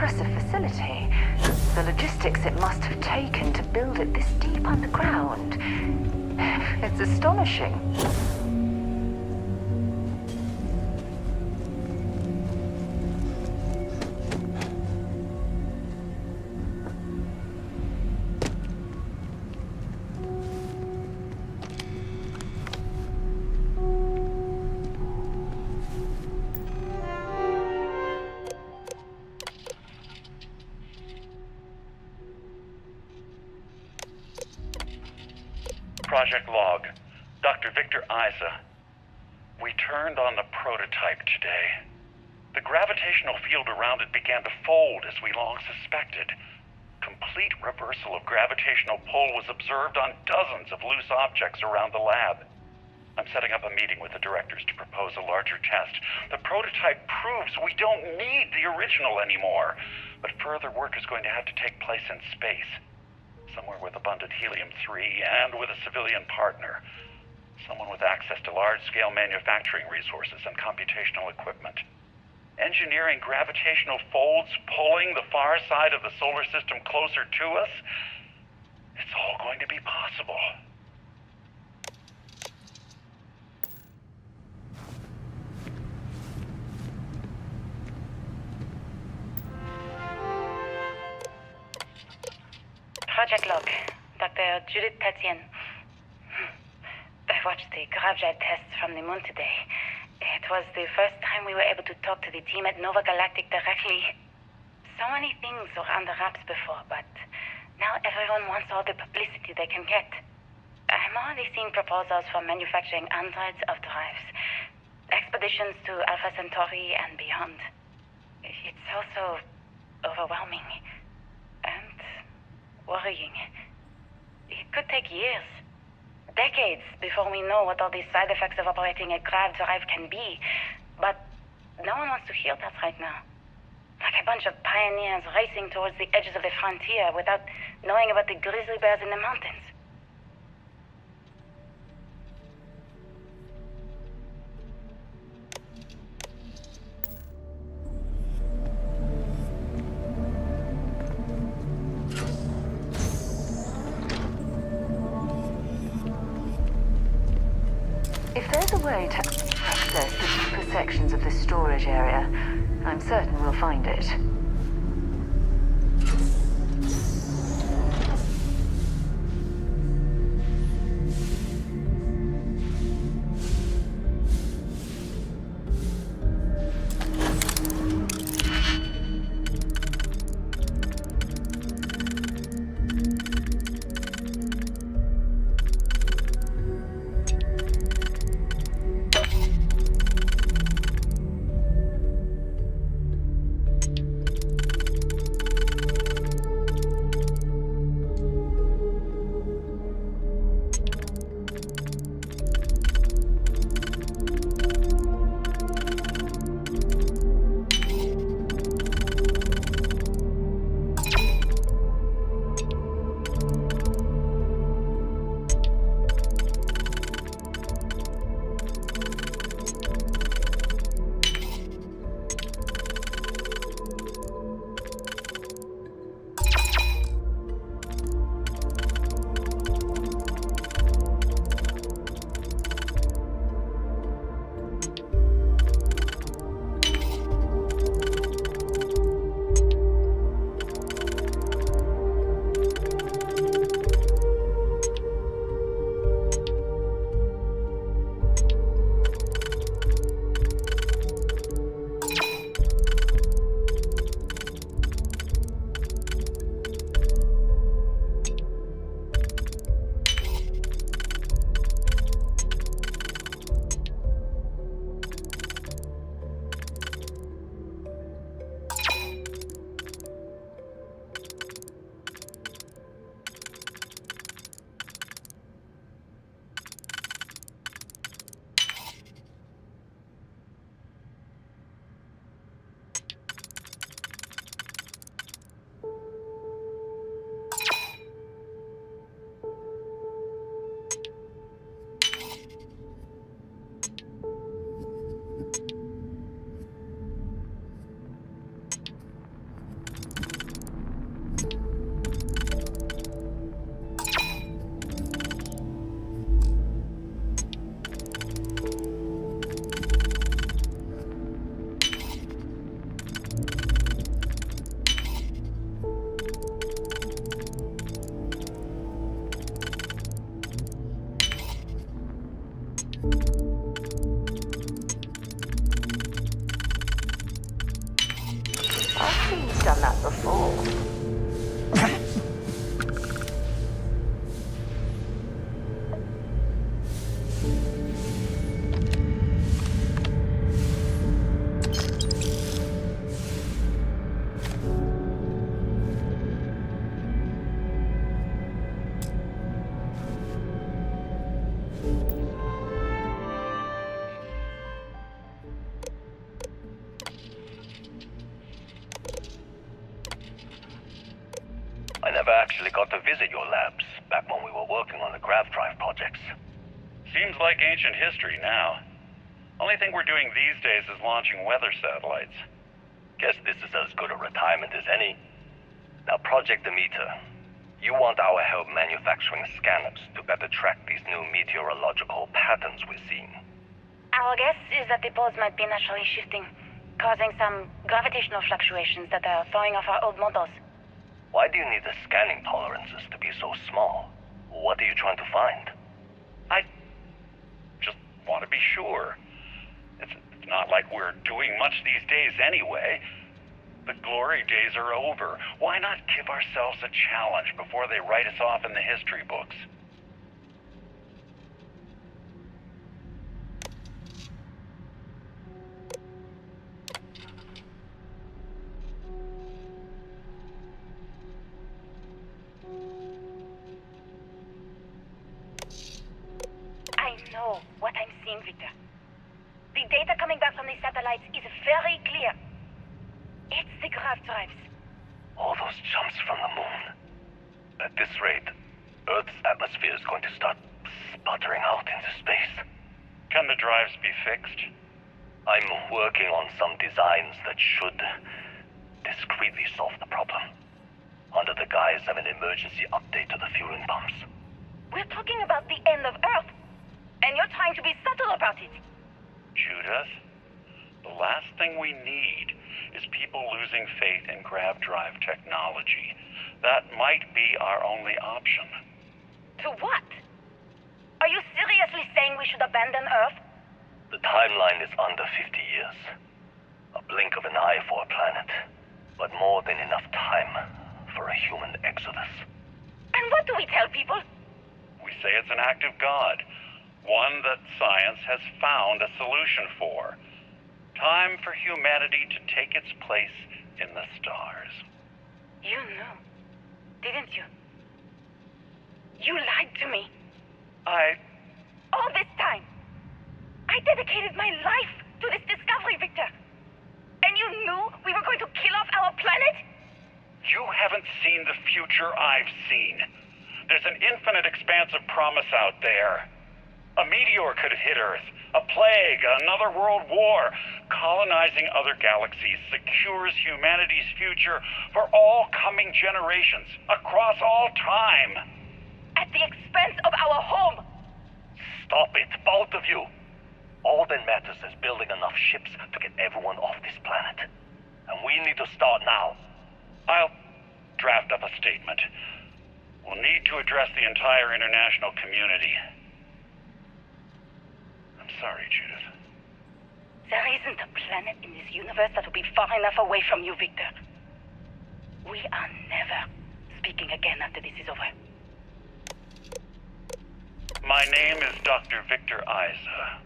impressive facility. The logistics it must have taken to build it this deep underground. It's astonishing. Project Log, Dr. Victor Isa. We turned on the prototype today. The gravitational field around it began to fold as we long suspected. Complete reversal of gravitational pull was observed on dozens of loose objects around the lab. I'm setting up a meeting with the directors to propose a larger test. The prototype proves we don't need the original anymore, but further work is going to have to take place in space. Somewhere with abundant helium-3 and with a civilian partner. Someone with access to large-scale manufacturing resources and computational equipment. Engineering gravitational folds pulling the far side of the solar system closer to us, it's all going to be possible. Project Log, Dr. Judith Tatien. I watched the gravjet tests from the moon today. It was the first time we were able to talk to the team at Nova Galactic directly. So many things were under wraps before, but now everyone wants all the publicity they can get. I'm already seeing proposals for manufacturing androids of drives, expeditions to Alpha Centauri and beyond. It's also overwhelming and worrying. It could take years, decades, before we know what all these side effects of operating a grav drive can be. But no one wants to hear that right now. Like a bunch of pioneers racing towards the edges of the frontier without knowing about the grizzly bears in the mountains. If there's a way to access the deeper sections of this storage area, I'm certain we'll find it. done that before. I never actually got to visit your labs back when we were working on the grav drive projects. Seems like ancient history now. Only thing we're doing these days is launching weather satellites. Guess this is as good a retirement as any. Now, Project Demeter, you want our help manufacturing scanners to better track these new meteorological patterns we're seeing. Our guess is that the poles might be naturally shifting, causing some gravitational fluctuations that are throwing off our old models. Why do you need the scanning tolerances to be so small? What are you trying to find? I just want to be sure. It's not like we're doing much these days anyway. The glory days are over. Why not give ourselves a challenge before they write us off in the history books? I know what I'm seeing, Victor. The data coming back from these satellites is very clear. It's the grav drives. All those jumps from the moon. At this rate, Earth's atmosphere is going to start sputtering out into space. Can the drives be fixed? I'm working on some designs that should discreetly solve the problem, under the guise of an emergency update to the fueling pumps. We're talking about the end of Earth, and you're trying to be subtle about it. Judith, the last thing we need is people losing faith in grav drive technology. That might be our only option. To what? Are you seriously saying we should abandon Earth? The timeline is under 50 years. A blink of an eye for a planet, but more than enough time for a human exodus. And what do we tell people? We say it's an act of God, one that science has found a solution for. Time for humanity to take its place in the stars. You knew, didn't you? You lied to me. All this time, I dedicated my life to this discovery, Victor. And you knew we were going to kill off our planet? You haven't seen the future I've seen. There's an infinite expanse of promise out there. A meteor could have hit Earth, a plague, another world war. Colonizing other galaxies secures humanity's future for all coming generations, across all time. At the expense of our home. Stop it, both of you. All that matters is building enough ships to get everyone off this planet. And we need to start now. I'll draft up a statement. We'll need to address the entire international community. I'm sorry, Judith. There isn't a planet in this universe that will be far enough away from you, Victor. We are never speaking again after this is over. My name is Dr. Victor Isa.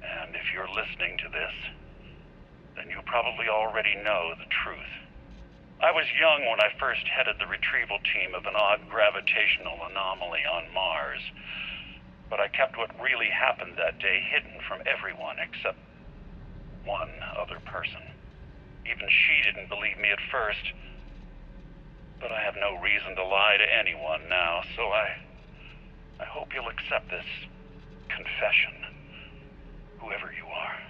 And if you're listening to this, then you probably already know the truth. I was young when I first headed the retrieval team of an odd gravitational anomaly on Mars. But I kept what really happened that day hidden from everyone except one other person. Even she didn't believe me at first. But I have no reason to lie to anyone now, so I hope you'll accept this confession, whoever you are.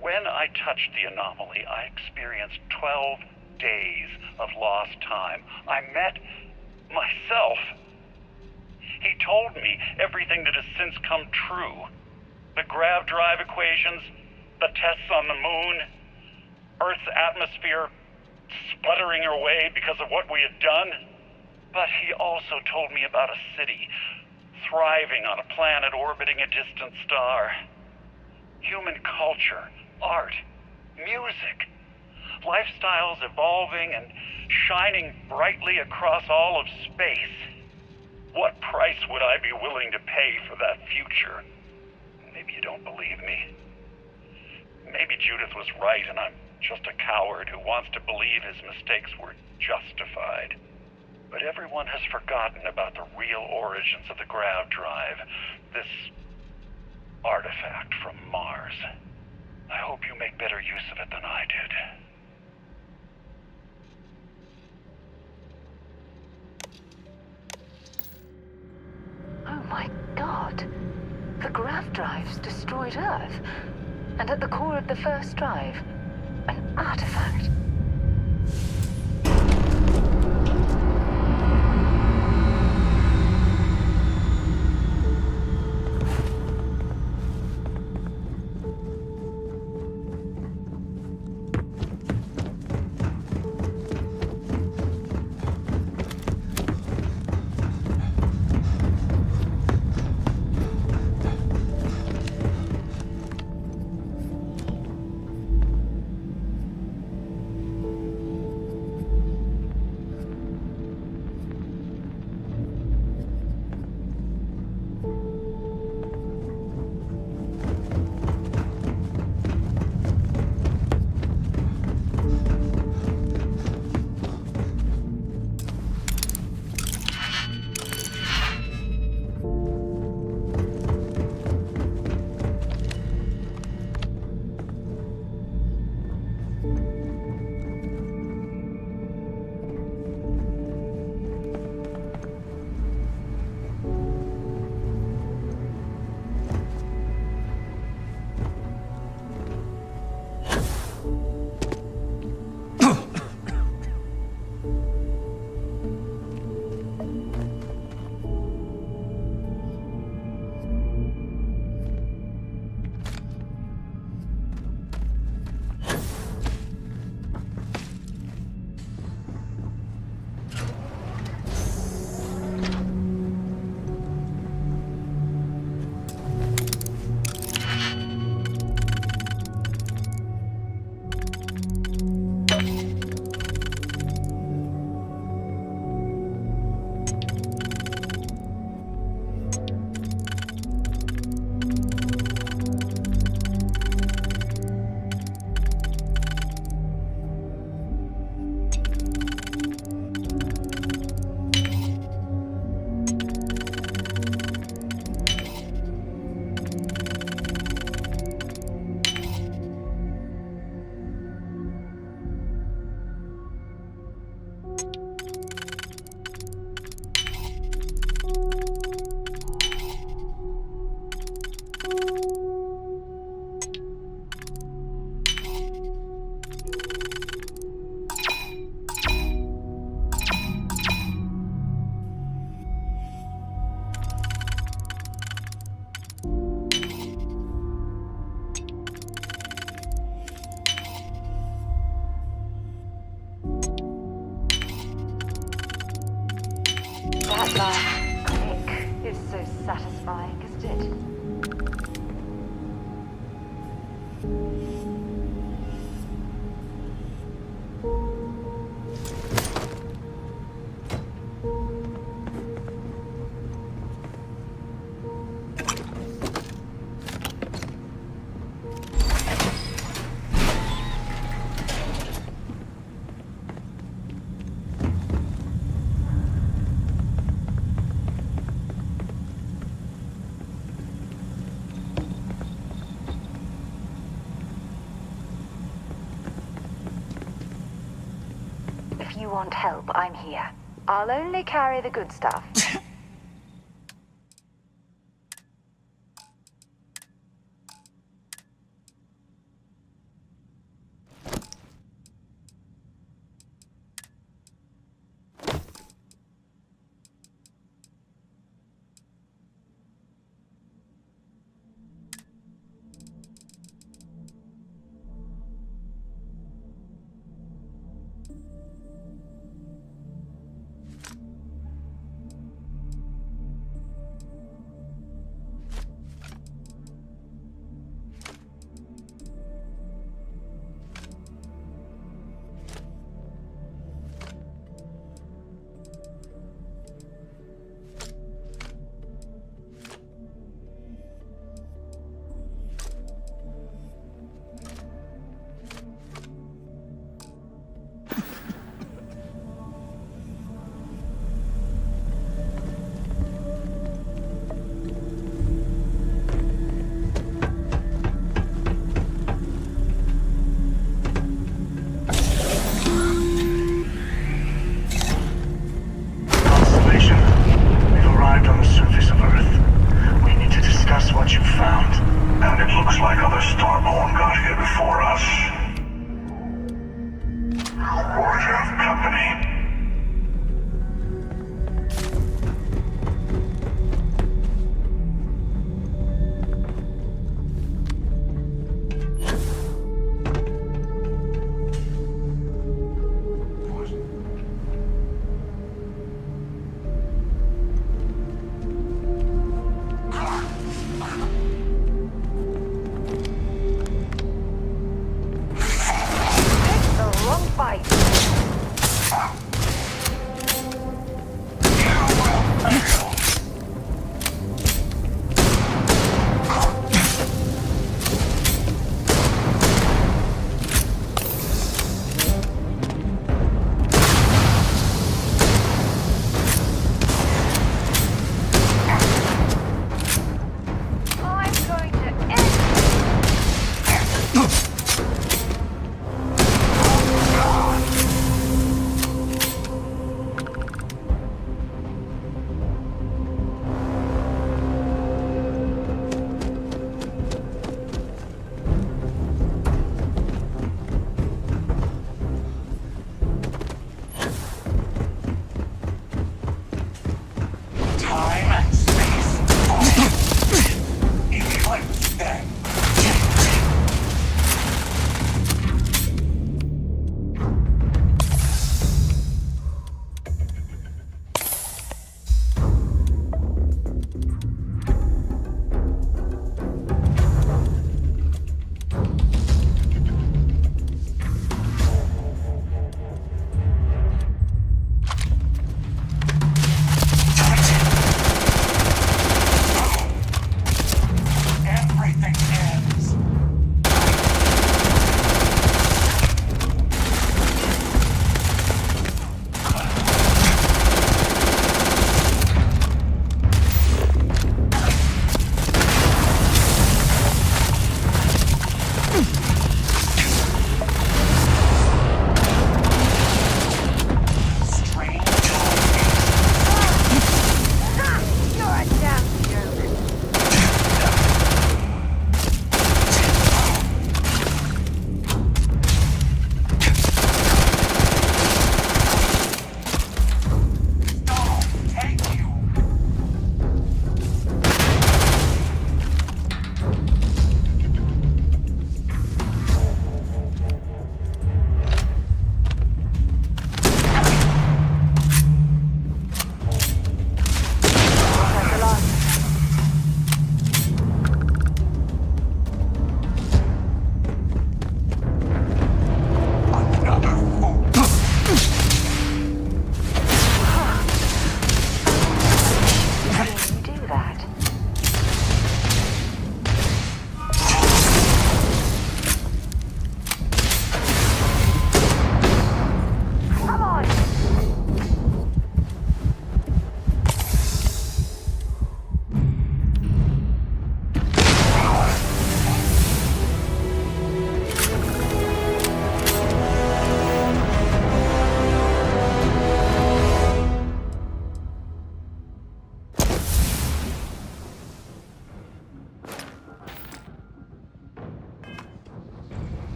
When I touched the anomaly, I experienced 12 days of lost time. I met myself. He told me everything that has since come true. The grav drive equations, the tests on the moon, Earth's atmosphere sputtering away because of what we had done. But he also told me about a city thriving on a planet orbiting a distant star. Human culture, art, music, lifestyles evolving and shining brightly across all of space. What price would I be willing to pay for that future? Maybe you don't believe me. Maybe Judith was right and I'm just a coward who wants to believe his mistakes were justified. But everyone has forgotten about the real origins of the grav drive, this artifact from Mars. I hope you make better use of it than I did. Oh my god. The grav drives destroyed Earth. And at the core of the first drive, an artifact. That last click is so satisfying, isn't it? If you want help, I'm here. I'll only carry the good stuff.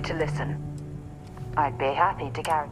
to listen. I'd be happy to carry.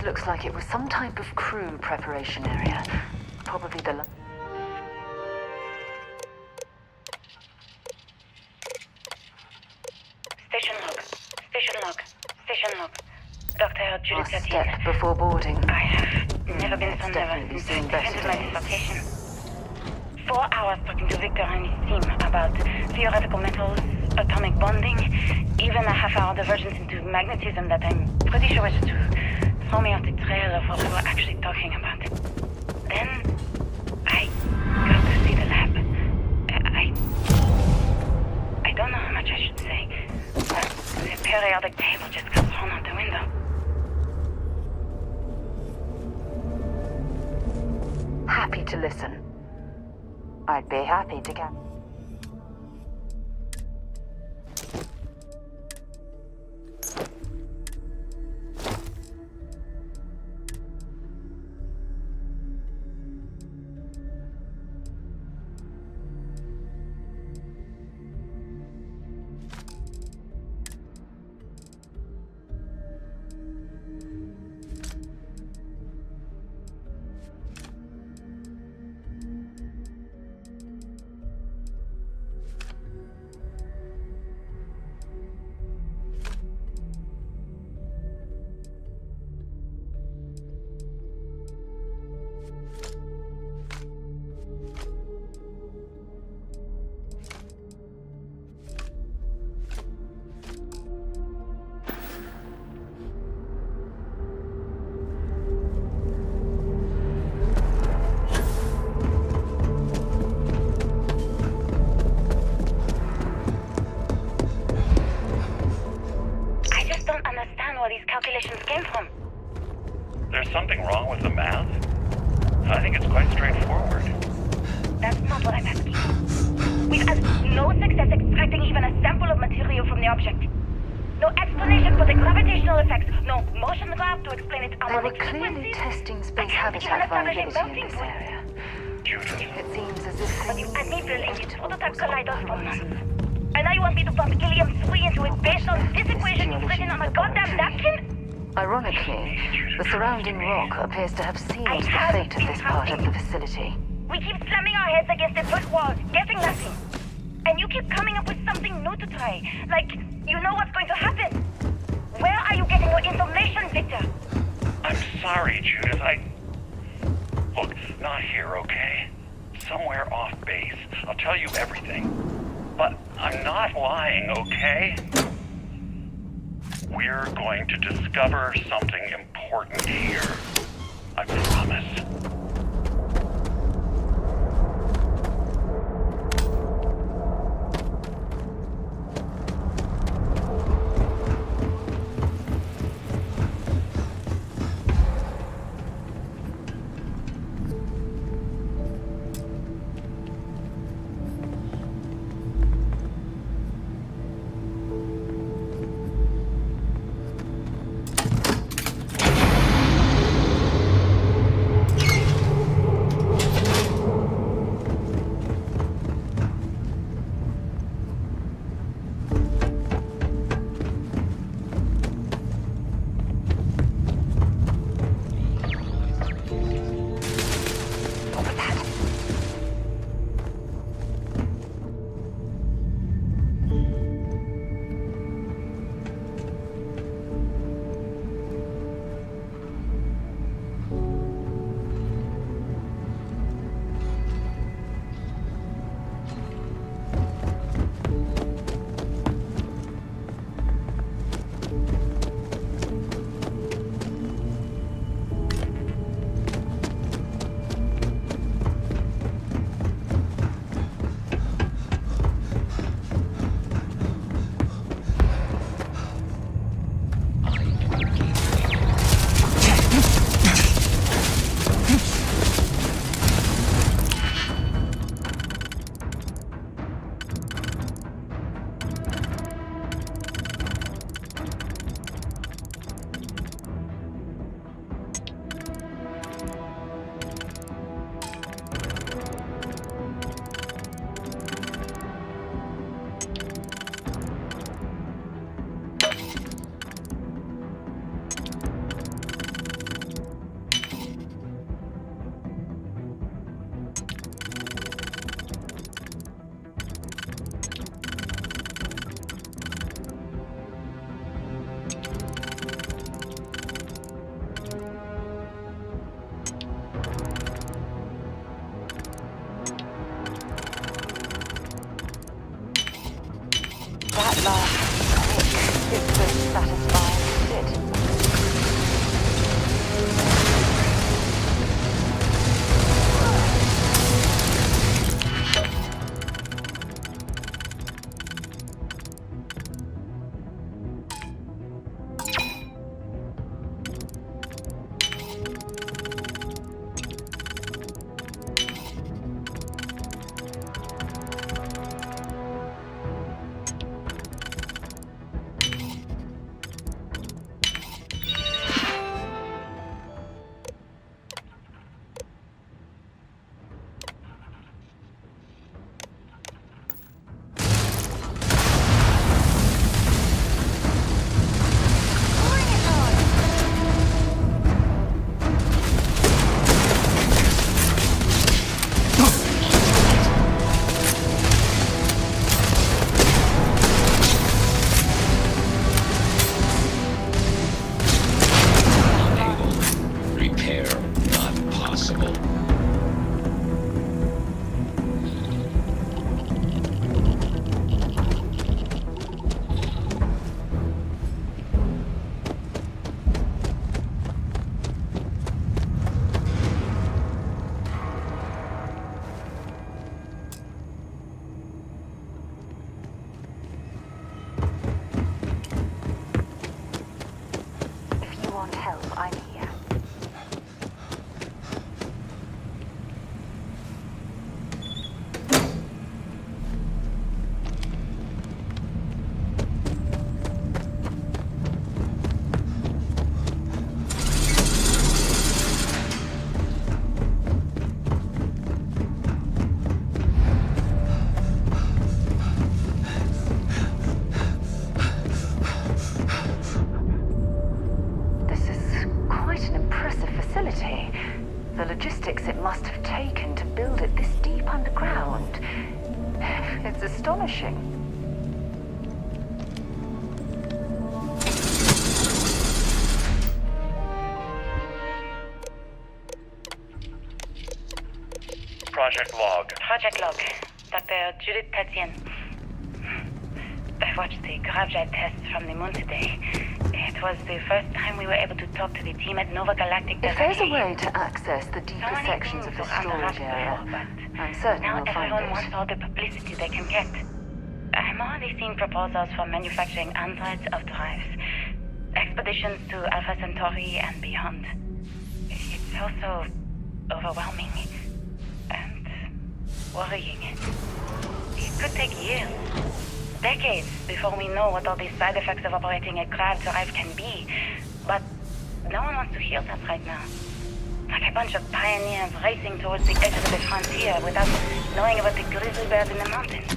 Looks like it was some type of crew preparation area. Probably the... Station log. Station log. Station log. Dr. Judith Last step before boarding. I have never been so nervous since I defended my dissertation. 4 hours talking to Victor and his team about theoretical metals, atomic bonding, even a half-hour divergence into magnetism that I'm pretty sure was to throw me off the trail of what we were actually talking about. Then, I got to see the lab. I don't know how much I should say, but the periodic table just got thrown out the window. Happy to listen. I'd be happy to get... Calculations came from. There's something wrong with the math? I think it's quite straightforward. That's not what I'm asking. We've had no success extracting even a sample of material from the object. No explanation for the gravitational effects. No motion graph to explain its They were harmonic clearly frequencies. testing space habitat viability in this area. Judith. It seems as if But you had me building this prototype collider for months. And now you want me to pump helium-3 into it based on this equation you've written on a goddamn napkin? Ironically, the surrounding rock appears to have sealed the fate of this part of the facility. We keep slamming our heads against a brick wall, getting nothing. And you keep coming up with something new to try. Like, you know what's going to happen. Where are you getting your information, Victor? I'm sorry, Judith. Look, not here, okay? Somewhere off base. I'll tell you everything. But I'm not lying, okay? We're going to discover something important here. I promise. That last click is the satisfying bit. The logistics it must have taken to build it this deep underground. It's astonishing. Project log. Project log. Dr. Judith Tatian. I watched the gravjet tests from the moon today. It was the first time we were able to talk to the team at Nova Galactic. If there's a way to access the deeper sections of the storage area, I'm certain now we'll find everyone it. wants all the publicity they can get. I'm already seeing proposals for manufacturing androids of drives. Expeditions to Alpha Centauri and beyond. It's also overwhelming and worrying. It could take years, decades, before we know what all the side effects of operating a grav drive can be. But no one wants to hear that right now. Like a bunch of pioneers racing towards the edge of the frontier without knowing about the grizzly bears in the mountains.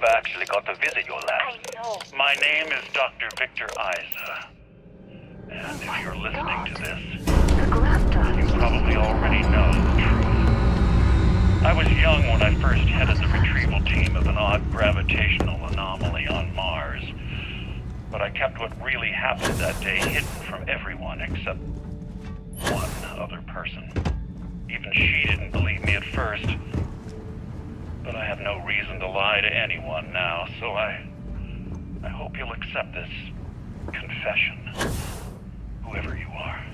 Actually got to visit your lab. I know. My name is Dr. Victor Isa. And if you're listening to this, you probably already know the truth. I was young when I first headed the retrieval team of an odd gravitational anomaly on Mars. But I kept what really happened that day hidden from everyone except one other person. Even she didn't believe me at first. But I have no reason to lie to anyone now, so I hope you'll accept this confession, whoever you are.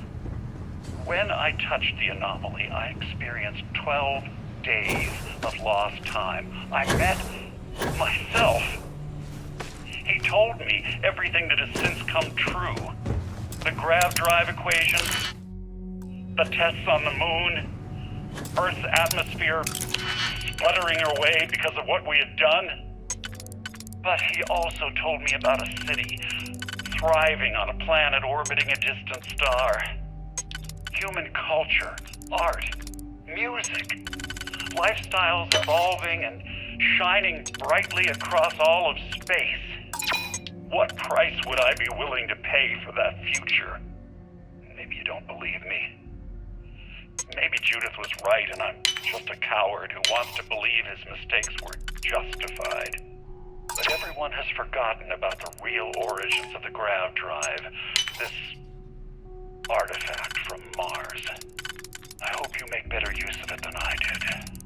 When I touched the anomaly, I experienced 12 days of lost time. I met myself. He told me everything that has since come true. The grav drive equation, the tests on the moon, Earth's atmosphere sputtering away because of what we had done. But he also told me about a city thriving on a planet orbiting a distant star. Human culture, art, music, lifestyles evolving and shining brightly across all of space. What price would I be willing to pay for that future? Maybe you don't believe me. Maybe Judith was right and I'm just a coward who wants to believe his mistakes were justified. But everyone has forgotten about the real origins of the grav drive, this artifact from Mars. I hope you make better use of it than I did.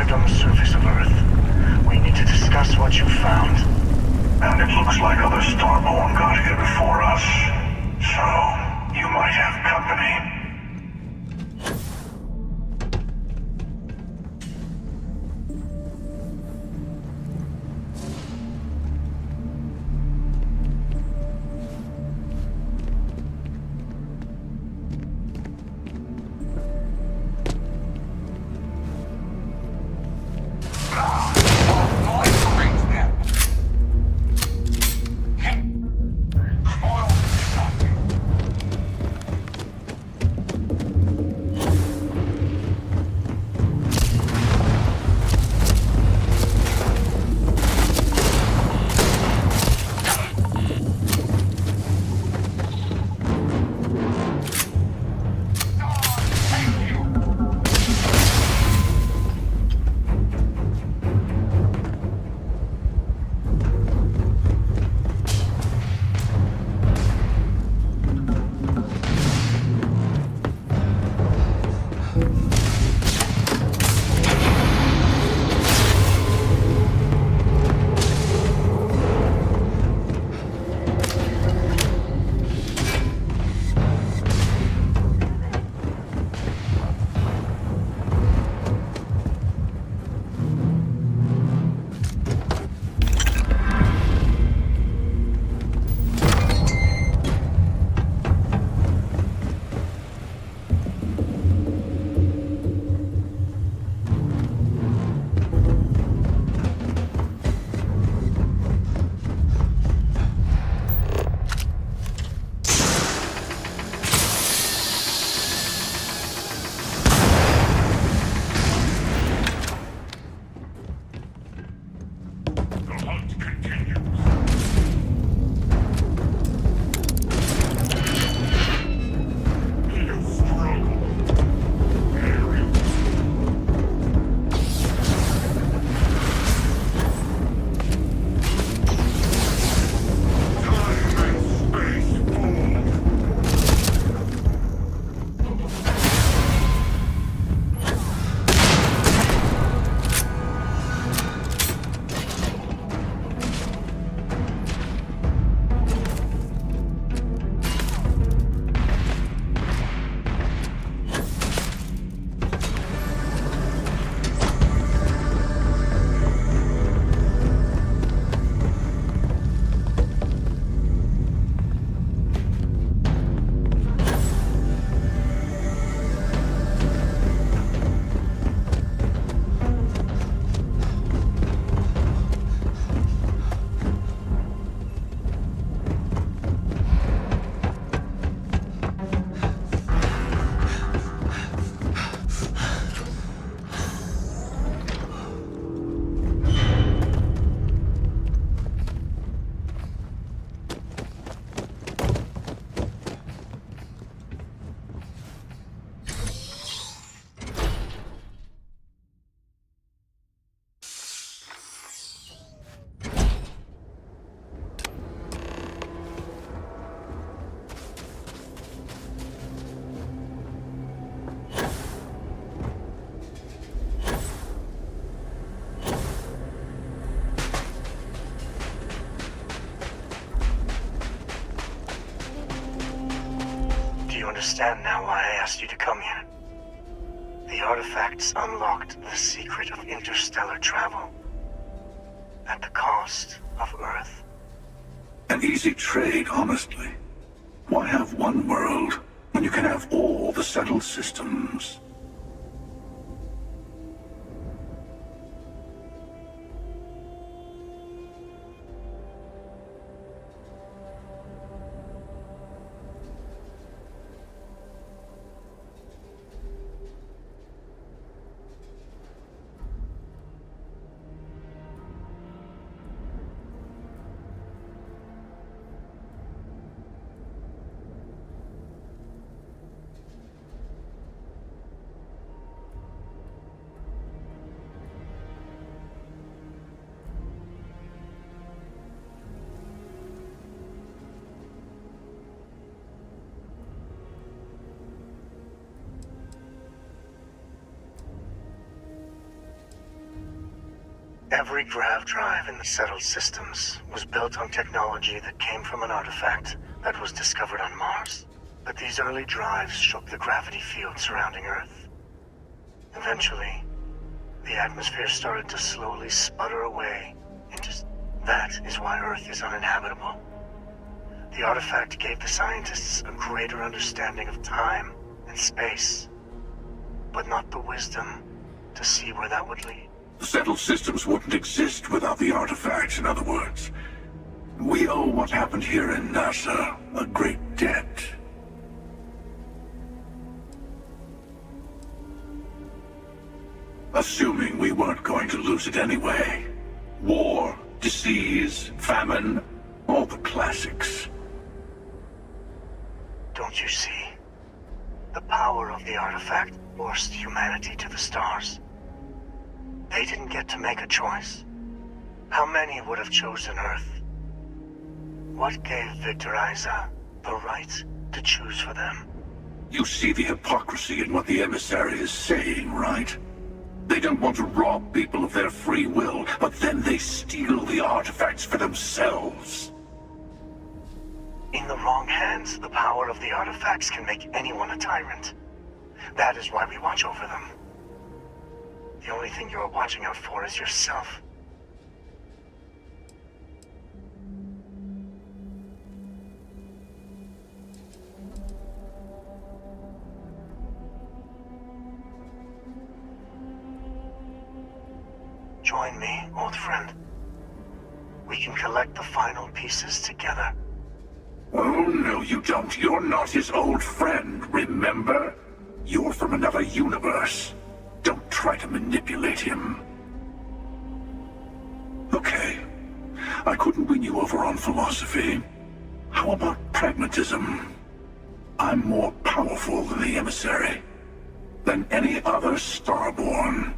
arrived on the surface of Earth. We need to discuss what you found. And it looks like other Starborn got here before us. So, you might have company. Understand now why I asked you to come here. The artifacts unlocked the secret of interstellar travel. At the cost of Earth. An easy trade, honestly. Why have one world when you can have all the settled systems? Every grav drive in the settled systems was built on technology that came from an artifact that was discovered on Mars. But these early drives shook the gravity field surrounding Earth. Eventually, the atmosphere started to slowly sputter away into... That is why Earth is uninhabitable. The artifact gave the scientists a greater understanding of time and space, but not the wisdom to see where that would lead. The settled systems wouldn't exist without the artifacts, in other words. We owe what happened here in NASA a great debt. Assuming we weren't going to lose it anyway. War, disease, famine, all the classics. Don't you see? The power of the artifact forced humanity to the stars. They didn't get to make a choice. How many would have chosen Earth? What gave Victor Isa the right to choose for them? You see the hypocrisy in what the emissary is saying, right? They don't want to rob people of their free will, but then they steal the artifacts for themselves. In the wrong hands, the power of the artifacts can make anyone a tyrant. That is why we watch over them. The only thing you're watching out for is yourself. Join me, old friend. We can collect the final pieces together. Oh, no, you don't. You're not his old friend, remember? You're from another universe. Don't try to manipulate him. Okay. I couldn't win you over on philosophy. How about pragmatism? I'm more powerful than the emissary. Than any other Starborn.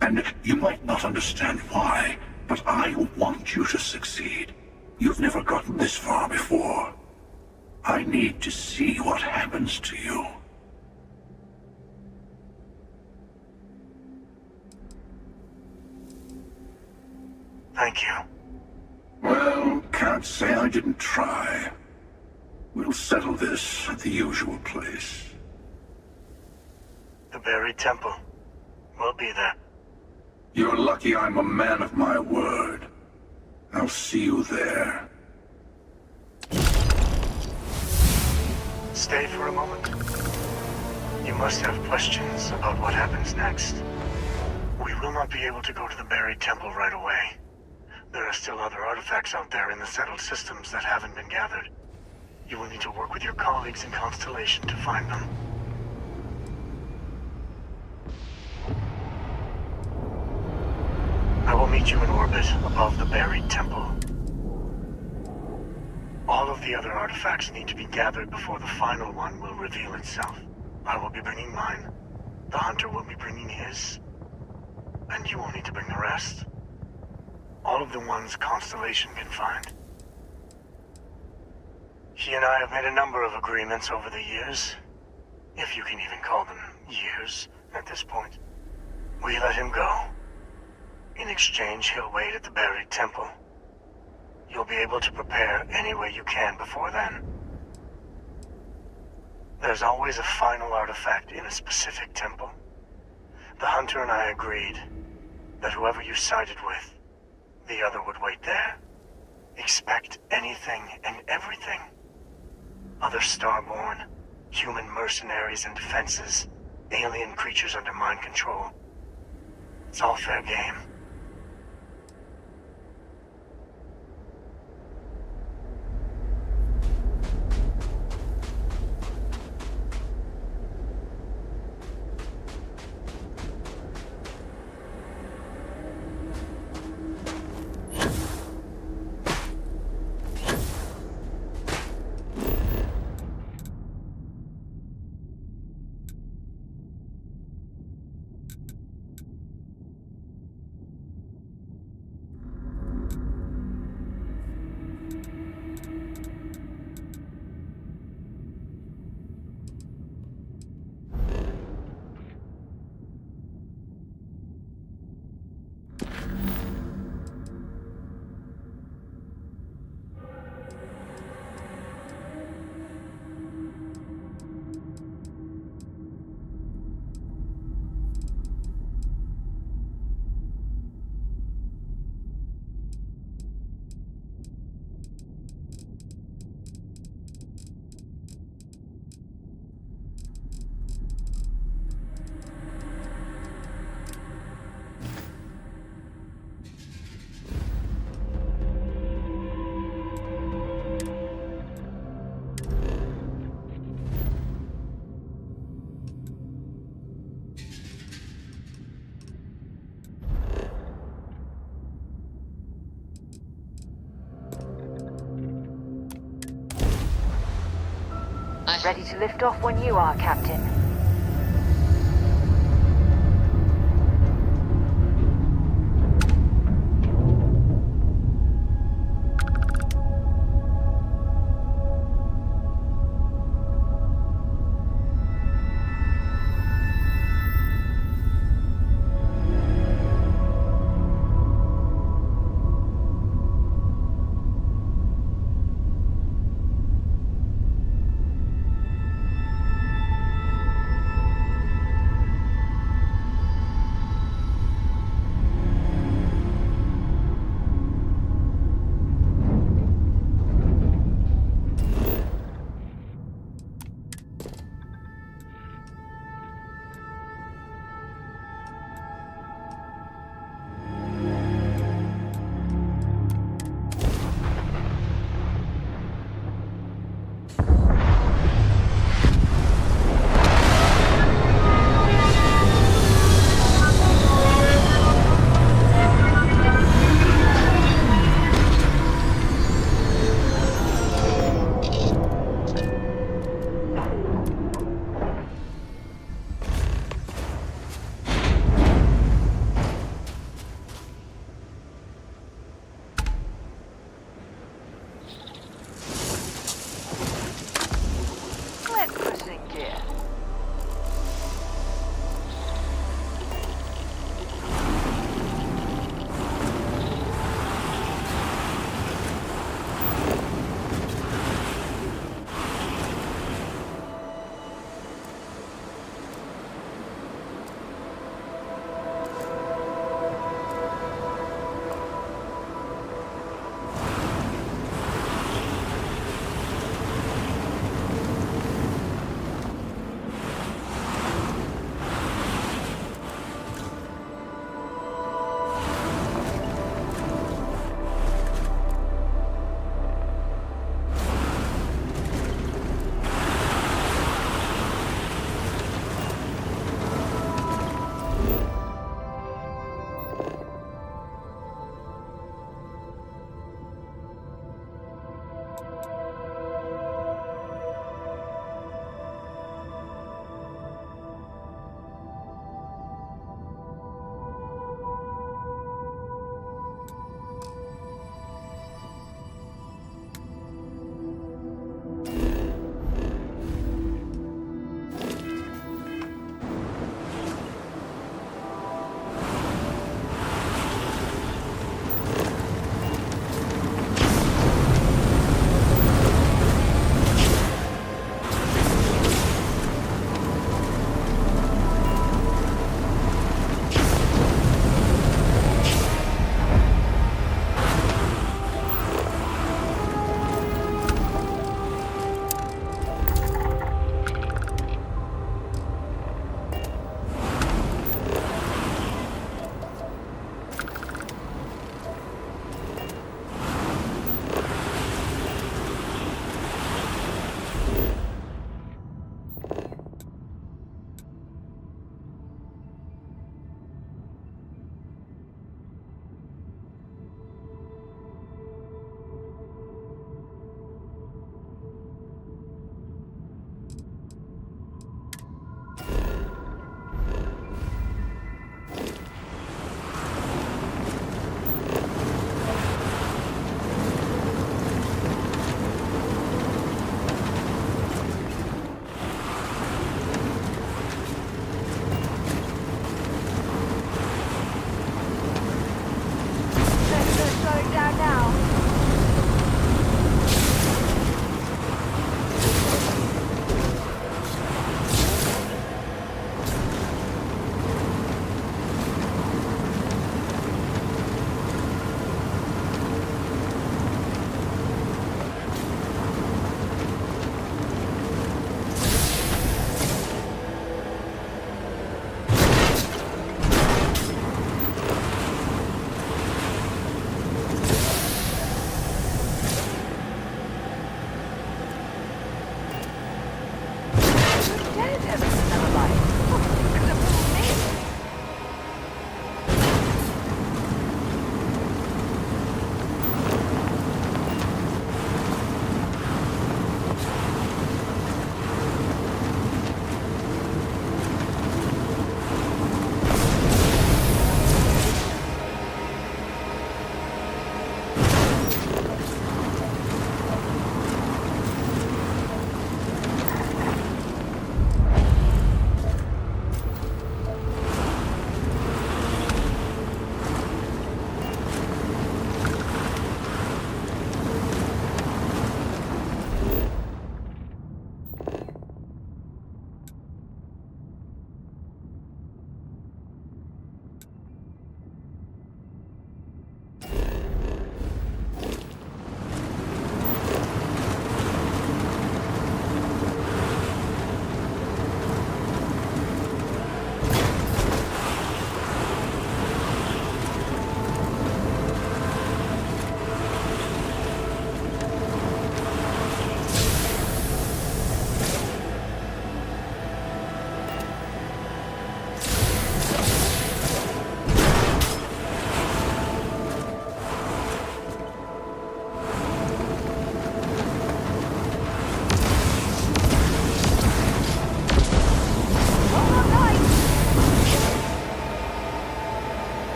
And you might not understand why, but I want you to succeed. You've never gotten this far before. I need to see what happens to you. Thank you. Well, can't say I didn't try. We'll settle this at the usual place. The buried temple. We'll be there. You're lucky I'm a man of my word. I'll see you there. Stay for a moment. You must have questions about what happens next. We will not be able to go to the buried temple right away. There are still other artifacts out there in the settled systems that haven't been gathered. You will need to work with your colleagues in Constellation to find them. I will meet you in orbit above the buried temple. All of the other artifacts need to be gathered before the final one will reveal itself. I will be bringing mine. The Hunter will be bringing his. And you will need to bring the rest. All of the ones Constellation can find. He and I have made a number of agreements over the years. If you can even call them years at this point. We let him go. In exchange, he'll wait at the buried temple. You'll be able to prepare any way you can before then. There's always a final artifact in a specific temple. The Hunter and I agreed that whoever you sided with, the other would wait there. Expect anything and everything. Other Starborn, human mercenaries and defenses, alien creatures under mind control. It's all fair game. Ready to lift off when you are, Captain.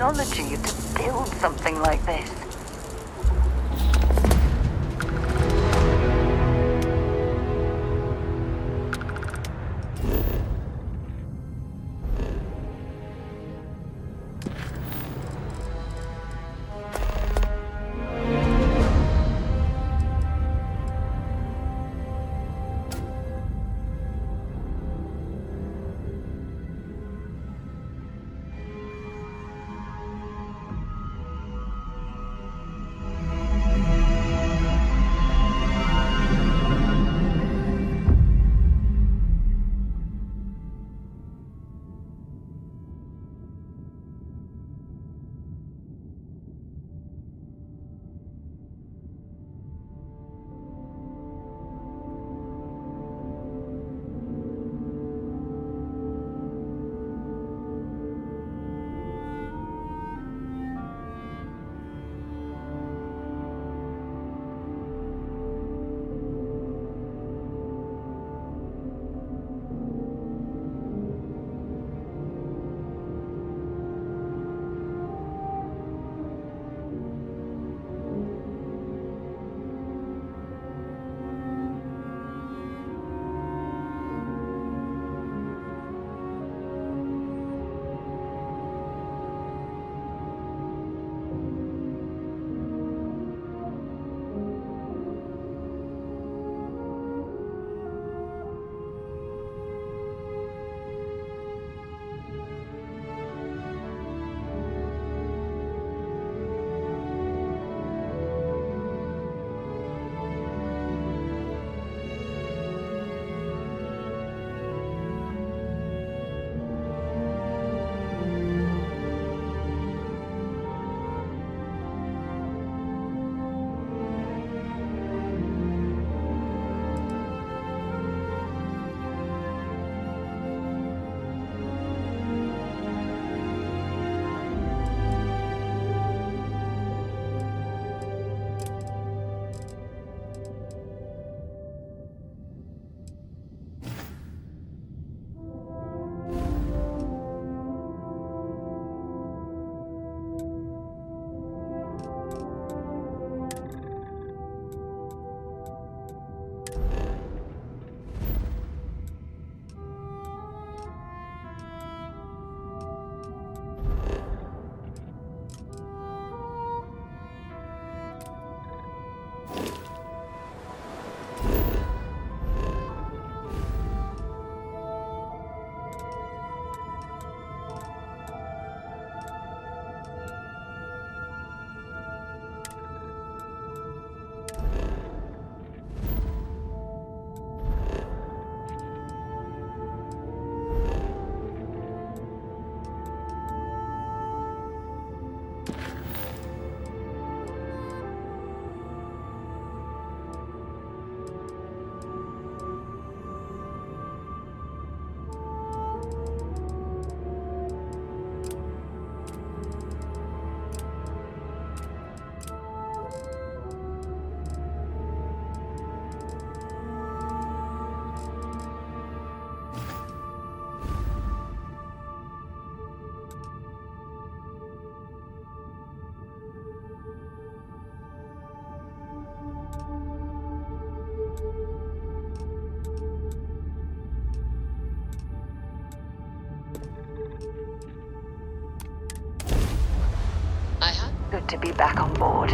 technology to build something like this. Good to be back on board.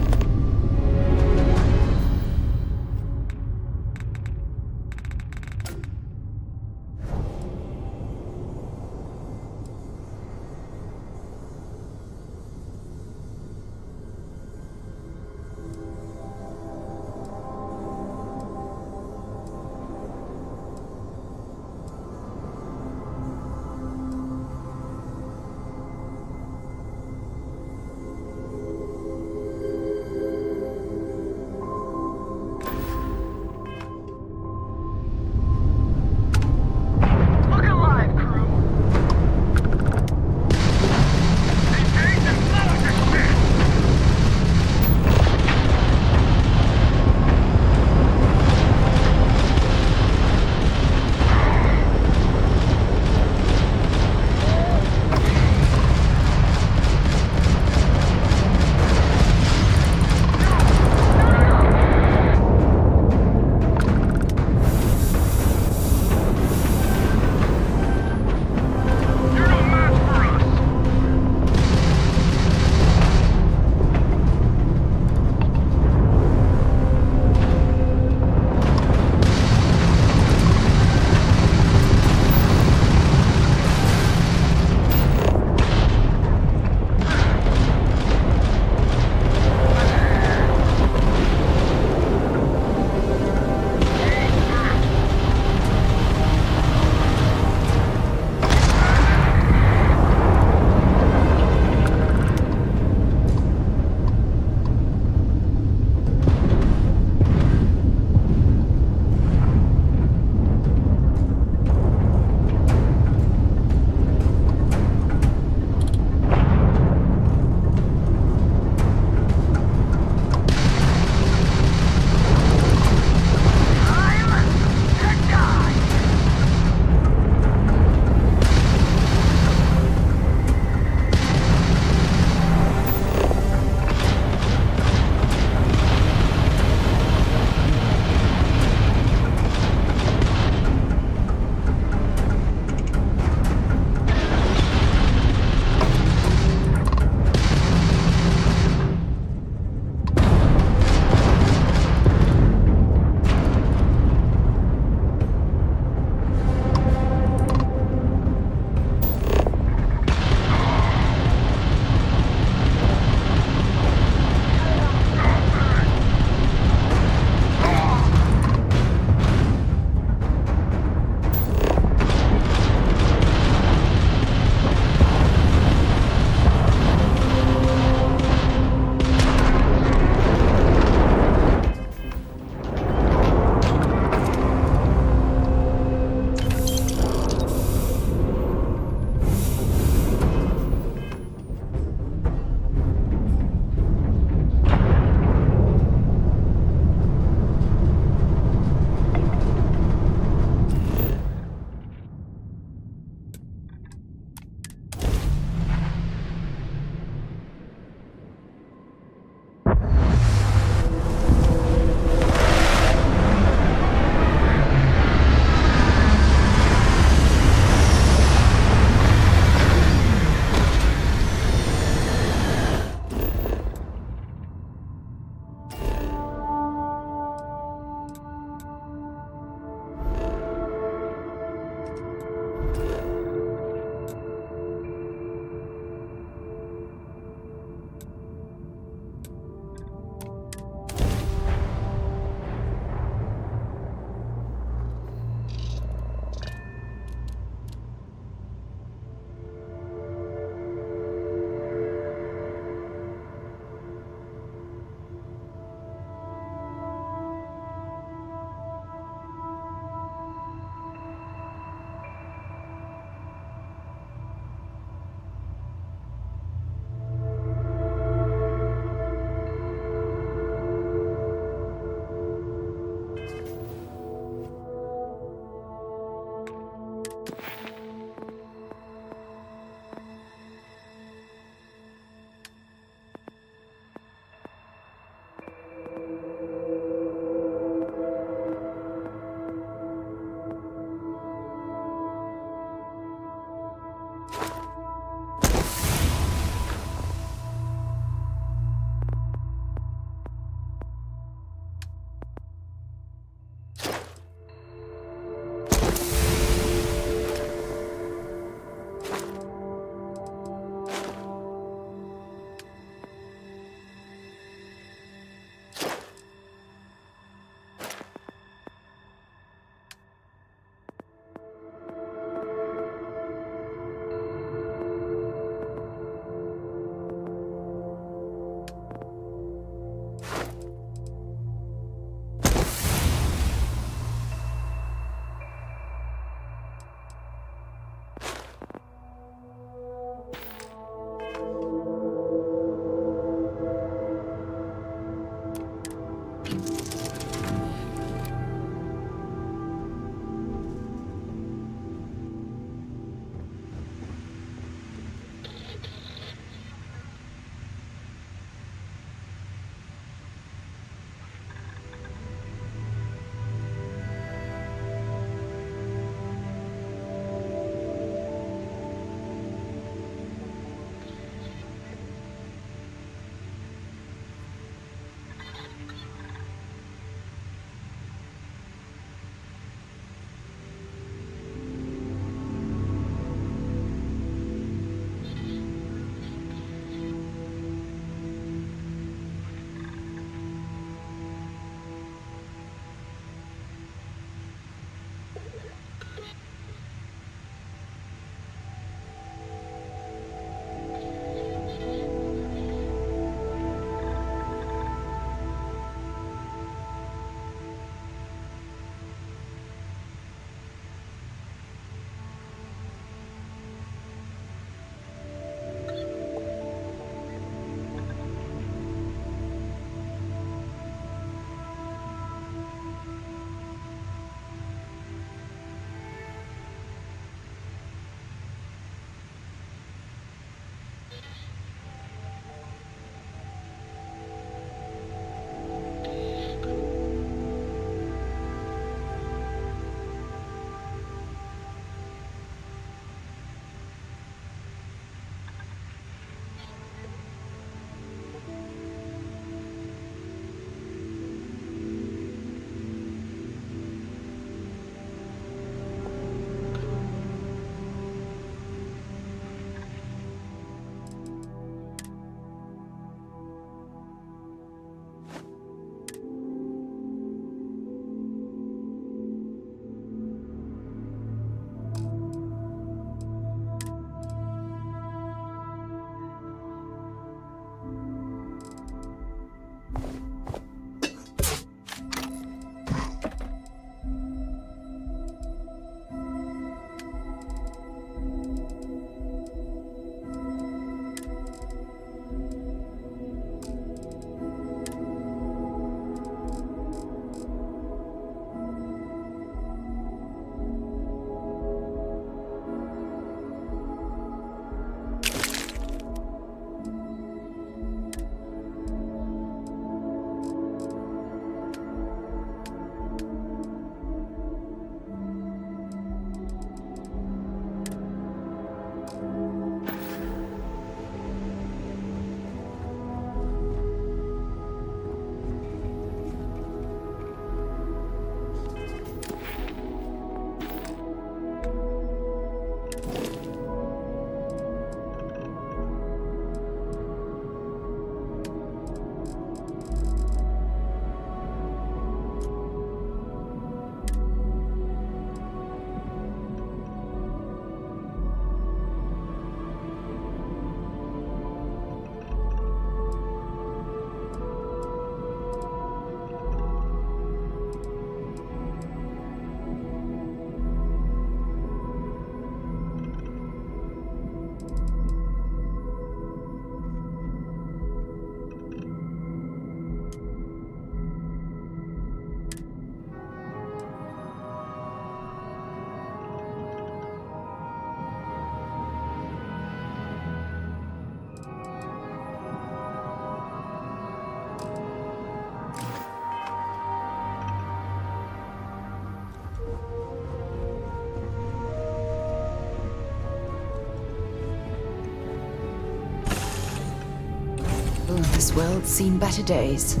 This world's seen better days.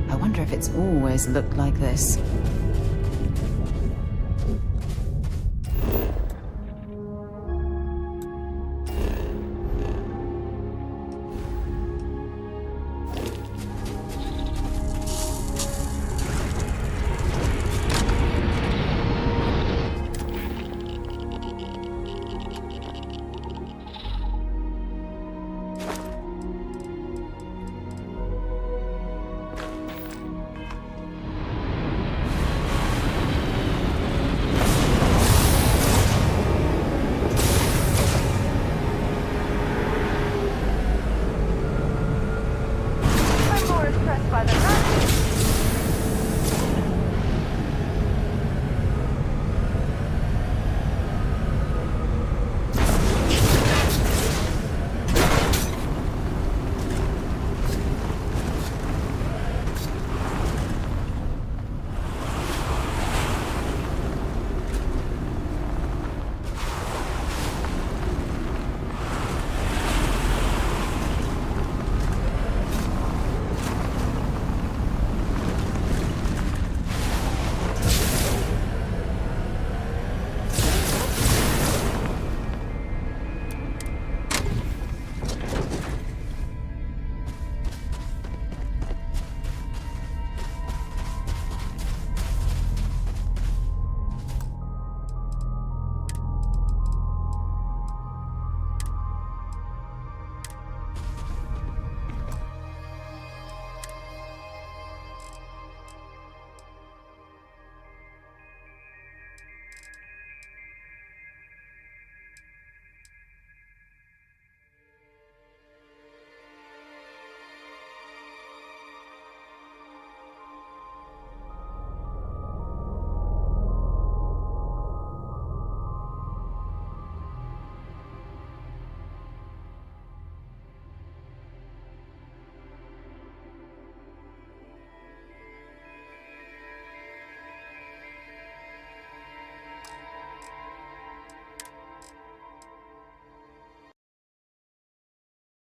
I wonder if it's always looked like this.